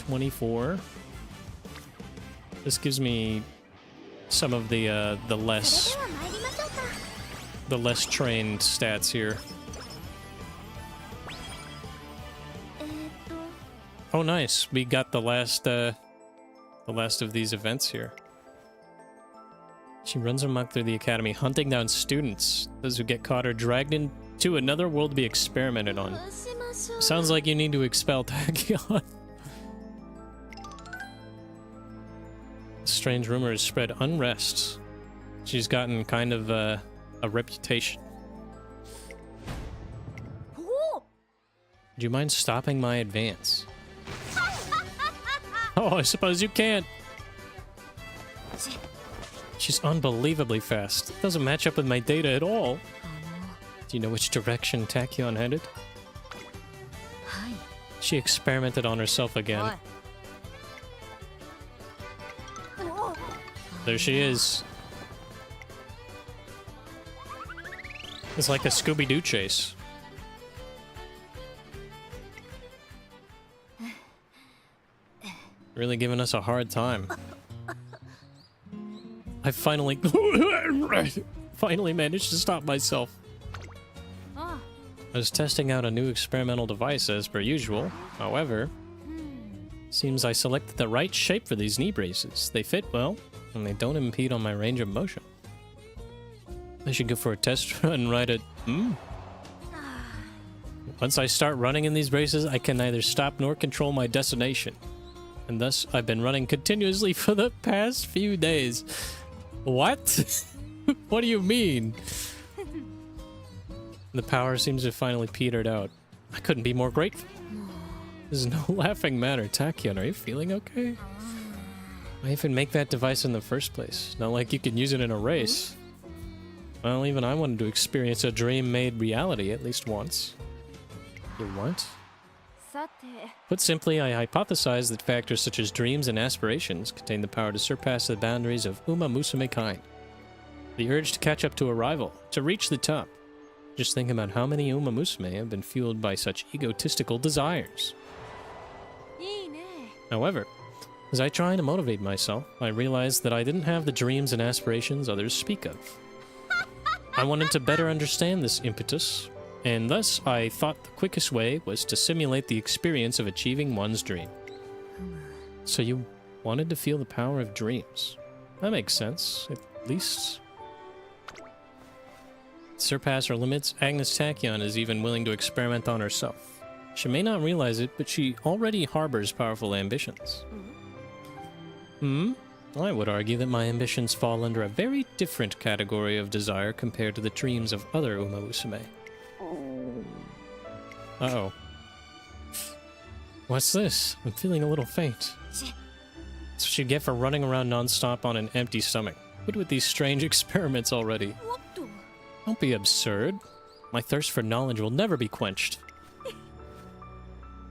A: 24. This gives me some of the less trained stats here. Oh, nice. We got the last of these events here. She runs amok through the academy, hunting down students. Those who get caught are dragged into another world to be experimented on. Sounds like you need to expel Tachyon. Strange rumor has spread unrest. She's gotten kind of a reputation. Do you mind stopping my advance? Oh, I suppose you can't. She's unbelievably fast. Doesn't match up with my data at all. Do you know which direction Tachyon headed? She experimented on herself again. There she is. It's like a Scooby-Doo chase. Really giving us a hard time. I finally managed to stop myself. I was testing out a new experimental device as per usual. However, seems I selected the right shape for these knee braces. They fit well, and they don't impede on my range of motion. I should go for a test run right at... Once I start running in these braces, I can neither stop nor control my destination. And thus, I've been running continuously for the past few days. What? What do you mean? The power seems to have finally petered out. I couldn't be more grateful. This is no laughing matter. Tachyon, are you feeling okay? Why even make that device in the first place? Not like you can use it in a race. Well, even I wanted to experience a dream made reality at least once. You what? Put simply, I hypothesized that factors such as dreams and aspirations contain the power to surpass the boundaries of Umamusume kind. The urge to catch up to a rival, to reach the top. Just think about how many Umamusume have been fueled by such egotistical desires. However, as I try to motivate myself, I realized that I didn't have the dreams and aspirations others speak of. I wanted to better understand this impetus, and thus I thought the quickest way was to simulate the experience of achieving one's dream. So you wanted to feel the power of dreams. That makes sense, at least. Surpass her limits, Agnes Tachyon is even willing to experiment on herself. She may not realize it, but she already harbors powerful ambitions. I would argue that my ambitions fall under a very different category of desire compared to the dreams of other Umamusume. Uh-oh. What's this? I'm feeling a little faint. That's what you get for running around non-stop on an empty stomach. What with these strange experiments already? Don't be absurd. My thirst for knowledge will never be quenched.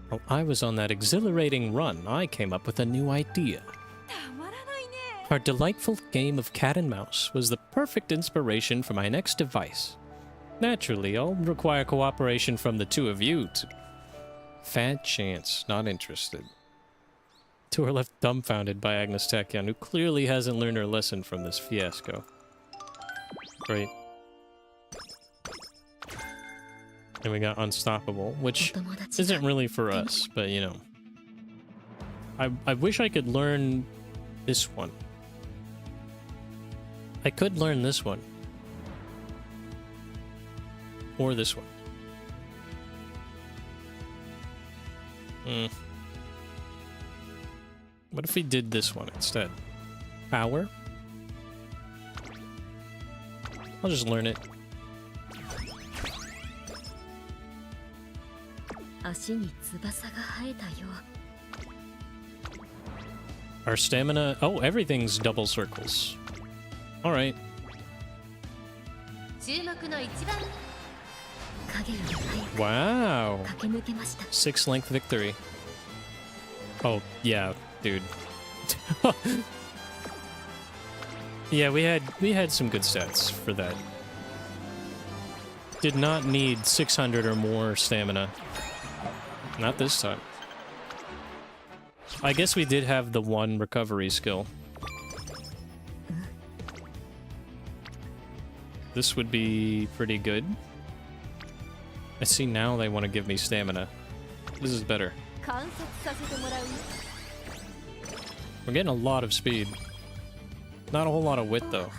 A: While I was on that exhilarating run, I came up with a new idea. Our delightful game of cat and mouse was the perfect inspiration for my next device. Naturally, I'll require cooperation from the two of you to... Fat chance, not interested. Two are left dumbfounded by Agnes Tachyon, who clearly hasn't learned her lesson from this fiasco. Great. And we got Unstoppable, which isn't really for us, but you know. I wish I could learn this one. I could learn this one. Or this one. What if we did this one instead? Power? I'll just learn it. Our stamina... Oh, everything's double circles. Alright. Wow. 6-length victory. Oh, yeah, dude. Yeah, we had some good stats for that. Did not need 600 or more stamina. Not this time. I guess we did have the one recovery skill. This would be pretty good. I see now they want to give me stamina. This is better. We're getting a lot of speed. Not a whole lot of wit, though.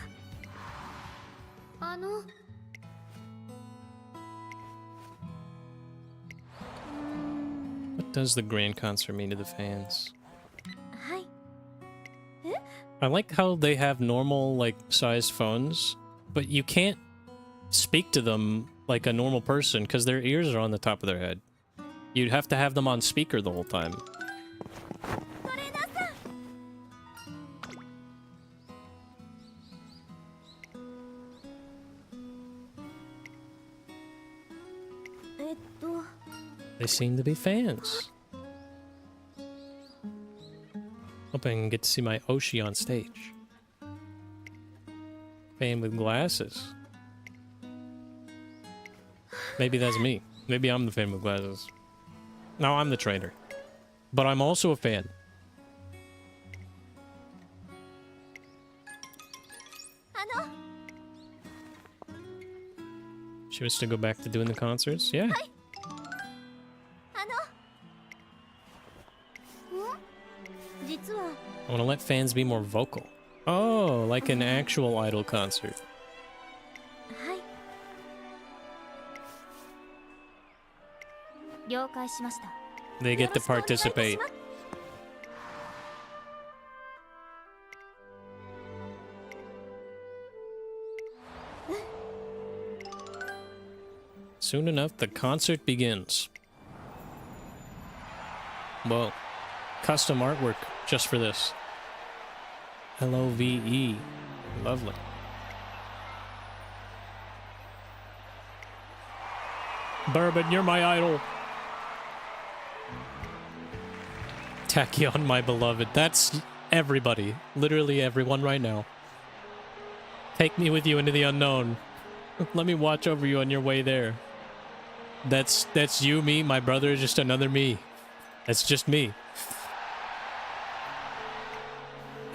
A: What does the grand concert mean to the fans? I like how they have normal, like, sized phones, but you can't speak to them like a normal person because their ears are on the top of their head. You'd have to have them on speaker the whole time.
B: トレーナーさん。
A: They seem to be fans. Hoping I get to see my Oshi on stage. Fan with glasses. Maybe that's me. Maybe I'm the fan with glasses. No, I'm the trainer. But I'm also a fan. She wants to go back to doing the concerts? Yeah. I want to let fans be more vocal. Oh, like an actual idol concert. They get to participate. Soon enough, the concert begins. Whoa. Custom artwork just for this. LOVE. Lovely. Bourbon, you're my idol. Tachyon, my beloved. That's everybody. Literally everyone right now. Take me with you into the unknown. Let me watch over you on your way there. That's you, me, my brother is just another me. That's just me.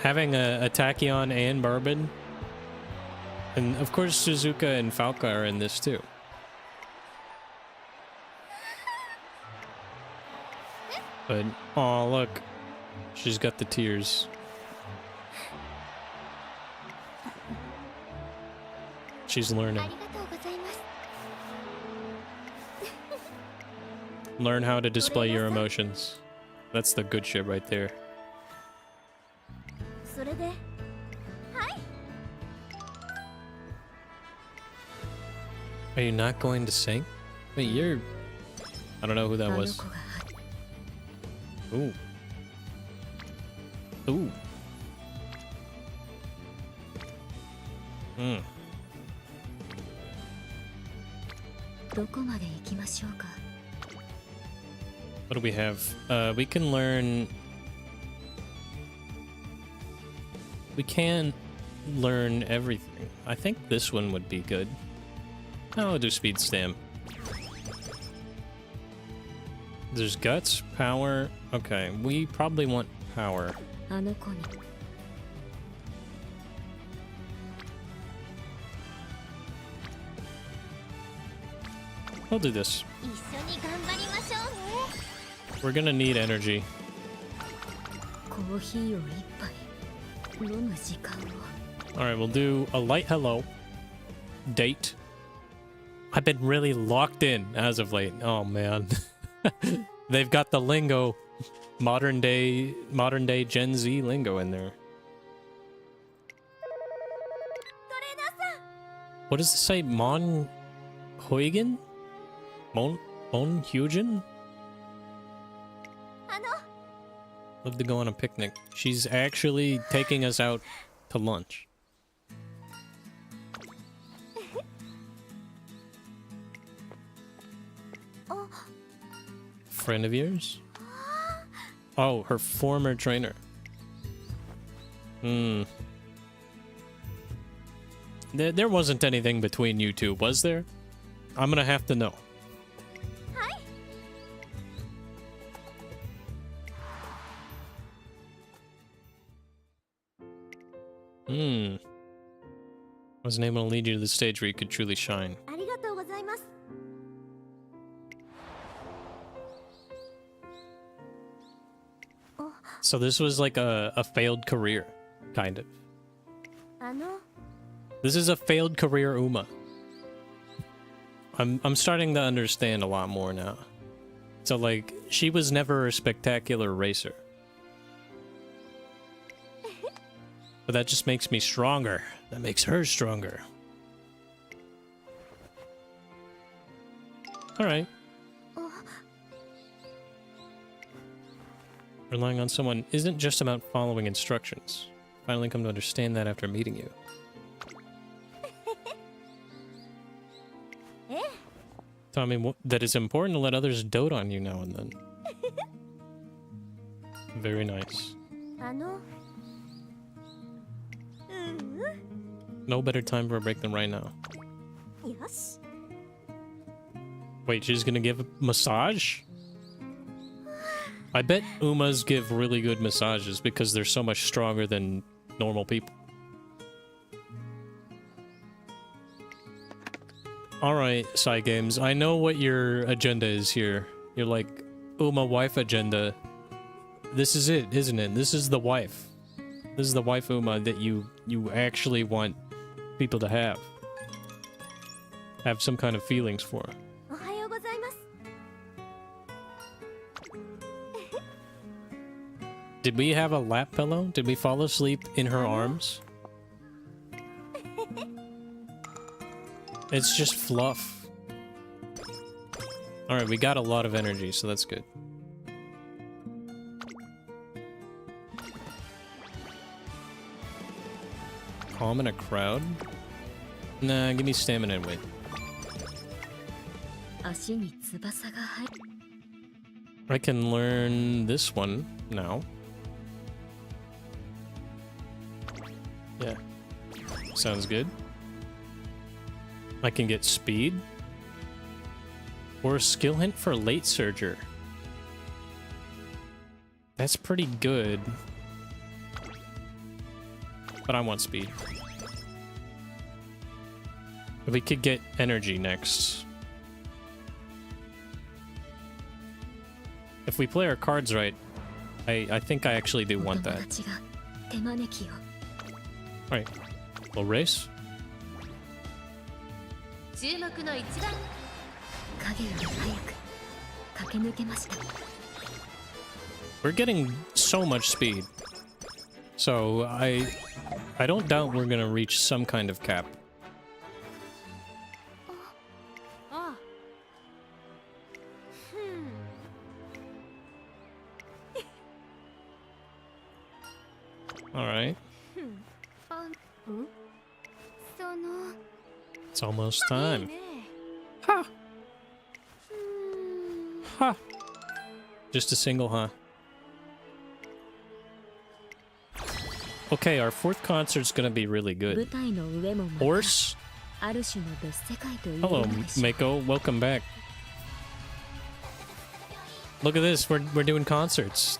A: Having a Tachyon and Bourbon. And of course Suzuka and Falca are in this too. But, oh look. She's got the tears. She's learning. Learn how to display your emotions. That's the good shit right there. Are you not going to sing? Wait, you're... I don't know who that was. Ooh. Ooh. Hmm. What do we have? We can learn... We can learn everything. I think this one would be good. I'll do speed stam. There's guts, power. Okay, we probably want power. We'll do this. We're gonna need energy. Alright, we'll do a light hello. Date. I've been really locked in as of late. Oh man. They've got the lingo. Modern day Gen Z lingo in there. What does it say? Mon Huygen? Mon Huygen? Love to go on a picnic. She's actually taking us out to lunch. Friend of yours? Oh, her former trainer. Hmm. There wasn't anything between you two, was there? I'm gonna have to know. Hmm. Wasn't able to lead you to the stage where you could truly shine. So this was like a failed career, kind of. This is a failed career Uma. I'm starting to understand a lot more now. So like, she was never a spectacular racer. But that just makes me stronger. That makes her stronger. Relying on someone isn't just about following instructions. Finally come to understand that after meeting you. Taught me that it's important to let others dote on you now and then. Very nice. No better time for a break than right now.
B: Yes.
A: Wait, she's gonna give a massage? I bet Umas give really good massages because they're so much stronger than normal people. Alright, Side Games, I know what your agenda is here. You're like, Uma wife agenda. This is it, isn't it? This is the wife. This is the wife Uma that you actually want people to have. Have some kind of feelings for. Did we have a lap pillow? Did we fall asleep in her arms? It's just fluff. Alright, we got a lot of energy, so that's good. Calm in a crowd? Nah, give me stamina and weight. I can learn this one now. Yeah. Sounds good. I can get speed. Or a skill hint for late surger. That's pretty good. But I want speed. We could get energy next. If we play our cards right, I think I actually do want that. Alright, we'll race. We're getting so much speed. So I don't doubt we're gonna reach some kind of cap. Alright. It's almost time. Ha! Ha! Just a single, huh? Okay, our fourth concert's gonna be really good. Horse? Hello, Mako. Welcome back. Look at this. We're doing concerts.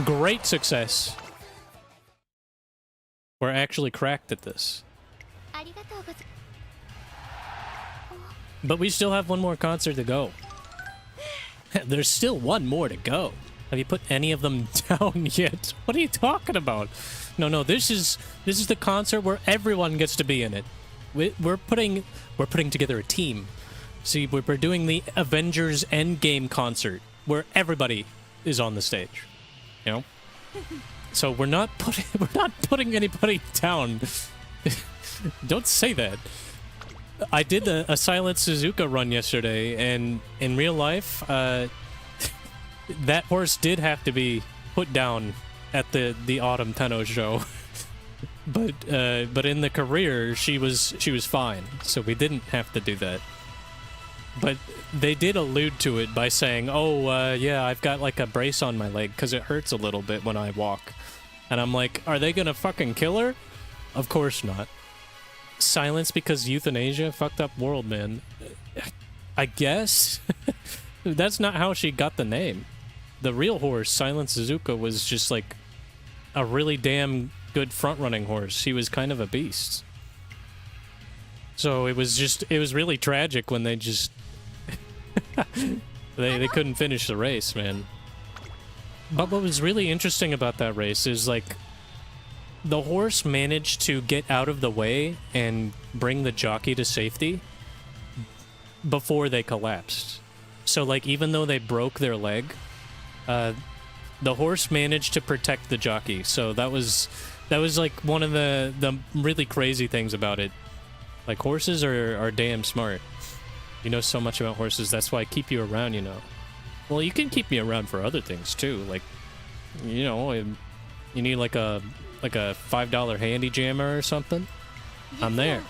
A: Great success. We're actually cracked at this. But we still have one more concert to go. There's still one more to go. Have you put any of them down yet? What are you talking about? No, this is the concert where everyone gets to be in it. We're putting together a team. See, we're doing the Avengers Endgame concert where everybody is on the stage. You know? So we're not putting anybody down. Don't say that. I did a Silent Suzuka run yesterday, and in real life, that horse did have to be put down at the Autumn Tenno show. but in the career, she was fine, so we didn't have to do that. But they did allude to it by saying, "Oh, yeah, I've got like a brace on my leg because it hurts a little bit when I walk." And I'm like, "Are they gonna fucking kill her?" Of course not. Silence because euthanasia? Fucked up world, man. I guess? That's not how she got the name. The real horse, Silent Suzuka, was just like a really damn good front-running horse. He was kind of a beast. So it was really tragic when they just... they couldn't finish the race, man. But what was really interesting about that race is, like, the horse managed to get out of the way and bring the jockey to safety before they collapsed. So, like, even though they broke their leg, the horse managed to protect the jockey. So that was like one of the really crazy things about it. Like, horses are damn smart. You know so much about horses. That's why I keep you around, you know. Well, you can keep me around for other things too. Like, you know, you need like a $5 handy jammer or something. I'm there.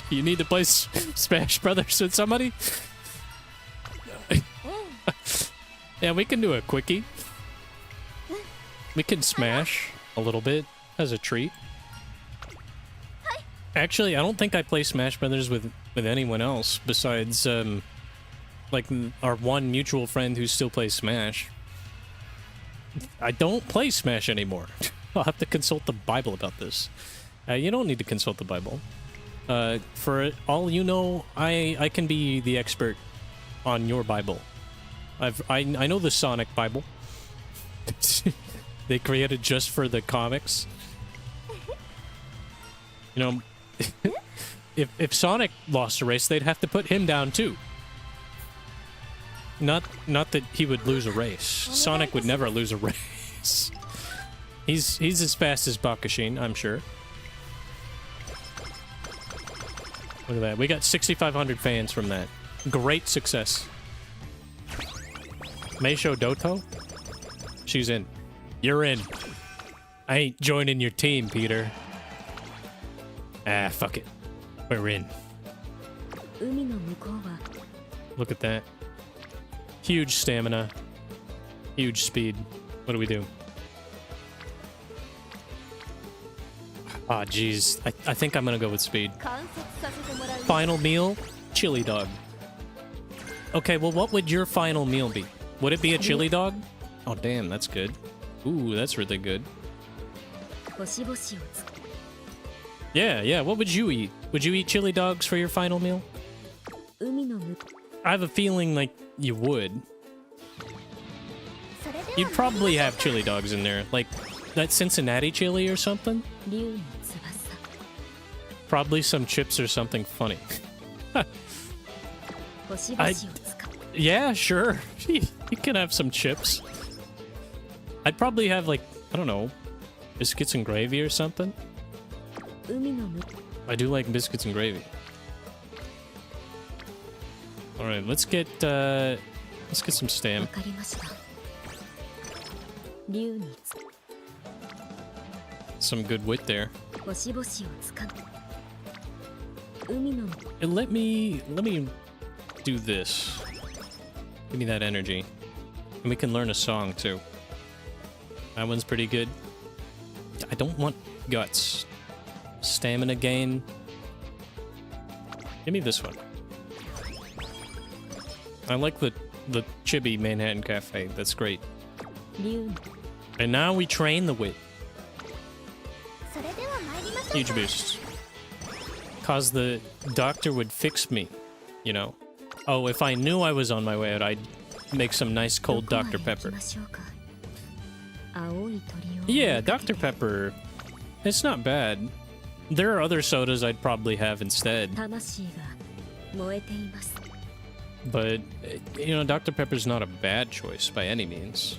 A: You need to play Smash Brothers with somebody? Yeah, we can do a quickie. We can smash a little bit as a treat. Actually, I don't think I play Smash Brothers with anyone else besides like our one mutual friend who still plays Smash. I don't play Smash anymore. I'll have to consult the Bible about this. You don't need to consult the Bible. For all you know, I can be the expert on your Bible. I know the Sonic Bible. They created just for the comics. You know, if Sonic lost a race, they'd have to put him down too. Not that he would lose a race. Sonic would never lose a race. He's as fast as Bakashin, I'm sure. Look at that. We got 6,500 fans from that. Great success. Meisho Doto? She's in. You're in. I ain't joining your team, Peter. Ah, fuck it. We're in. Look at that. Huge stamina. Huge speed. What do we do? Ah, jeez. I think I'm gonna go with speed. Final meal? Chili dog. Okay, well, what would your final meal be? Would it be a chili dog? Oh, damn, that's good. Ooh, that's really good. Yeah, what would you eat? Would you eat chili dogs for your final meal? I have a feeling like you would. You'd probably have chili dogs in there, like that Cincinnati chili or something. Probably some chips or something funny. Yeah, sure. You can have some chips. I'd probably have, like, I don't know, biscuits and gravy or something. I do like biscuits and gravy. All right, let's get some stam. Some good wit there. And let me do this. Give me that energy. And we can learn a song too. That one's pretty good. I don't want guts. Stamina gain. Give me this one. I like the Chibi Manhattan Cafe. That's great. And now we train the wit. Huge boost. Cause the doctor would fix me, you know. Oh, if I knew I was on my way out, I'd make some nice cold Dr. Pepper. Yeah, Dr. Pepper. It's not bad. There are other sodas I'd probably have instead. But, you know, Dr. Pepper's not a bad choice by any means.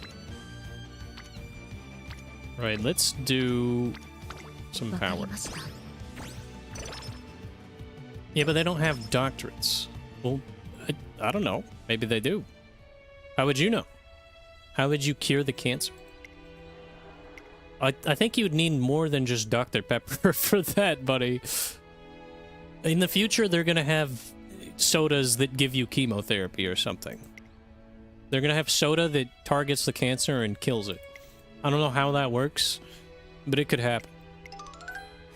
A: Right, let's do some power. Yeah, but they don't have doctorates. Well, I don't know. Maybe they do. How would you know? How would you cure the cancer? I think you'd need more than just Dr. Pepper for that, buddy. In the future, they're going to have sodas that give you chemotherapy or something. They're going to have soda that targets the cancer and kills it. I don't know how that works, but it could happen.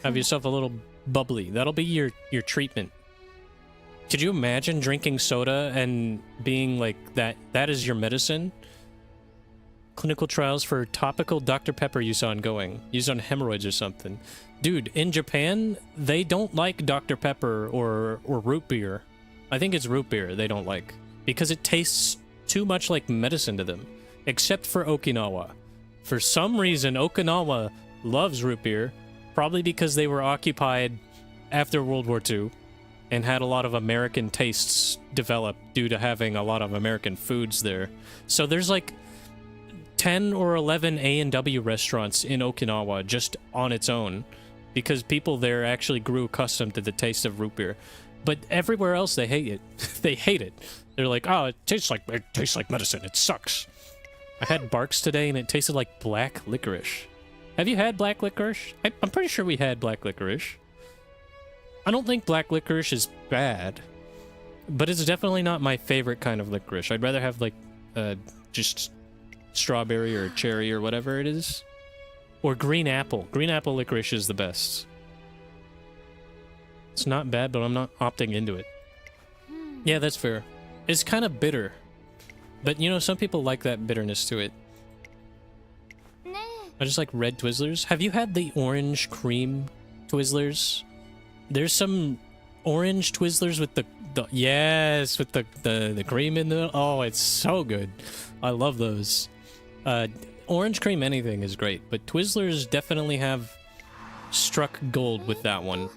A: Have yourself a little bubbly. That'll be your treatment. Could you imagine drinking soda and being like that? That is your medicine? Clinical trials for topical Dr. Pepper use ongoing. Used on hemorrhoids or something. Dude, in Japan, they don't like Dr. Pepper or root beer. I think it's root beer they don't like. Because it tastes too much like medicine to them. Except for Okinawa. For some reason, Okinawa loves root beer. Probably because they were occupied after World War II. And had a lot of American tastes develop due to having a lot of American foods there. So there's like 10 or 11 A&W restaurants in Okinawa just on its own because people there actually grew accustomed to the taste of root beer. But everywhere else they hate it. They hate it. They're like, oh, it tastes like medicine. It sucks. I had Barks today and it tasted like black licorice. Have you had black licorice? I'm pretty sure we had black licorice. I don't think black licorice is bad, but it's definitely not my favorite kind of licorice. I'd rather have like just strawberry or cherry or whatever it is. Or green apple. Green apple licorice is the best. It's not bad, but I'm not opting into it. Yeah, that's fair. It's kind of bitter. But, you know, some people like that bitterness to it. I just like red Twizzlers. Have you had the orange cream Twizzlers? There's some orange Twizzlers with the yes, with the cream in the... Oh, it's so good. I love those. Orange cream anything is great, but Twizzlers definitely have struck gold with that one.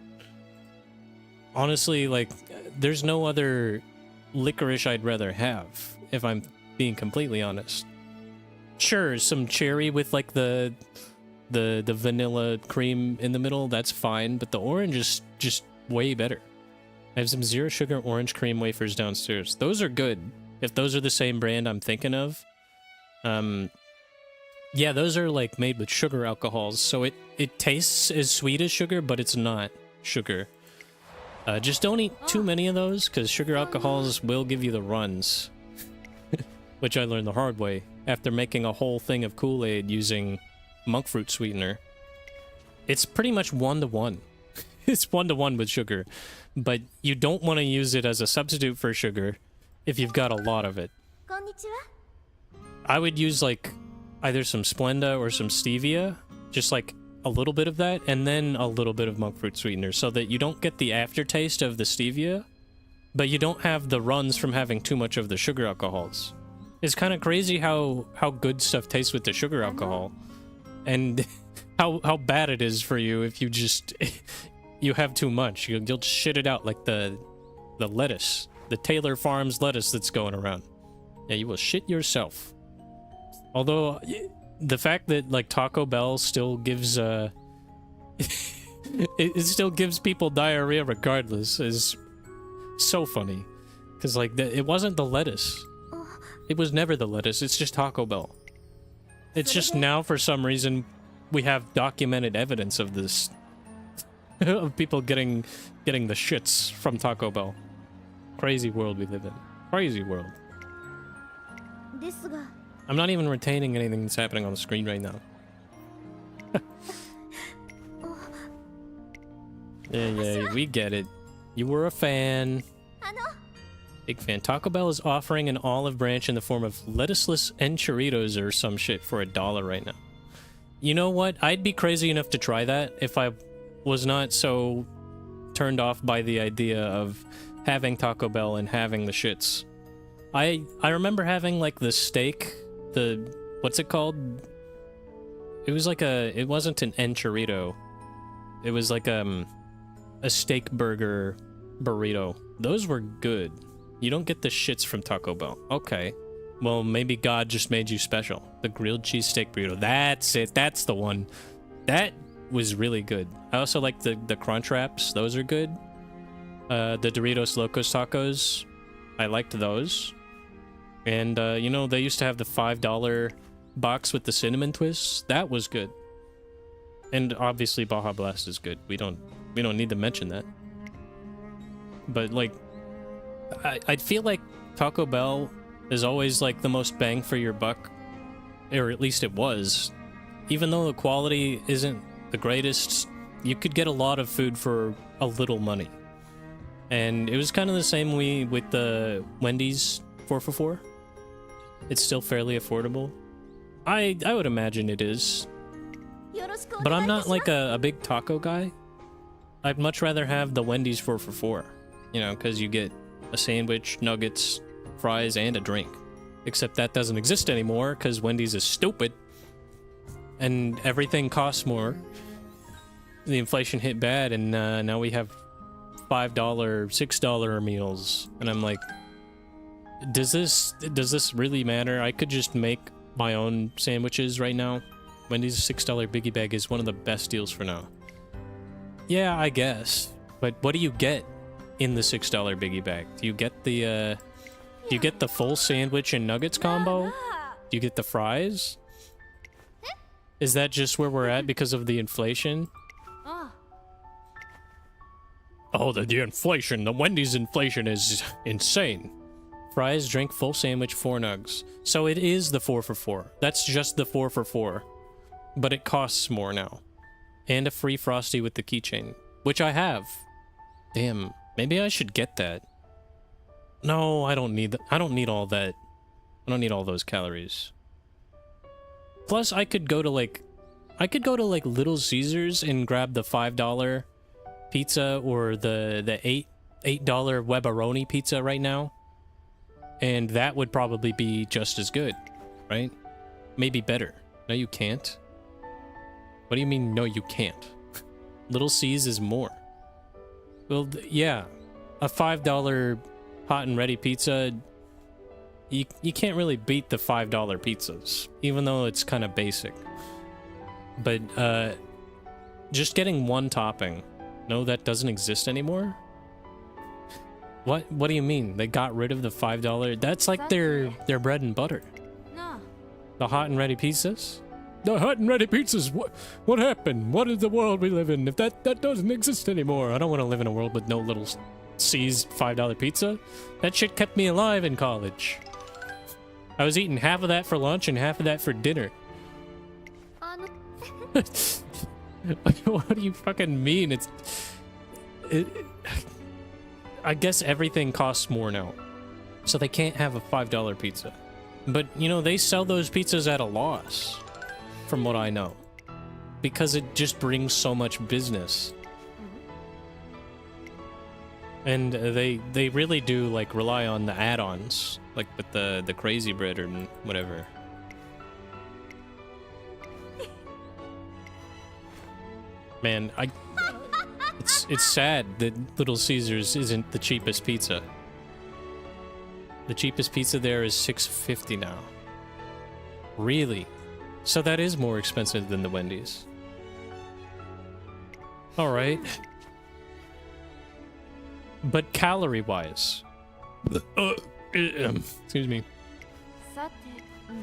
A: Honestly, like, there's no other licorice I'd rather have, if I'm being completely honest. Sure, some cherry with like the vanilla cream in the middle, that's fine, but the orange is just way better. I have some zero sugar orange cream wafers downstairs. Those are good. If those are the same brand I'm thinking of. Yeah, those are like made with sugar alcohols, so it tastes as sweet as sugar, but it's not sugar. Just don't eat too many of those, because sugar alcohols will give you the runs. Which I learned the hard way, after making a whole thing of Kool-Aid using monk fruit sweetener. It's pretty much 1-to-1. It's 1-to-1 with sugar. But you don't want to use it as a substitute for sugar if you've got a lot of it. I would use like either some Splenda or some stevia, just like a little bit of that, and then a little bit of monk fruit sweetener, so that you don't get the aftertaste of the stevia, but you don't have the runs from having too much of the sugar alcohols. It's kind of crazy how good stuff tastes with the sugar alcohol, and how bad it is for you if you just you have too much. You'll shit it out like the lettuce, the Taylor Farms lettuce that's going around. Yeah, you will shit yourself. Although the fact that like Taco Bell still gives it still gives people diarrhea regardless is so funny, because like it wasn't the lettuce. It was never the lettuce, it's just Taco Bell. It's just now, for some reason, we have documented evidence of this. Of people getting the shits from Taco Bell. Crazy world we live in. Crazy world. I'm not even retaining anything that's happening on the screen right now. Yeah, we get it. You were a fan. Big fan. Taco Bell is offering an olive branch in the form of lettuceless enchiritos or some shit for $1 right now. You know what? I'd be crazy enough to try that if I was not so turned off by the idea of having Taco Bell and having the shits. I remember having like the steak, what's it called? It was like it wasn't an enchirito. It was like a steak burger burrito. Those were good. You don't get the shits from Taco Bell. Okay. Well, maybe God just made you special. The grilled cheese steak burrito. That's it. That's the one. That was really good. I also like the crunch wraps. Those are good. The Doritos Locos Tacos. I liked those. And, you know, they used to have the $5 box with the cinnamon twists. That was good. And obviously Baja Blast is good. We don't need to mention that. But, like, I feel like Taco Bell is always like the most bang for your buck, or at least it was. Even though the quality isn't the greatest, you could get a lot of food for a little money. And it was kind of the same way with the Wendy's 4 for $4. It's still fairly affordable. I would imagine it is. But I'm not like a big taco guy. I'd much rather have the Wendy's 4 for $4. You know, because you get a sandwich, nuggets, fries, and a drink. Except that doesn't exist anymore because Wendy's is stupid. And everything costs more. The inflation hit bad, and now we have $5, $6 meals. And I'm like, does this really matter? I could just make my own sandwiches right now. Wendy's $6 biggie bag is one of the best deals for now. Yeah, I guess. But what do you get? in the $6 biggie bag? Do you get the full sandwich and nuggets combo? Do you get the fries? Is that just where we're at because of the inflation? Oh, the inflation. The Wendy's inflation is insane. Fries, drink, full sandwich, 4 nugs. So it is the 4 for 4. That's just the 4 for 4. But it costs more now. And a free Frosty with the keychain, which I have. Damn, maybe I should get that. No, I don't need I don't need all that. I don't need all those calories. Plus, I could go to like Little Caesars and grab the $5 pizza or the $8 Webberoni pizza right now. And that would probably be just as good, right? Maybe better. No, you can't. What do you mean, no, you can't? Little C's is more. Well, yeah. A $5 hot and ready pizza, you can't really beat the $5 pizzas, even though it's kind of basic. But, just getting one topping, no, that doesn't exist anymore? What do you mean? They got rid of the $5? That's like their bread and butter. The hot and ready pizzas? The hot and ready pizzas, what happened? What is the world we live in if that doesn't exist anymore? I don't want to live in a world with no Little C's $5 pizza. That shit kept me alive in college. I was eating half of that for lunch and half of that for dinner. What do you fucking mean? I guess everything costs more now. So they can't have a $5 pizza. But, you know, they sell those pizzas at a loss, from what I know. Because it just brings so much business. And they really do, like, rely on the add-ons. Like with the crazy bread or whatever. Man, it's sad that Little Caesars isn't the cheapest pizza. The cheapest pizza there is $6.50 now. Really? So that is more expensive than the Wendy's. Alright. But calorie-wise... excuse me.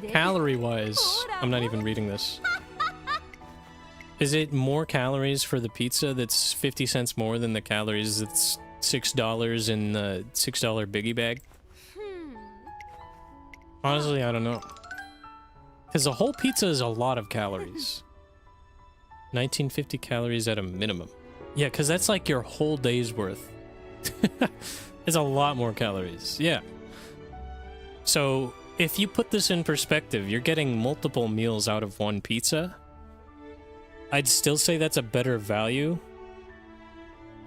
A: Calorie-wise... I'm not even reading this. Is it more calories for the pizza that's 50 cents more than the calories that's $6 in the $6 biggie bag? Honestly, I don't know. Because a whole pizza is a lot of calories. 1950 calories at a minimum. Yeah, because that's like your whole day's worth. It's a lot more calories. Yeah. So, if you put this in perspective, you're getting multiple meals out of one pizza. I'd still say that's a better value.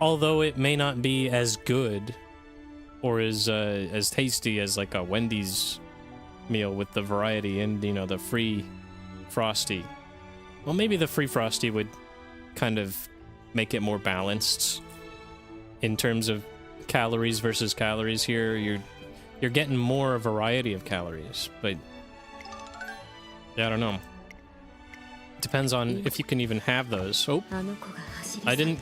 A: Although it may not be as good or as tasty as like a Wendy's meal with the variety and, you know, the free Frosty. Well, maybe the free Frosty would kind of make it more balanced in terms of calories versus calories here. You're getting more variety of calories, but yeah, I don't know. Depends on if you can even have those. Oh, I didn't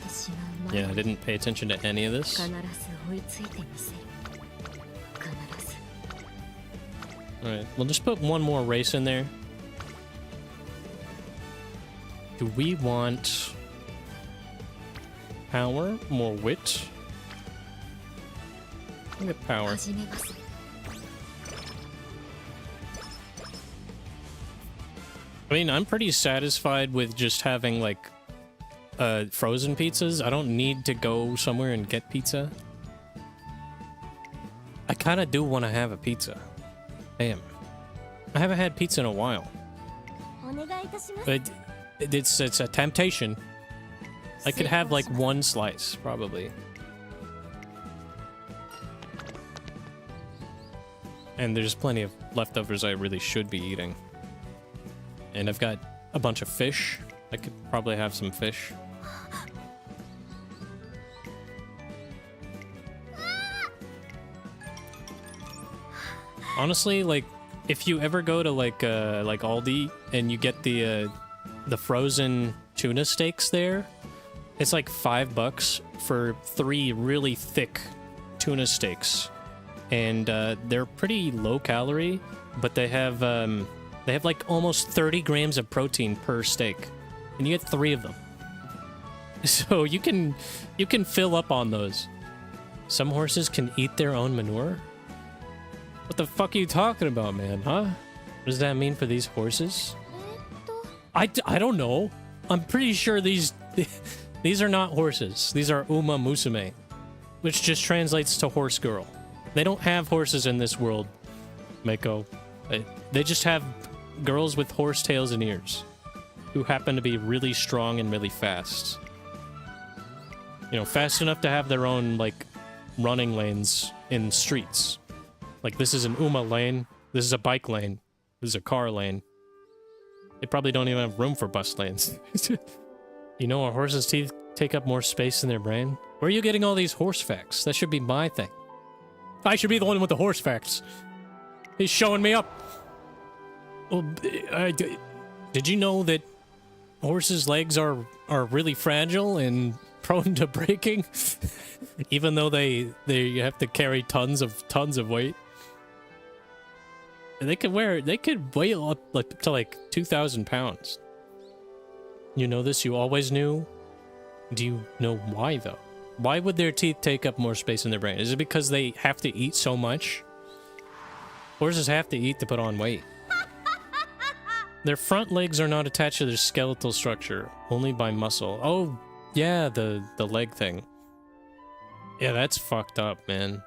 A: pay attention to any of this. Alright, we'll just put one more race in there. Do we want power? More wit? I'll get power. I mean, I'm pretty satisfied with just having, like, frozen pizzas. I don't need to go somewhere and get pizza. I kind of do want to have a pizza. Damn. I haven't had pizza in a while. But it's a temptation. I could have, like, one slice, probably. And there's plenty of leftovers I really should be eating. And I've got a bunch of fish. I could probably have some fish. Honestly, like, if you ever go to like Aldi and you get the frozen tuna steaks there, it's like $5 for 3 really thick tuna steaks, and they're pretty low calorie, but they have like almost 30 grams of protein per steak, and you get 3 of them. So you can fill up on those. Some horses can eat their own manure? What the fuck are you talking about, man, huh? What does that mean for these horses? I don't know. I'm pretty sure these are not horses. These are Umamusume, which just translates to horse girl. They don't have horses in this world, Mako. They just have girls with horse tails and ears who happen to be really strong and really fast. You know, fast enough to have their own, like, running lanes in streets. Like, this is an Uma lane, this is a bike lane, this is a car lane. They probably don't even have room for bus lanes. You know, a horse's teeth take up more space in their brain? Where are you getting all these horse facts? That should be my thing. I should be the one with the horse facts. He's showing me up. Well, did you know that horses' legs are really fragile and prone to breaking? Even though they have to carry tons of weight. And they could weigh up to like 2,000 pounds. You know this? You always knew? Do you know why, though? Why would their teeth take up more space in their brain? Is it because they have to eat so much? Horses have to eat to put on weight. Their front legs are not attached to their skeletal structure, only by muscle. Oh, yeah, the leg thing. Yeah, that's fucked up, man.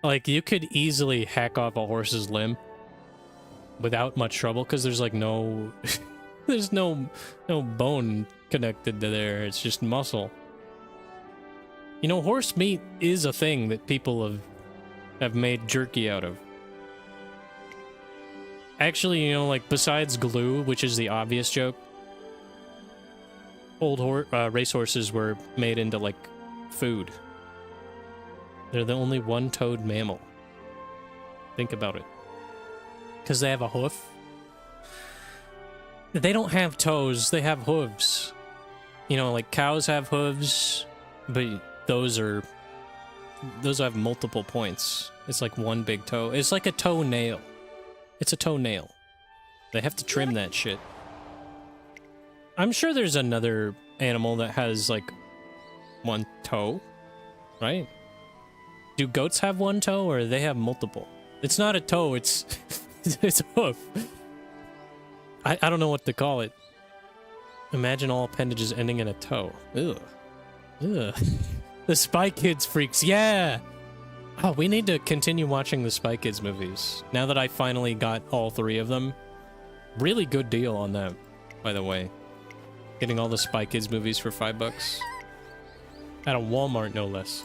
A: Like, you could easily hack off a horse's limb without much trouble, because there's like no... there's no bone connected to there. It's just muscle. You know, horse meat is a thing that people have made jerky out of. Actually, you know, like, besides glue, which is the obvious joke, old racehorses were made into, like, food. They're the only one-toed mammal. Think about it. Because they have a hoof. They don't have toes, they have hooves. You know, like, cows have hooves, but those have multiple points. It's like one big toe. It's like a toenail. It's a toenail. They have to trim that shit. I'm sure there's another animal that has, like, one toe, right? Do goats have one toe, or they have multiple? It's not a toe, it's it's a hoof. I don't know what to call it. Imagine all appendages ending in a toe. Ugh. Ugh. The Spy Kids freaks, yeah! Oh, we need to continue watching the Spy Kids movies. Now that I finally got all 3 of them. Really good deal on that, by the way. Getting all the Spy Kids movies for $5. At a Walmart, no less.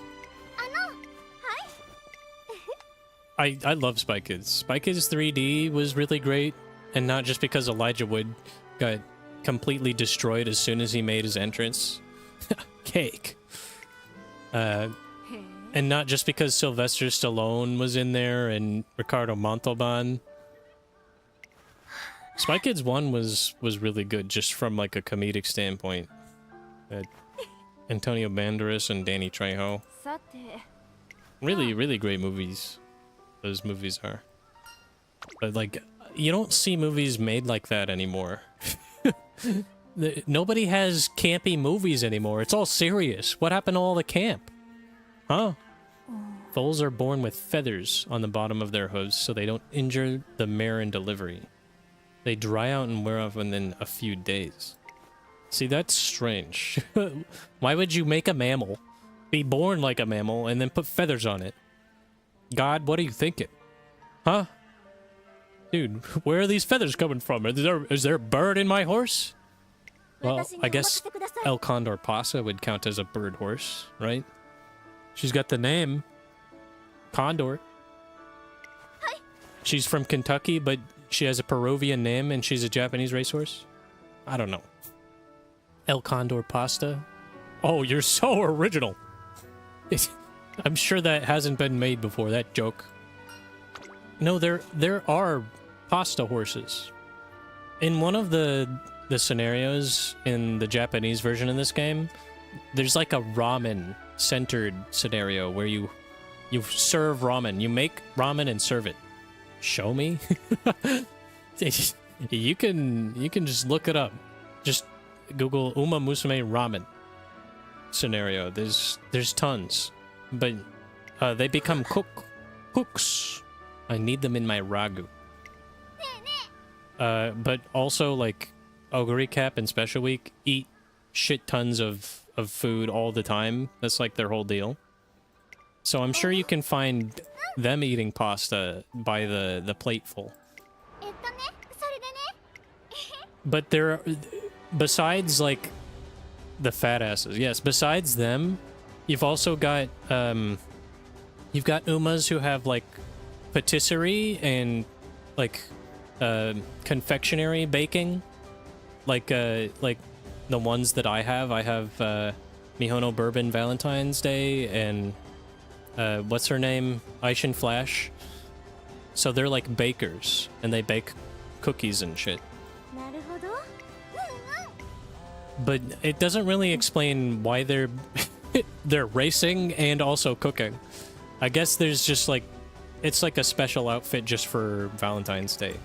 A: I love Spy Kids. Spy Kids 3D was really great, and not just because Elijah Wood got completely destroyed as soon as he made his entrance. Cake. And not just because Sylvester Stallone was in there and Ricardo Montalban. Spy Kids 1 was really good, just from, like, a comedic standpoint. Antonio Banderas and Danny Trejo. Really, really great movies. Those movies are. But, like, you don't see movies made like that anymore. Nobody has campy movies anymore. It's all serious. What happened to all the camp? Huh? Foals are born with feathers on the bottom of their hooves so they don't injure the mare in delivery. They dry out and wear off within a few days. See, that's strange. Why would you make a mammal, be born like a mammal, and then put feathers on it? God, what are you thinking? Huh? Dude, where are these feathers coming from? Is there a bird in my horse? Well, I guess El Condor Pasa would count as a bird horse, right? She's got the name Condor. She's from Kentucky, but she has a Peruvian name and she's a Japanese racehorse? I don't know. El Condor Pasta? Oh, you're so original. I'm sure that hasn't been made before, that joke. No, there are pasta horses. In one of the scenarios in the Japanese version of this game, there's like a ramen centered scenario where you serve ramen. You make ramen and serve it. Show me. you can just look it up. Just Google Umamusume ramen scenario. There's tons, but they become cooks. I need them in my ragu. But also like Ogre Cap and Special Week eat shit tons of food all the time. That's like their whole deal. So I'm sure you can find them eating pasta by the plateful. But there, besides like the fat asses, yes. Besides them, you've also got Umas who have like patisserie and like confectionery baking, like the ones that I have. I have Mihono Bourbon Valentine's Day and what's her name, Aishin Flash. So they're like bakers and they bake cookies and shit. But it doesn't really explain why they're they're racing and also cooking. I guess there's just like, it's like a special outfit just for Valentine's Day.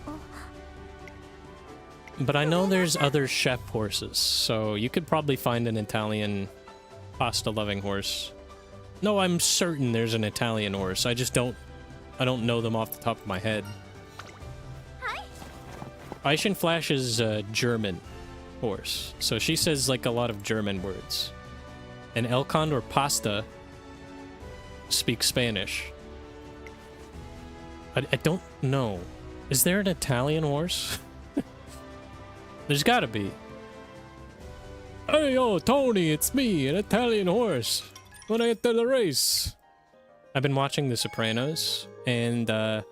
A: But I know there's other chef horses, so you could probably find an Italian pasta-loving horse. No, I'm certain there's an Italian horse. I don't know them off the top of my head. Aishin Flash is a German horse, so she says like a lot of German words. And El Condor Pasta speaks Spanish. I don't know. Is there an Italian horse? There's gotta be. Hey, yo, Tony, it's me, an Italian horse. Wanna enter the race? I've been watching The Sopranos, and I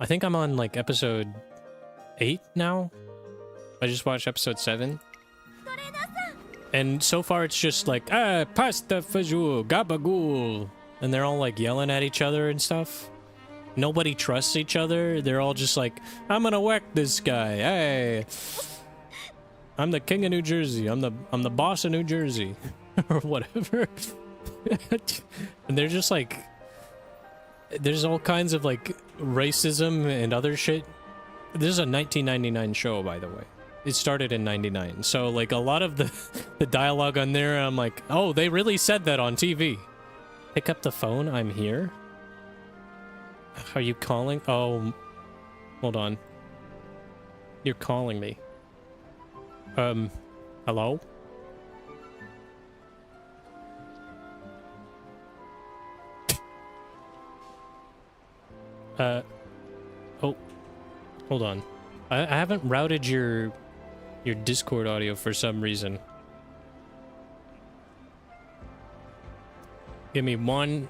A: think I'm on like episode 8 now. I just watched episode 7. And so far it's just like, pasta fajoule, gabagool. And they're all like yelling at each other and stuff. Nobody trusts each other. They're all just like, I'm gonna whack this guy. Hey, I'm the king of New Jersey. I'm the boss of New Jersey. Or whatever. And they're just like, there's all kinds of like racism and other shit. This is a 1999 show, by the way. It started in 99. So like a lot of the dialogue on there, I'm like, oh, they really said that on TV. Pick up the phone, I'm here. Are you calling? Oh, hold on. You're calling me. Hello? Oh, hold on. I haven't routed your Discord audio for some reason. Give me one.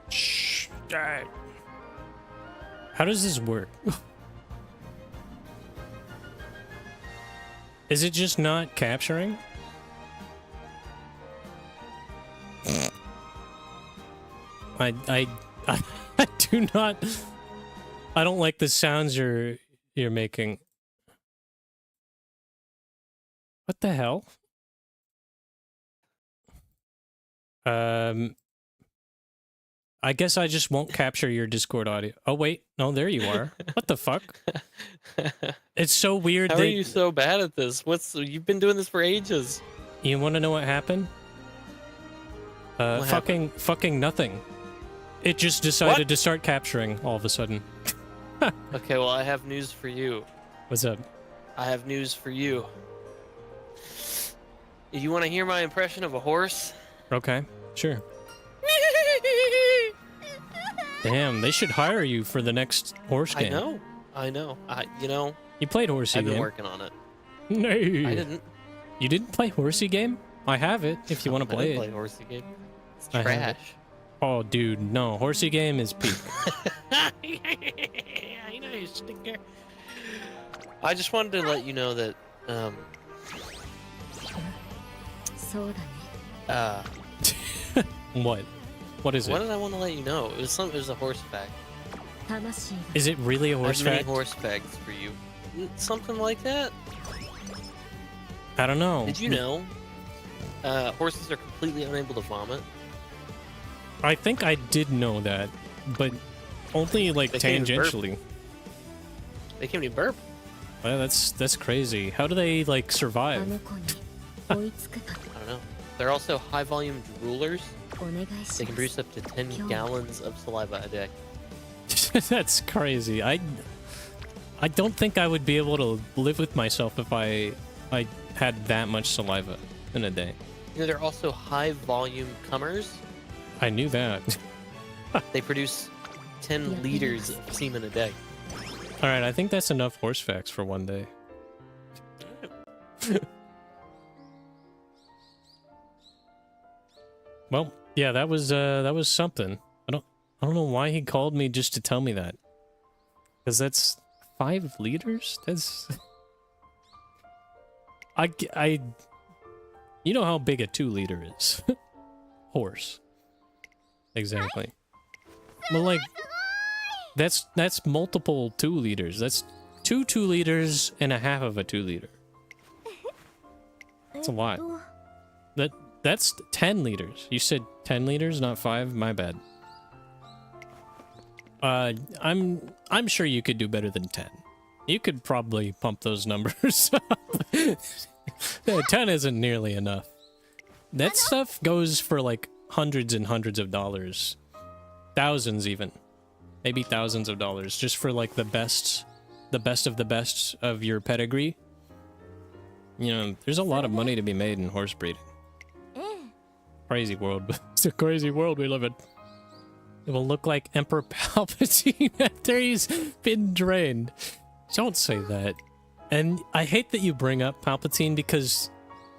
A: Shh. How does this work? Is it just not capturing? I do not. I don't like the sounds you're making. What the hell? I guess I just won't capture your Discord audio. Oh wait, no, there you are. What the fuck? It's so weird.
C: How are you so bad at this? You've been doing this for ages.
A: You want to know what happened?
C: What happened?
A: Fucking nothing. It just decided to start capturing all of a sudden.
C: Okay, well, I have news for you.
A: What's up?
C: I have news for you. You want to hear my impression of a horse?
A: Okay, sure. Damn, they should hire you for the next horse game.
C: I know.
A: You played Horsey
C: I've
A: Game.
C: been working on it.
A: No.
C: I didn't.
A: You didn't play Horsey Game? I have it, if you want to play
C: I
A: it.
C: didn't play Horsey Game. It's
A: I have it.
C: trash.
A: Oh, dude, no. Horsey Game is peak.
C: I know, you stinker. I just wanted to let you know that,
A: What? What is
C: what
A: it?
C: did I want to let you know? It was a horse fact.
A: Is it really a horse
C: I have
A: fact?
C: many horse facts for you. Something like that?
A: I don't know.
C: Did you know horses are completely unable to vomit.
A: I think I did know that, but only like
C: They can't even burp.
A: tangentially.
C: They can't even burp.
A: Well, that's crazy. How do they like
B: あ
A: survive?
B: の子に追いつくと
C: I don't know. They're also high volume droolers.
B: お願いし
C: They can
B: ます
C: produce up to 10 gallons of saliva a day.
A: That's crazy. I don't think I would be able to live with myself if I had that much saliva in a day.
C: You know, they're also high volume cummers.
A: I knew that.
C: They produce 10 liters of semen a day.
A: All right, I think that's enough horse facts for one day. Well, yeah, that was something. I don't know why he called me just to tell me that. Cuz that's 5 liters? That's I you know how big a 2 liter is. Horse. Exactly. Well, like that's multiple 2 liters. That's 2 liters and a half of a 2 liter. That's a lot. That's 10 liters. You said 10 liters, not 5. My bad. I'm sure you could do better than 10. You could probably pump those numbers up. 10 isn't nearly enough. That stuff goes for like hundreds and hundreds of dollars. Thousands even. Maybe thousands of dollars just for like the best of the best of your pedigree. You know, there's a lot of money to be made in horse breeding. Crazy world. It's a crazy world we live in. It will look like Emperor Palpatine after he's been drained. Don't say that. And I hate that you bring up Palpatine because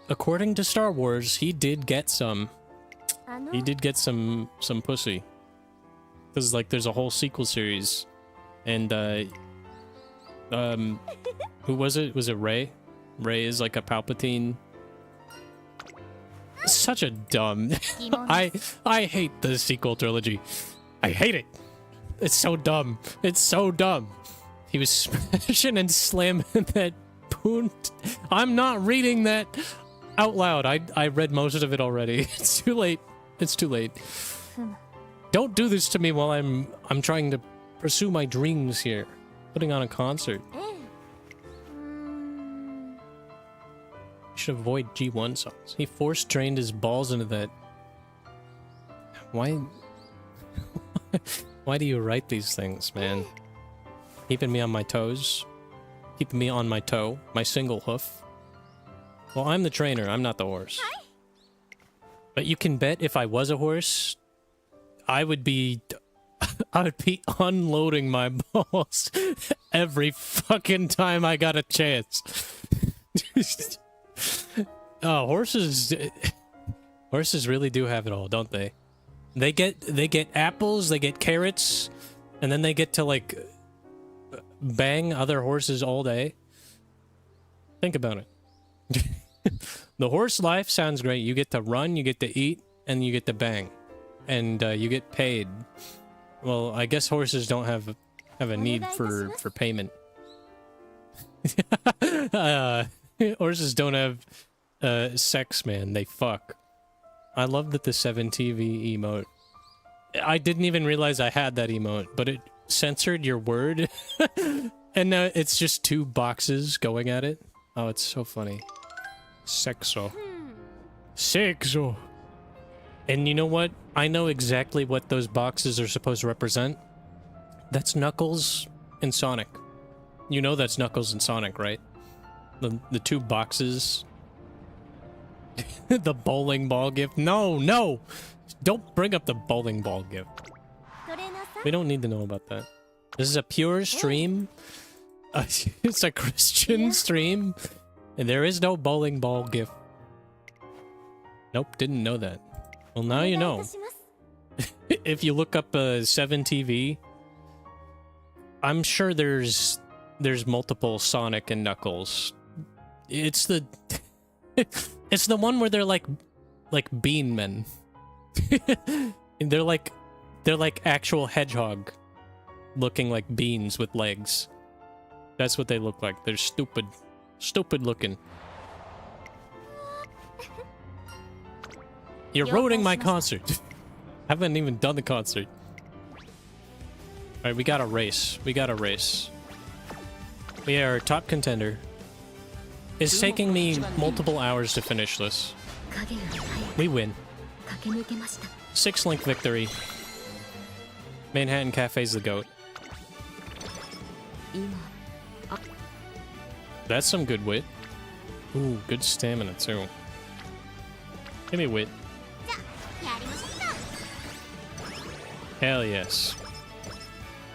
A: according to Star Wars, he did get some. He did get some pussy. Because like there's a whole sequel series. And who was it? Was it Rey? Rey is like a Palpatine. Such a dumb. I hate the sequel trilogy. I hate it. It's so dumb. It's so dumb. He was smashing and slamming that poon. I'm not reading that out loud. I read most of it already. It's too late. It's too late. Don't do this to me while I'm trying to pursue my dreams here. Putting on a concert. You should avoid G1 songs. He force drained his balls into that. Why? Why do you write these things, man? Keeping me on my toes. Keeping me on my toe. My single hoof. Well, I'm the trainer. I'm not the horse. But you can bet if I was a horse, I would be unloading my balls every fucking time I got a chance. Oh, horses really do have it all, don't they? They get apples, they get carrots, and then they get to like bang other horses all day. Think about it. The horse life sounds great. You get to run, you get to eat, and you get to bang, and you get paid. Well, I guess horses don't have a need for payment. Horses don't have sex, man. They fuck. I love that the 7TV emote. I didn't even realize I had that emote, but it censored your word. And now it's just 2 boxes going at it. Oh, it's so funny. Sexo. Sexo. And you know what? I know exactly what those boxes are supposed to represent. That's Knuckles and Sonic. You know that's Knuckles and Sonic, right? The 2 boxes. The bowling ball gift. No! Don't bring up the bowling ball gift. We don't need to know about that. This is a pure stream. It's a Christian stream. And there is no bowling ball gift. Nope, didn't know that. Well, now you know. If you look up 7TV, I'm sure there's multiple Sonic and Knuckles. It's the it's the one where they're like bean men. And they're like actual hedgehog looking like beans with legs. That's what they look like. They're stupid looking. You're ruining my concert. I haven't even done the concert. Alright, we got a race. We got a race. We are top contender. It's taking me multiple hours to finish this. We win. 6-link victory. Manhattan Cafe's the GOAT. That's some good wit. Ooh, good stamina too. Give me wit. Hell yes.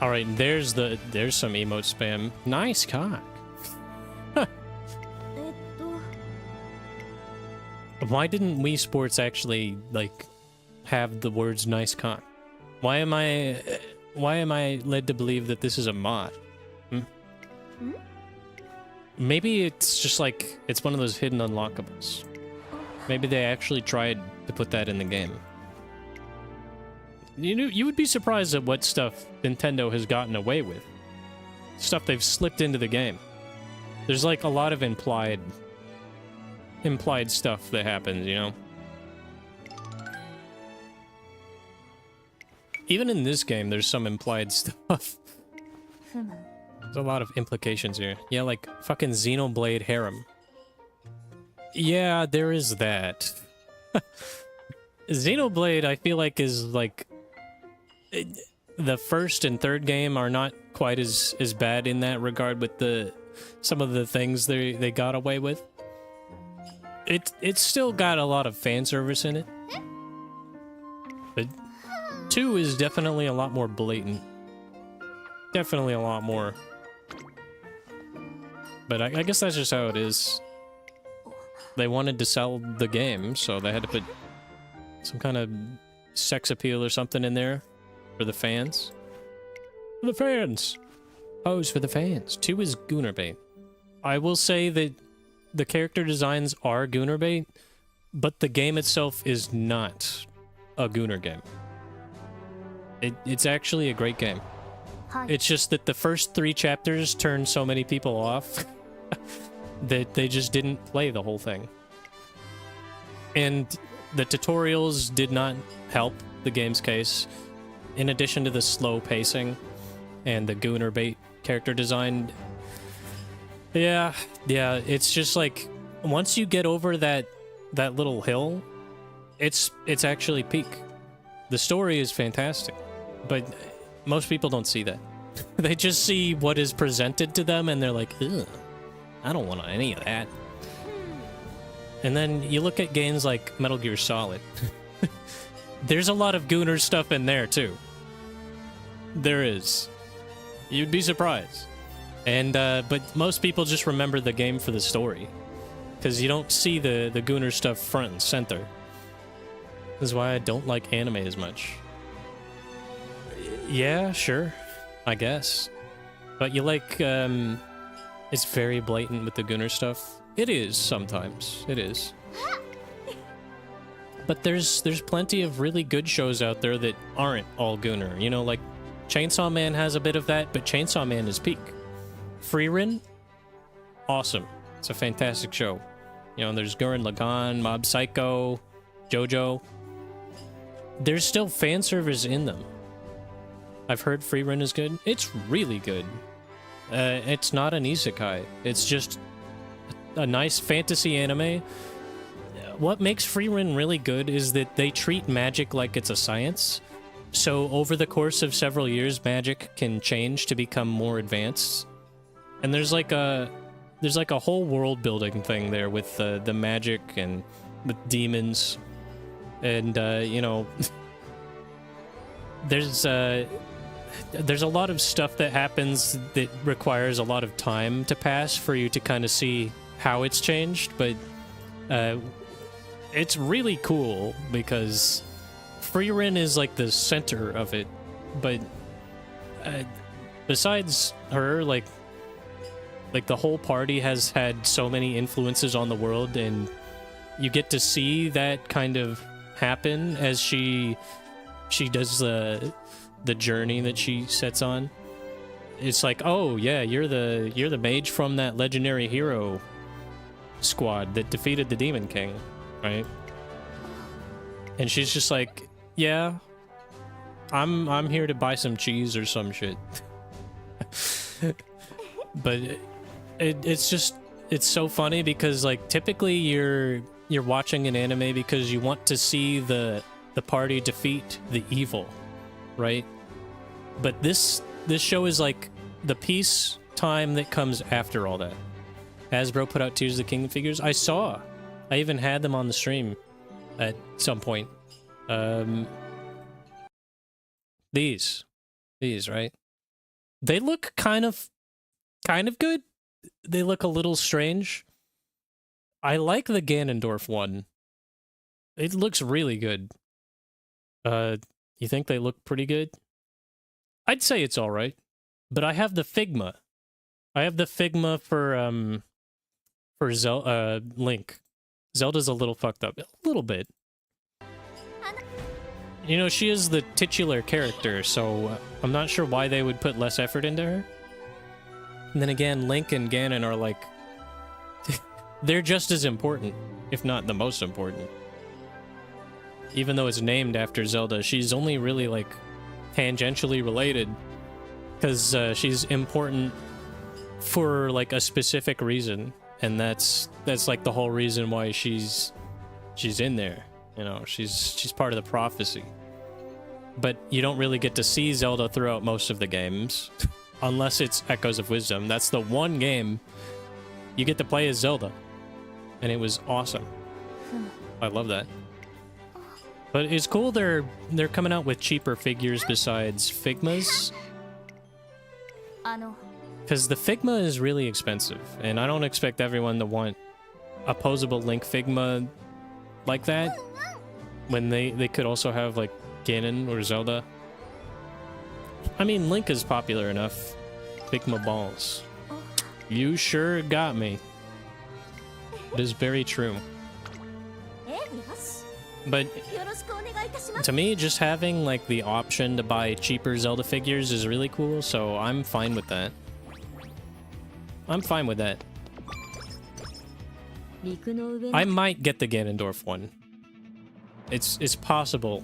A: Alright, there's some emote spam. Nice cock. Huh. Why didn't Wii Sports actually, like, have the words nice cock? Why am I led to believe that this is a mod? Maybe it's just like, it's one of those hidden unlockables. Maybe they actually tried to put that in the game. You would be surprised at what stuff Nintendo has gotten away with. Stuff they've slipped into the game. There's like a lot of implied stuff that happens, you know? Even in this game, there's some implied stuff. There's a lot of implications here. Yeah, like fucking Xenoblade harem. Yeah, there is that. Xenoblade, I feel like, is like... the first and third game are not quite as bad in that regard with some of the things they got away with. It's still got a lot of fan service in it. But 2 is definitely a lot more blatant. Definitely a lot more. But I guess that's just how it is. They wanted to sell the game, so they had to put some kind of sex appeal or something in there for the fans. For the fans! Pose for the fans. 2 is Gooner bait. I will say that the character designs are Gooner bait, but the game itself is not a Gooner game. It's actually a great game. It's just that the first 3 chapters turned so many people off that they just didn't play the whole thing. And the tutorials did not help the game's case. In addition to the slow pacing and the Gooner bait character design. Yeah, it's just like, once you get over that little hill, it's actually peak. The story is fantastic, but most people don't see that. They just see what is presented to them and they're like, ugh, I don't want any of that. And then you look at games like Metal Gear Solid. There's a lot of Gooner stuff in there too. There is. You'd be surprised. And but most people just remember the game for the story, because you don't see the Gooner stuff front and center. This is why I don't like anime as much. Yeah, sure, I guess. But you like, it's very blatant with the Gooner stuff. It is sometimes. It is. But there's plenty of really good shows out there that aren't all Gooner. You know, like Chainsaw Man has a bit of that, but Chainsaw Man is peak. Frieren, awesome. It's a fantastic show. You know, there's Gurren Lagann, Mob Psycho, JoJo. There's still fan service in them. I've heard Frieren is good. It's really good. It's not an isekai. It's just a nice fantasy anime. What makes Frieren really good is that they treat magic like it's a science. So over the course of several years, magic can change to become more advanced. And there's like a whole world building thing there with the magic and with demons. And you know, there's a lot of stuff that happens that requires a lot of time to pass for you to kind of see how it's changed, but it's really cool because Frieren is like the center of it, but besides her, like the whole party has had so many influences on the world, and you get to see that kind of happen as she does the journey that she sets on. It's like, oh yeah, you're the mage from that legendary hero squad that defeated the Demon King, right? And she's just like, yeah, I'm here to buy some cheese or some shit. But it's so funny because like typically you're watching an anime because you want to see the party defeat the evil, right? But this show is like the peace time that comes after all that. Hasbro put out Tears of the Kingdom figures. I even had them on the stream at some point. These, right? They look kind of good. They look a little strange. I like the Ganondorf one. It looks really good. You think they look pretty good? I'd say it's all right. But I have the Figma. I have the Figma for Link. Zelda's a little fucked up. A little bit. You know, she is the titular character, so I'm not sure why they would put less effort into her. And then again, Link and Ganon are like... they're just as important, if not the most important. Even though it's named after Zelda, she's only really, like, tangentially related. Because she's important for, like, a specific reason. And that's like, the whole reason why she's in there. You know, she's part of the prophecy. But you don't really get to see Zelda throughout most of the games. Unless it's Echoes of Wisdom. That's the one game you get to play as Zelda. And it was awesome. I love that. But it's cool they're coming out with cheaper figures besides Figmas. Because the Figma is really expensive. And I don't expect everyone to want a posable Link Figma like that. When they could also have, like, Ganon or Zelda. I mean, Link is popular enough. Figma balls. You sure got me. It is very true. But to me, just having, like, the option to buy cheaper Zelda figures is really cool, so I'm fine with that. I'm fine with that. I might get the Ganondorf one. It's possible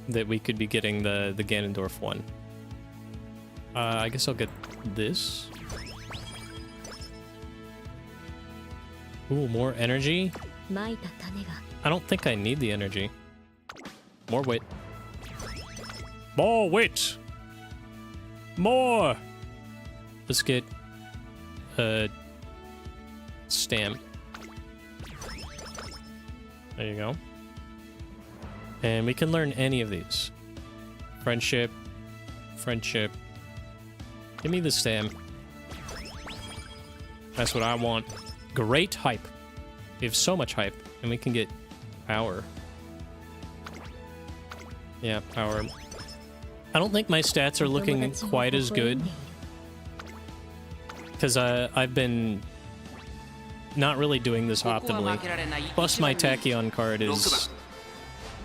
A: that we could be getting the Ganondorf one. I guess I'll get this. Ooh, more energy? I don't think I need the energy. More wit. More wit! More! Let's get... stamp. There you go. And we can learn any of these. Friendship. Friendship. Give me the stamp. That's what I want. Great hype. We have so much hype. And we can get power. Yeah, power. I don't think my stats are looking quite as good. Because I've been not really doing this optimally. Plus my Tachyon card is,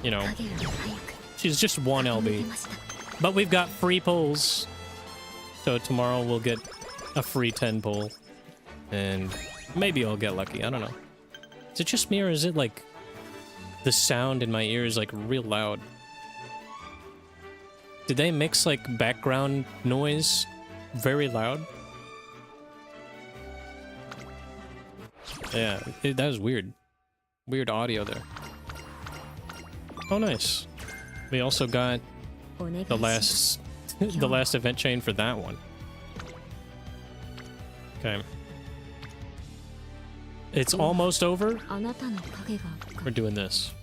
A: you know, she's just 1 LB. But we've got free pulls. So tomorrow we'll get a free 10 pull. And maybe I'll get lucky, I don't know. Is it just me or is it like the sound in my ears like real loud? Did they mix like background noise very loud? Yeah, that was weird. Weird audio there. Oh, nice. We also got the last event chain for that one. Okay. It's almost over. We're doing this.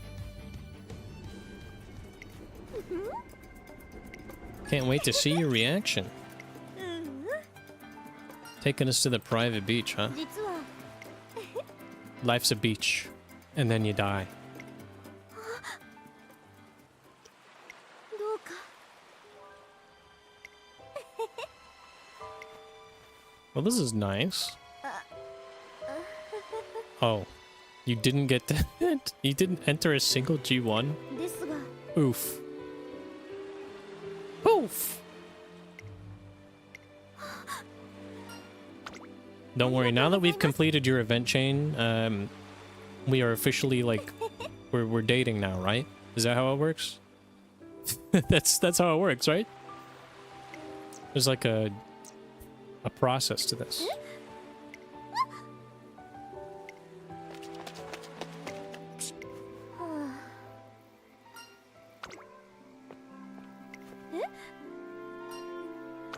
A: Can't wait to see your reaction. Taking us to the private beach, huh? Life's a beach, and then you die. Well, this is nice. Oh, you didn't get that? You didn't enter a single G1? Oof. Oof! Don't worry, now that we've completed your event chain, we are officially, like, we're dating now, right? Is that how it works? That's how it works, right? There's like a process to this.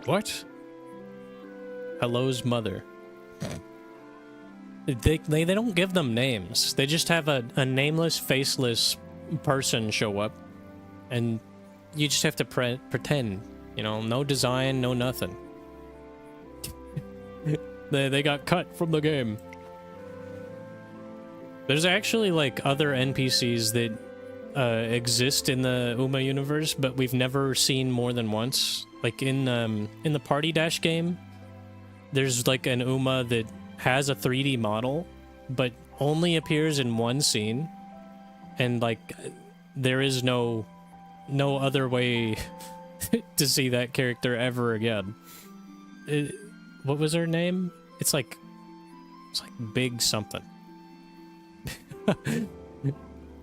A: What? Hello's mother. They don't give them names. They just have a nameless, faceless person show up, and you just have to pretend. You know, no design, no nothing. They got cut from the game. There's actually like other NPCs that exist in the Uma universe, but we've never seen more than once. Like in the Party Dash game, there's like an Uma that has a 3D model, but only appears in one scene, and like there is no other way to see that character ever again. What was her name? It's like Big something.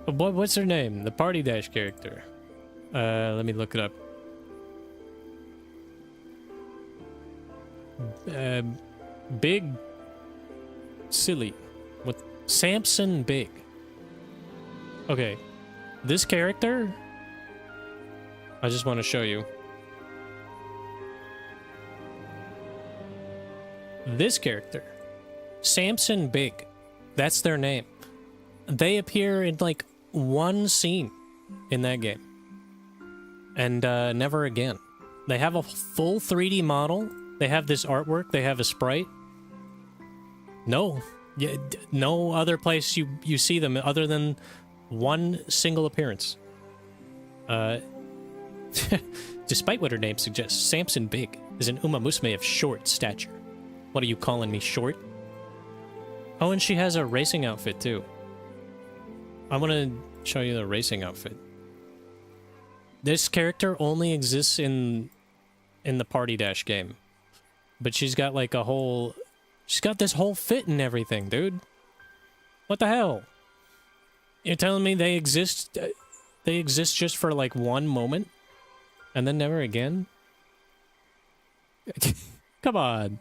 A: What's her name? The Party Dash character. Let me look it up. Big Silly. What? Samson Big. Okay. This character, I just want to show you. This character, Samson Big. That's their name. They appear in like one scene in that game. And never again. They have a full 3D model. They have this artwork. They have a sprite. No. Yeah, no other place you see them other than one single appearance. Despite what her name suggests, Samson Big is an Umamusume of short stature. What are you calling me, short? Oh, and she has a racing outfit too. I want to show you the racing outfit. This character only exists in the Party Dash game. But she's got like a whole... She's got this whole fit and everything, dude. What the hell? You're telling me they exist just for like one moment? And then never again? Come on.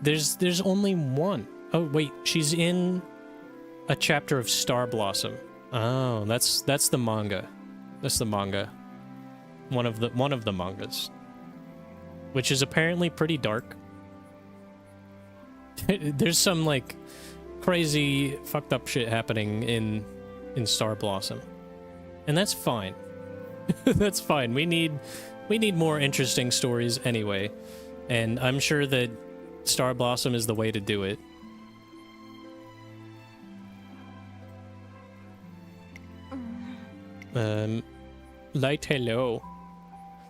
A: There's only one. Oh, wait. She's in a chapter of Star Blossom. Oh, that's the manga. That's the manga. One of the mangas. Which is apparently pretty dark. There's some like crazy fucked up shit happening in Star Blossom. And that's fine. That's fine. We need more interesting stories anyway. And I'm sure that Star Blossom is the way to do it. Light hello.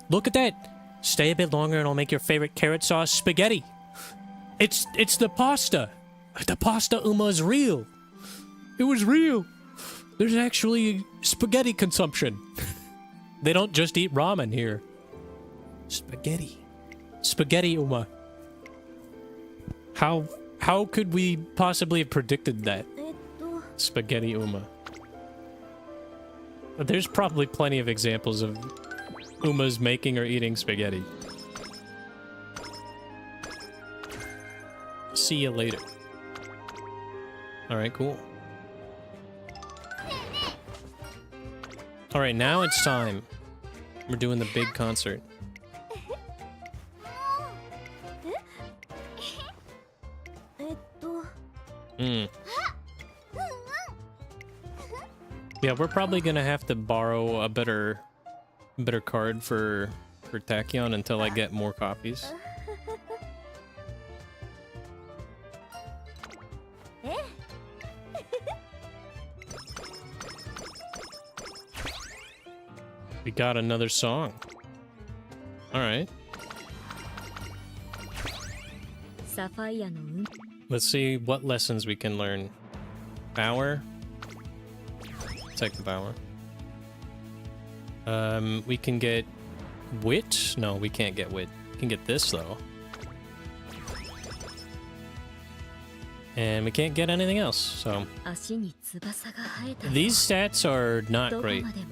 A: Look at that! Stay a bit longer and I'll make your favorite carrot sauce spaghetti. It's the pasta. The pasta Uma is real. It was real. There's actually spaghetti consumption. They don't just eat ramen here. Spaghetti. Spaghetti Uma. How could we possibly have predicted that? Spaghetti Uma. There's probably plenty of examples of Umas making or eating spaghetti. See you later. Alright, cool. Alright, now it's time. We're doing the big concert. Yeah, we're probably gonna have to borrow a better card for Tachyon until I get more copies. We got another song. Alright. Let's see what lessons we can learn. Power. Take the power. We can get wit? No, we can't get wit. We can get this though. And we can't get anything else, so
B: 足に翼が生えた
A: these stats are not
B: どこ
A: great.
B: までも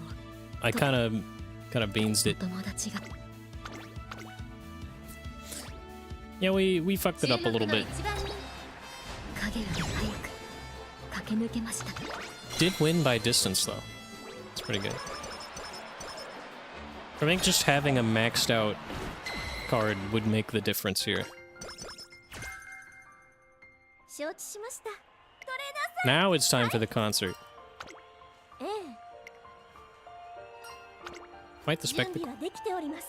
A: I kind of beansed
B: お
A: it.
B: 友達が
A: Yeah, we fucked it up a little bit.
B: 影より早く駆け抜けました
A: Did win by distance though. It's pretty good. I think just having a maxed out card would make the difference here.
B: 承知しましたトレーナー
A: Now it's time for the concert.
B: さんえ
A: Quite the
B: え準
A: spectacle.
B: 備はできております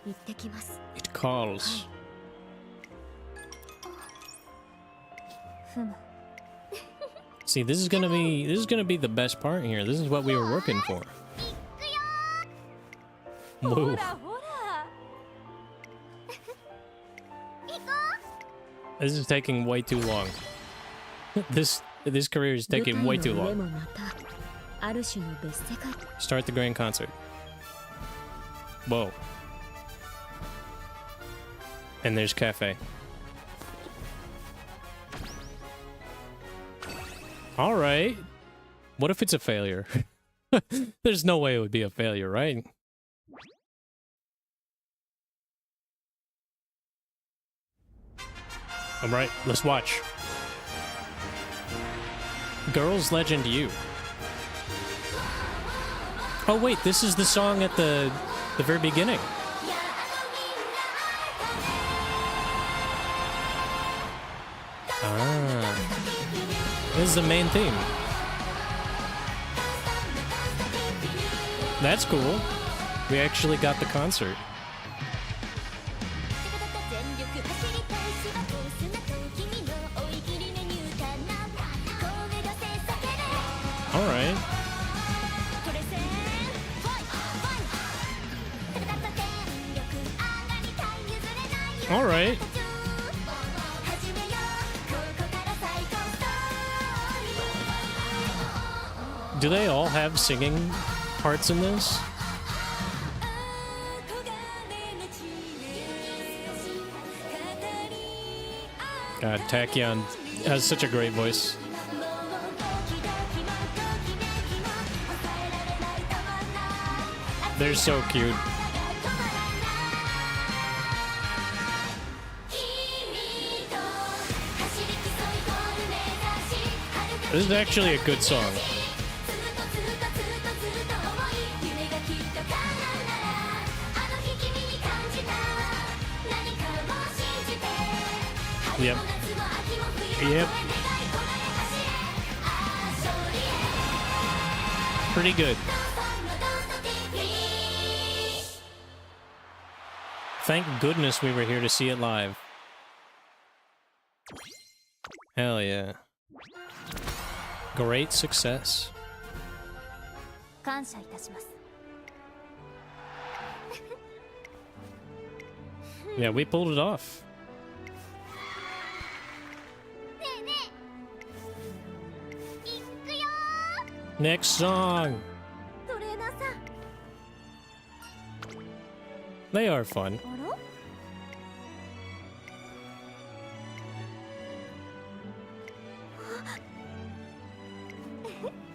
B: 行ってきます
A: It calls.
B: ふむ
A: See, this is gonna be the best part here. This is what we were working for.
B: ほ
A: Whoa.
B: らほら
A: This is taking way too long. This career is taking way too
B: 舞台の上
A: long.
B: もまたある種の別世界
A: Start the grand concert. Whoa. And there's cafe. All right. What if it's a failure? There's no way it would be a failure, right? All right, let's watch. Girls Legend U. Oh wait, this is the song at the very beginning. Ah. This is the main theme. That's cool. We actually got the concert. All right. All right. Do they all have singing parts in this? God, Tachyon has such a great voice. They're so cute. This is actually a good song. Yep. Yep. Pretty good. Thank goodness we were here to see it live. Hell yeah. Great success.
B: 感謝いたします
A: Yeah, we pulled it off.
B: ねえねえ行くよ
A: Next song.
B: トレーナーさん
A: They are fun.
B: あら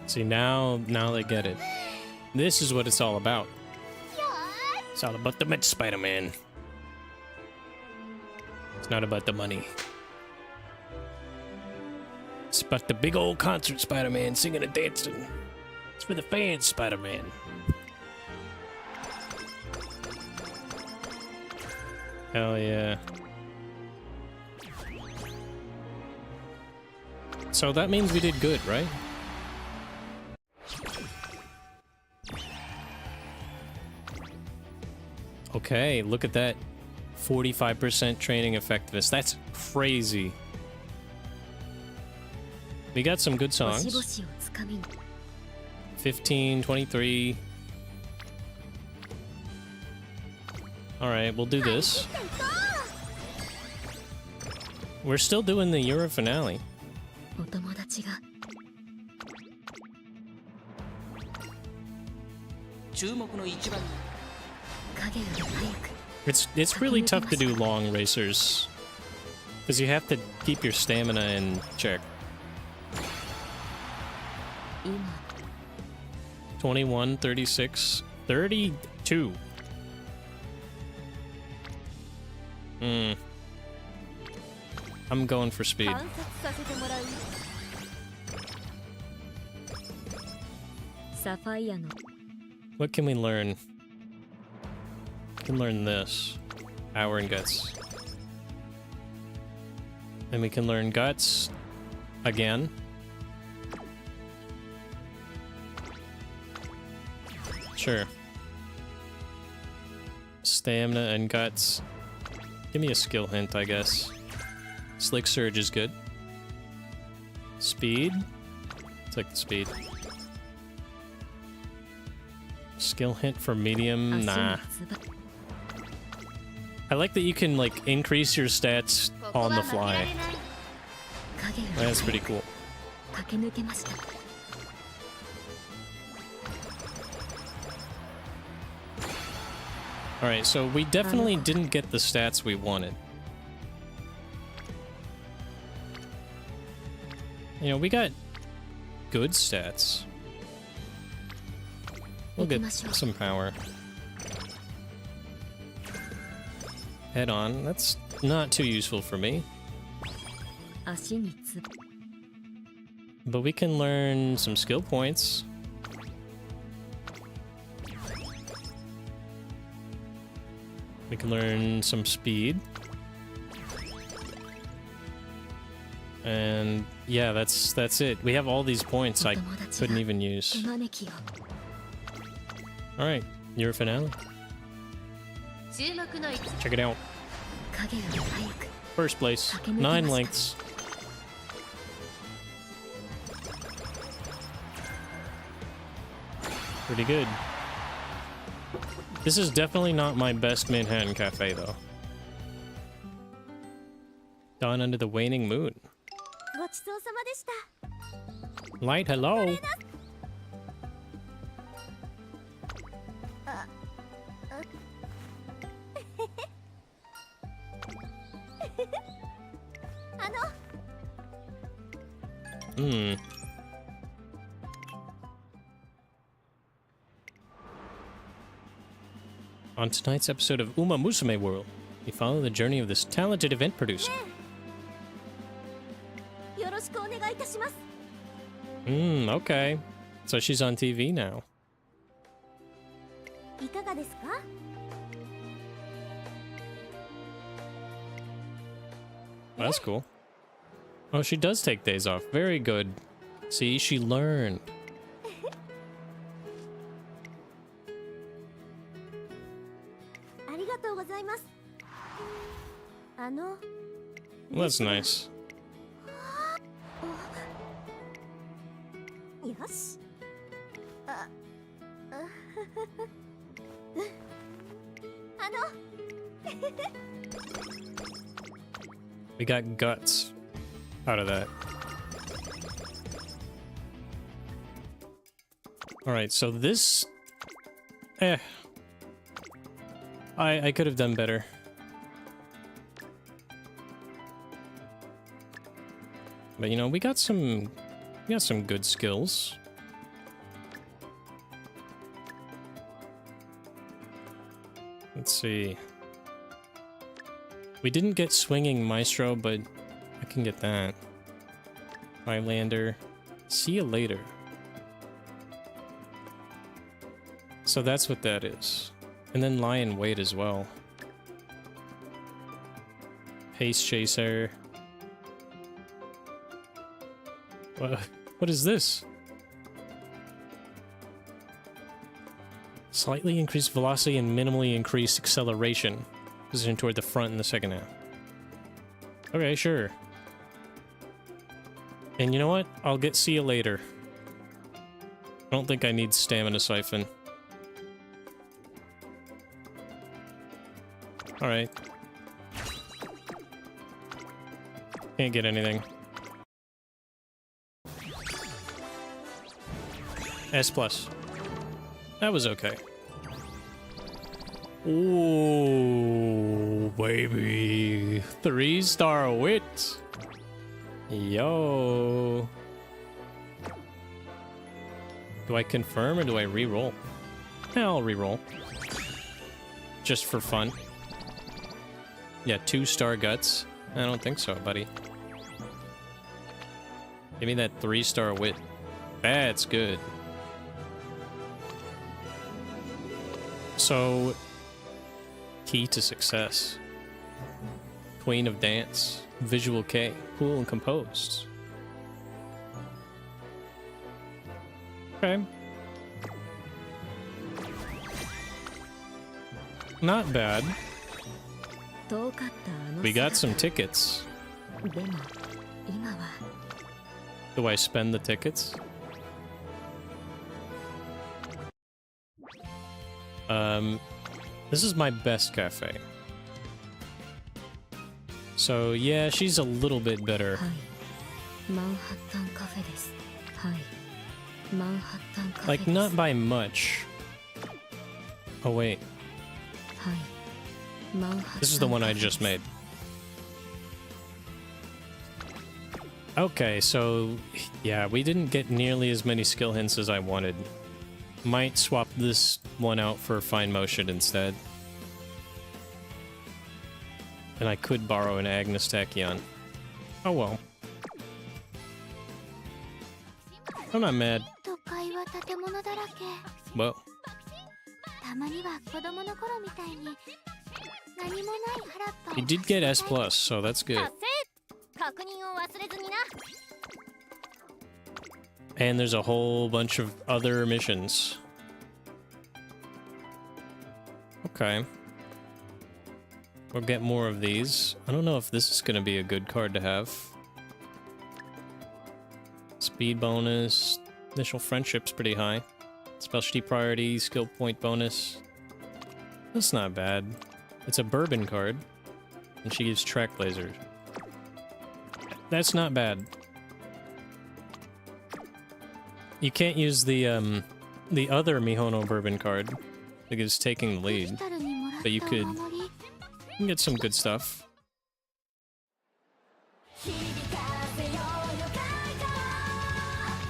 A: See, now they get it. This is what it's all about.
B: よー
A: It's all about the Met Spider-Man. It's not about the money. It's about the big old concert Spider-Man singing and dancing. It's for the fans, Spider-Man. Hell yeah. So that means we did good, right? Okay, look at that. 45% training effectiveness. That's crazy. We got some good
B: 星
A: songs.
B: 々をつかみに
A: 15, 23. Alright, we'll do this. We're still doing the Euro finale.
B: お友達が
D: 注目の一番
A: It's really tough to do long racers because you have to keep your stamina in check. 21, 36, 32. I'm going for speed.
B: 観察させてもらうよ。サファイアの
A: What can we learn? We can learn this. Power and guts. Then we can learn guts again. Sure. Stamina and guts. Give me a skill hint, I guess. Slick Surge is good. Speed? Take the speed. Skill hint for medium? Nah. I like that you can, like, increase your stats on the fly. That's pretty cool. Alright, so we definitely didn't get the stats we wanted. You know, we got good stats. We'll get some power. Head on. That's not too useful for me. But we can learn some skill points. We can learn some speed. And yeah, that's it. We have all these points I couldn't even use. Alright, your finale. Check it out. First place, 9 lengths. Pretty good. This is definitely not my best Manhattan Cafe, though. Dawn under the waning moon. Light, hello. On tonight's episode of Umamusume World, we follow the journey of this talented event producer. Okay. So she's on TV now. That's cool. Oh, she does take days off. Very good. See, she learned. Well, that's nice. We got guts out of that. Alright, so this... I could have done better. But, you know, we got some good skills. Let's see. We didn't get Swinging Maestro, but I can get that. Highlander. See you later. So that's what that is. And then Lie in Wait as well. Pace Chaser. What is this? Slightly increased velocity and minimally increased acceleration. Position toward the front in the second half. Okay, sure. And you know what? I'll get See You Later. I don't think I need Stamina Siphon. Alright. Can't get anything. S+. That was okay. Oh, baby. 3-star wit. Yo. Do I confirm or do I re-roll? Yeah, I'll re-roll. Just for fun. Yeah, 2-star guts. I don't think so, buddy. Give me that 3-star wit. That's good. So, key to success. Queen of Dance. Visual K. Cool and composed. Okay. Not bad. We got some tickets. Do I spend the tickets? This is my best cafe. So yeah, she's a little bit better. Like, not by much. Oh wait. This is the one I just made. Okay, so yeah, we didn't get nearly as many skill hints as I wanted. Might swap this one out for Fine Motion instead. And I could borrow an Agnes Tachyon. Oh well. I'm not mad. Whoa. He did get S+, so that's good. And there's a whole bunch of other missions. Okay. We'll get more of these. I don't know if this is going to be a good card to have. Speed bonus. Initial friendship's pretty high. Specialty priority, skill point bonus. That's not bad. It's a bourbon card. And she gives track lasers. That's not bad. You can't use the other Mihono bourbon card because it's taking the lead. But you can get some good stuff.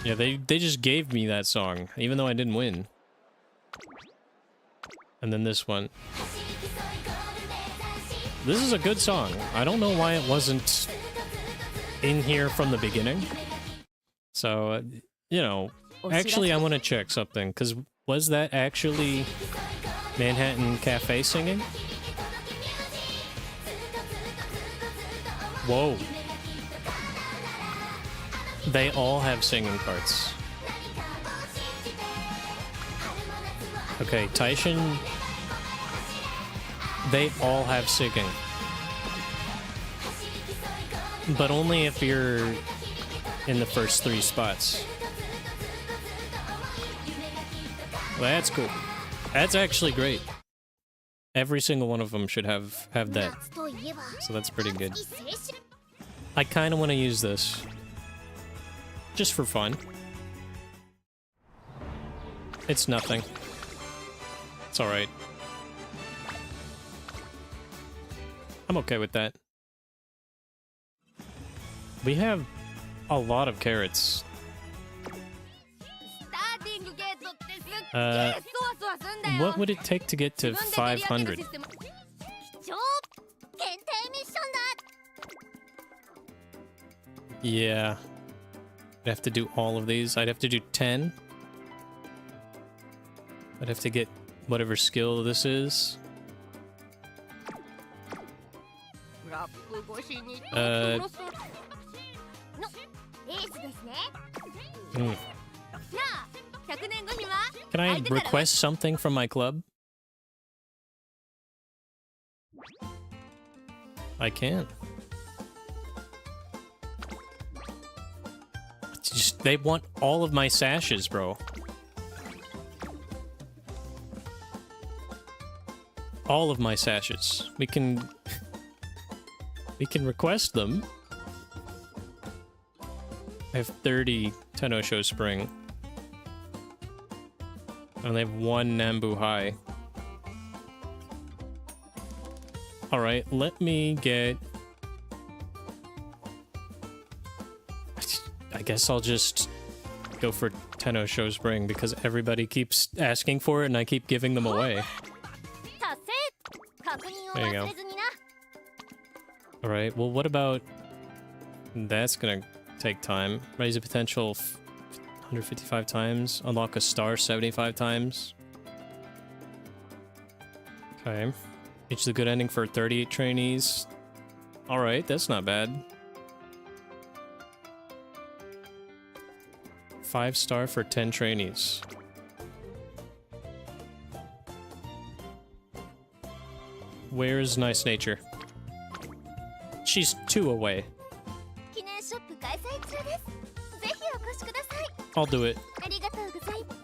A: Yeah, they just gave me that song, even though I didn't win. And then this one. This is a good song. I don't know why it wasn't in here from the beginning. So, you know, actually I want to check something, because was that actually Manhattan Cafe singing? Whoa. They all have singing parts. Okay, Tachyon. They all have singing. But only if you're in the first 3 spots. Well, that's cool. That's actually great. Every single one of them should have that. So that's pretty good. I kind of want to use this. Just for fun. It's nothing. It's alright. I'm okay with that. We have a lot of carrots. What would it take to get to 500? Yeah. I'd have to do all of these. I'd have to do 10. I'd have to get whatever skill this is. Can I request something from my club? I can't. Just, they want all of my sashes, bro. All of my sashes. We can request them. I have 30 Tenosho Spring. And they have 1 Nambu High. All right, let me get... I guess I'll just go for Tenno Show Spring because everybody keeps asking for it and I keep giving them away.
B: 達成確認を
A: There you
B: 忘
A: go.
B: れずにな
A: All right, well, what about... That's gonna take time. Raise a potential 155 times. Unlock a star 75 times. Okay. Reach the good ending for 38 trainees. All right, that's not bad. 5-star for 10 trainees. Where's Nice Nature? She's 2 away.
B: 記念ショップ開催中ですぜひお越しください
A: I'll do it.
B: ありがとうございます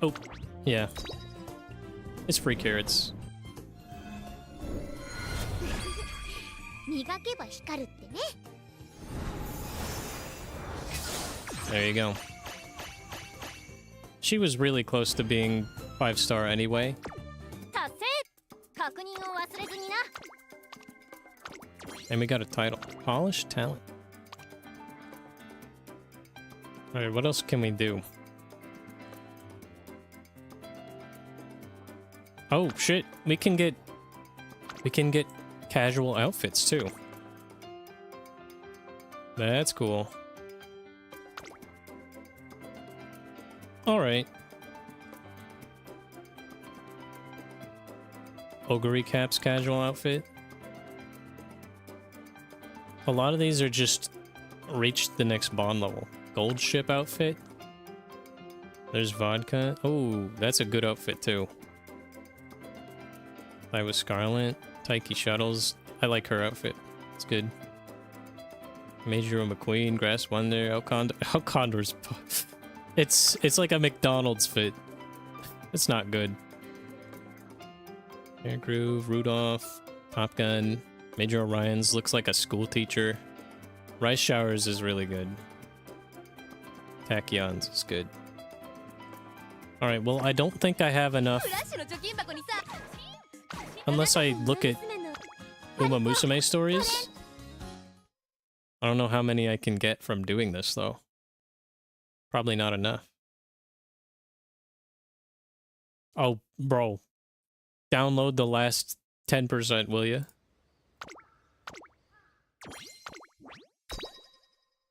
A: Oh, yeah. It's free carrots.
B: 磨けば光るってね
A: There you go. She was really close to being 5-star anyway.
B: 達成確認を忘れずにな
A: And we got a title. Polished Talent. Alright, what else can we do? Oh, shit. We can get casual outfits, too. That's cool. Alright. Ogre Cap's casual outfit. A lot of these are just reach the next bond level. Gold ship outfit. There's vodka. Oh, that's a good outfit too. I was Scarlet. Taiki Shuttles. I like her outfit. It's good. Major McQueen, Grass Wonder, Elcondor's. It's like a McDonald's fit. It's not good. Air Groove, Rudolph, Top Gun, Major Orion's looks like a school teacher. Rice Showers is really good. Tachyon's is good. Alright, well, I don't think I have enough.
B: フラッシュの貯金箱にさ
A: Unless I look at Umamusume stories. I don't know how many I can get from doing this, though. Probably not enough. Oh, bro. Download the last 10%, will ya?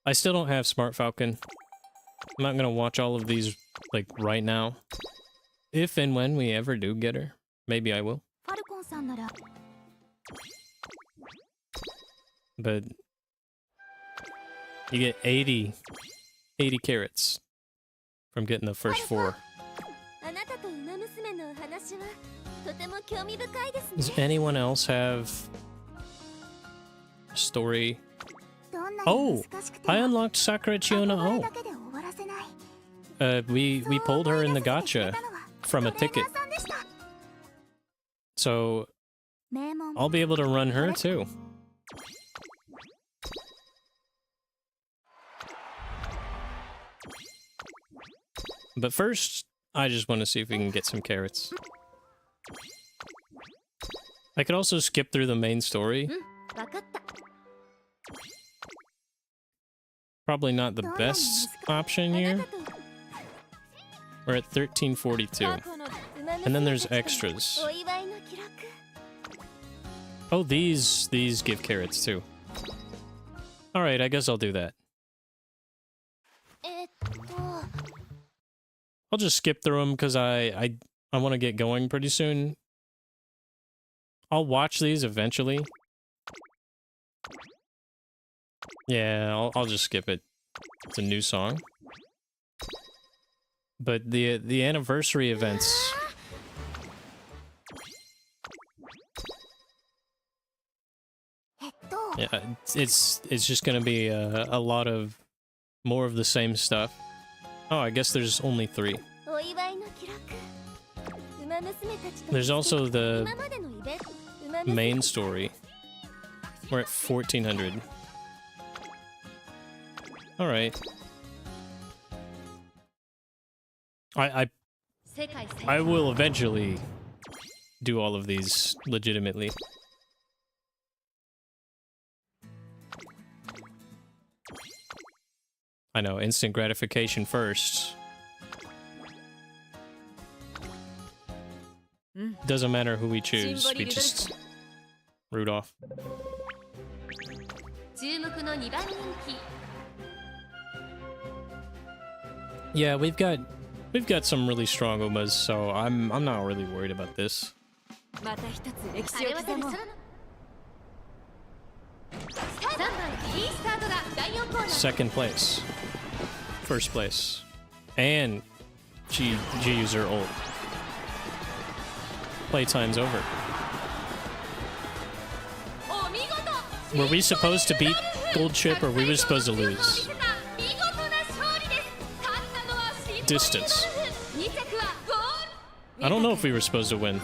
A: I still don't have Smart Falcon. I'm not gonna watch all of these, like, right now. If and when we ever do get her. Maybe I will.
B: ファルコンさんなら
A: But... You get 80 carrots from getting the first 4.
B: あなたとウマ娘のお話はとても興味深いです
A: Does
B: ね
A: anyone else have a story?
B: どんなに
A: Oh,
B: 難しくて
A: I
B: も
A: unlocked Sakura
B: 憧れ
A: Chiona.
B: だけで終わらせない
A: Oh, we pulled her in the gacha from a ticket,
B: トレーナーさんでした
A: so
B: 名門
A: I'll be able to run her too. But first, I just want to see if we can get some carrots. I could also skip through the main story.
B: 分かった
A: Probably not the best option
B: あ
A: here.
B: なたと
A: We're at 1342.
B: 過去のウマ
A: And then
B: 娘
A: there's
B: たちとの
A: extras.
B: お祝いの記録
A: Oh, these give carrots too. All right, I guess I'll do that.
B: えっと
A: I'll just skip through them because I want to get going pretty soon. I'll watch these eventually. Yeah, I'll just skip it. It's a new song. But the anniversary events. Yeah, it's just gonna be a lot of more of the same stuff. Oh, I guess there's only 3.
B: お祝いの記録ウマ娘たちと
A: There's also the
B: 今までのイベントウマ娘
A: main story. We're at 1400. All right. I
B: 世界最
A: I will eventually do all of these legitimately. I know, instant gratification first. Doesn't matter who we choose, we just root off. Yeah, we've got some really strong Umas, so I'm not really worried about this. Second place. First place. And G user ult. Playtime's over. Were we supposed to beat Gold Chip or we were supposed to lose? Distance. I don't know if we were supposed to win.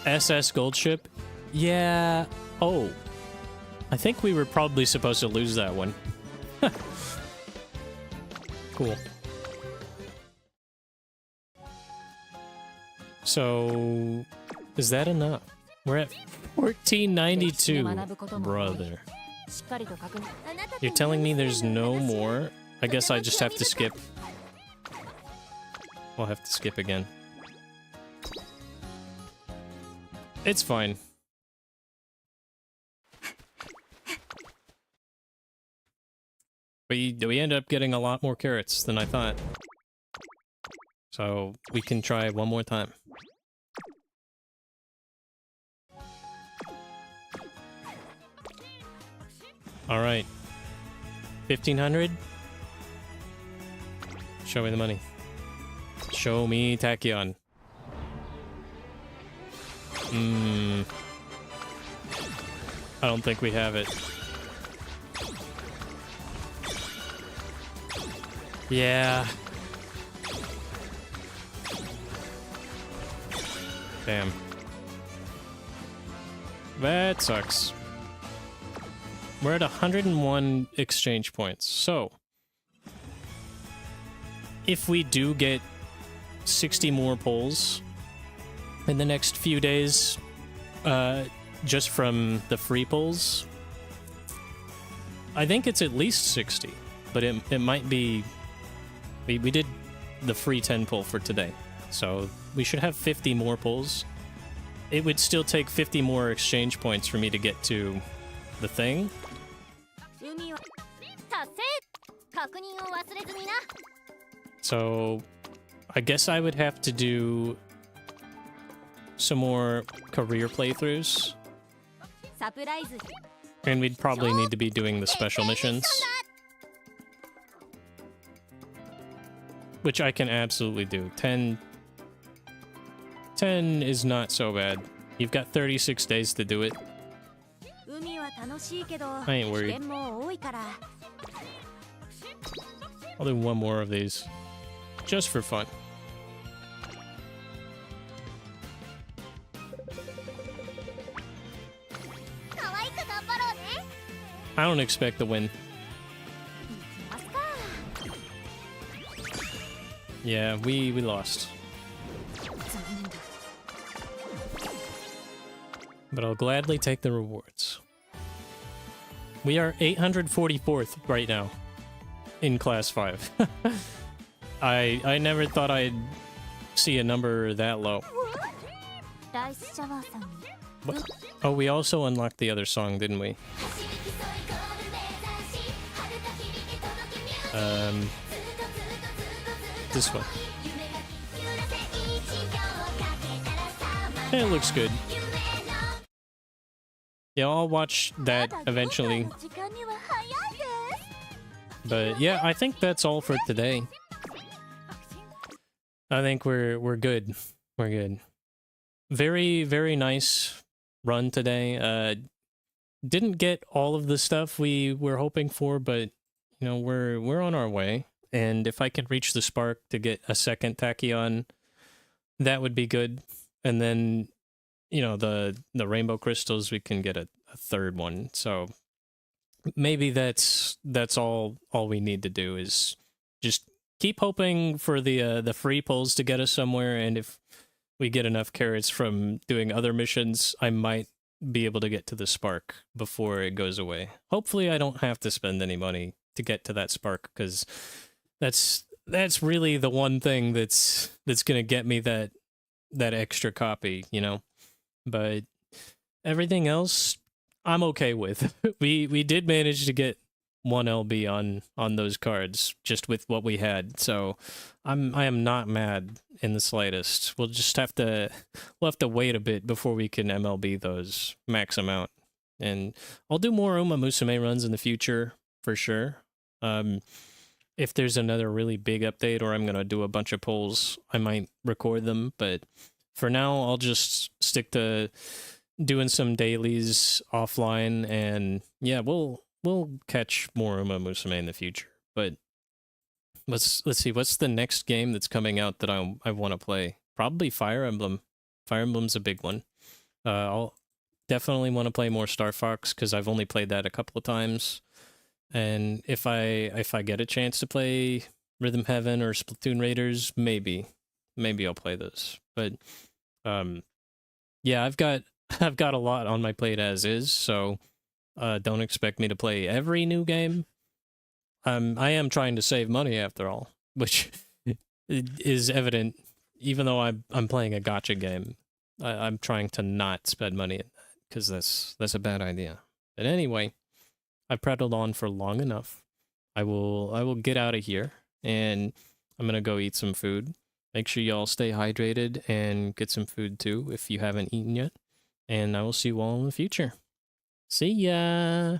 A: SS Gold Chip? Yeah. Oh. I think we were probably supposed to lose that one. Cool. So, is that enough? We're at 1492, brother. You're telling me there's no more? I guess I just have to skip. We'll have to skip again. It's fine. We end up getting a lot more carrots than I thought. So we can try one more time. All right. 1,500? Show me the money. Show me Tachyon. I don't think we have it. Yeah. Damn. That sucks. We're at 101 exchange points. So, if we do get 60 more pulls in the next few days, just from the free pulls, I think it's at least 60, but it might be... We did the free 10 pull for today, so we should have 50 more pulls. It would still take 50 more exchange points for me to get to the thing. So, I guess I would have to do some more career playthroughs. And we'd probably need to be doing the special missions. Which I can absolutely do. 10 is not so bad. You've got 36 days to do it. I ain't worried. I'll do one more of these. Just for fun. I don't expect to win. Yeah, we lost. But I'll gladly take the rewards. We are 844th right now in Class 5. I never thought I'd see a number that low. What? Oh, we also unlocked the other song, didn't we? This one. It looks good. Yeah, I'll watch that eventually. But yeah, I think that's all for today. I think we're good. We're good. Very, very nice run today. Didn't get all of the stuff we were hoping for, but you know, we're on our way. And if I can reach the spark to get a second Tachyon, that would be good. And then, you know, the rainbow crystals, we can get a third one. So maybe that's all we need to do is just keep hoping for the free pulls to get us somewhere. And if we get enough carrots from doing other missions, I might be able to get to the spark before it goes away. Hopefully I don't have to spend any money to get to that spark, because that's really the one thing that's gonna get me that extra copy, you know. But everything else I'm okay with. We did manage to get 1 LB on those cards just with what we had, so I am not mad in the slightest. We'll have to wait a bit before we can MLB those max amount, and I'll do more Umamusume runs in the future for sure. If there's another really big update, or I'm gonna do a bunch of polls, I might record them. But for now, I'll just stick to doing some dailies offline, and yeah, we'll catch more Umamusume in the future. But let's see, what's the next game that's coming out that I want to play? Probably Fire Emblem. Fire Emblem's a big one. I'll definitely want to play more Star Fox, because I've only played that a couple of times. And if I get a chance to play Rhythm Heaven or Splatoon Raiders, maybe I'll play those. But yeah, I've got a lot on my plate as is, so don't expect me to play every new game. I am trying to save money after all, which is evident. Even though I'm playing a gacha game, I'm trying to not spend money, because that's a bad idea. But anyway, I've prattled on for long enough. I will get out of here, and I'm gonna go eat some food. Make sure y'all stay hydrated and get some food too if you haven't eaten yet. And I will see you all in the future. See ya!